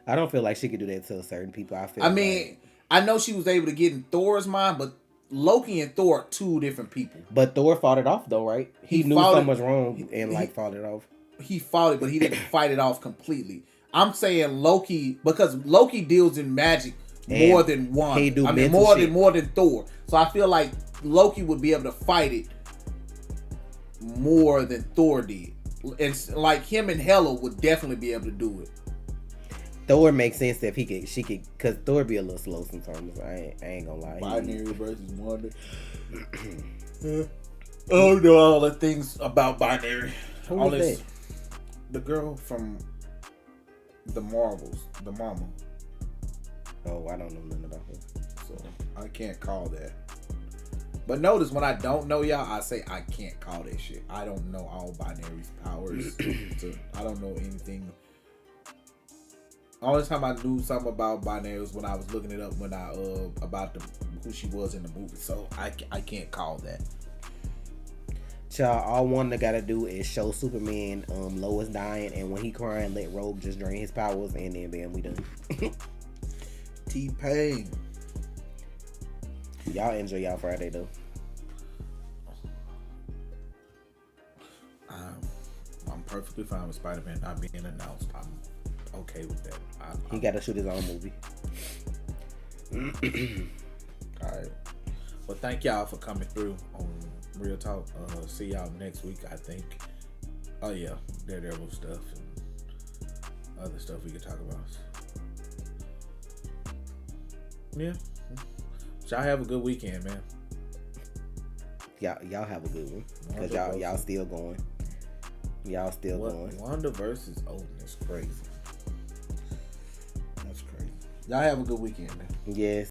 I don't feel like she could do that to certain people. I know she was able to get in Thor's mind, but Loki and Thor are two different people. But Thor fought it off though, right? He knew something was wrong and fought it off. He fought it, but he didn't fight it off completely. I'm saying Loki, because Loki deals in magic more than one. He do more than Thor. So I feel like Loki would be able to fight it more than Thor did. And like him and Hela would definitely be able to do it. Thor makes sense if she could, because Thor be a little slow sometimes. I ain't gonna lie. Binary versus Wanda. I don't know all the things about binary. Who is that? The girl from the Marvels, the mama. Oh, I don't know nothing about her. So I can't call that. But notice when I don't know y'all, I say I can't call that shit. I don't know all binary's powers. I don't know anything. Only time I knew something about binary was when I was looking it up when I about who she was in the movie. So I can't call that. Y'all, all Wanda gotta do is show Superman Lois dying, and when he crying, let Rogue just drain his powers, and then bam, we done. T-Pain. Y'all enjoy y'all Friday though. I'm perfectly fine with Spider-Man not being announced. I'm okay with that. He got to shoot his own movie. All right. Well, thank y'all for coming through on Real Talk. See y'all next week, I think. Oh yeah, Daredevil stuff and other stuff we can talk about. Yeah. Y'all have a good weekend, man. Y'all have a good one, because y'all still going. Y'all still going. Wanda versus Odin is crazy. That's crazy. Y'all have a good weekend, man. Yes.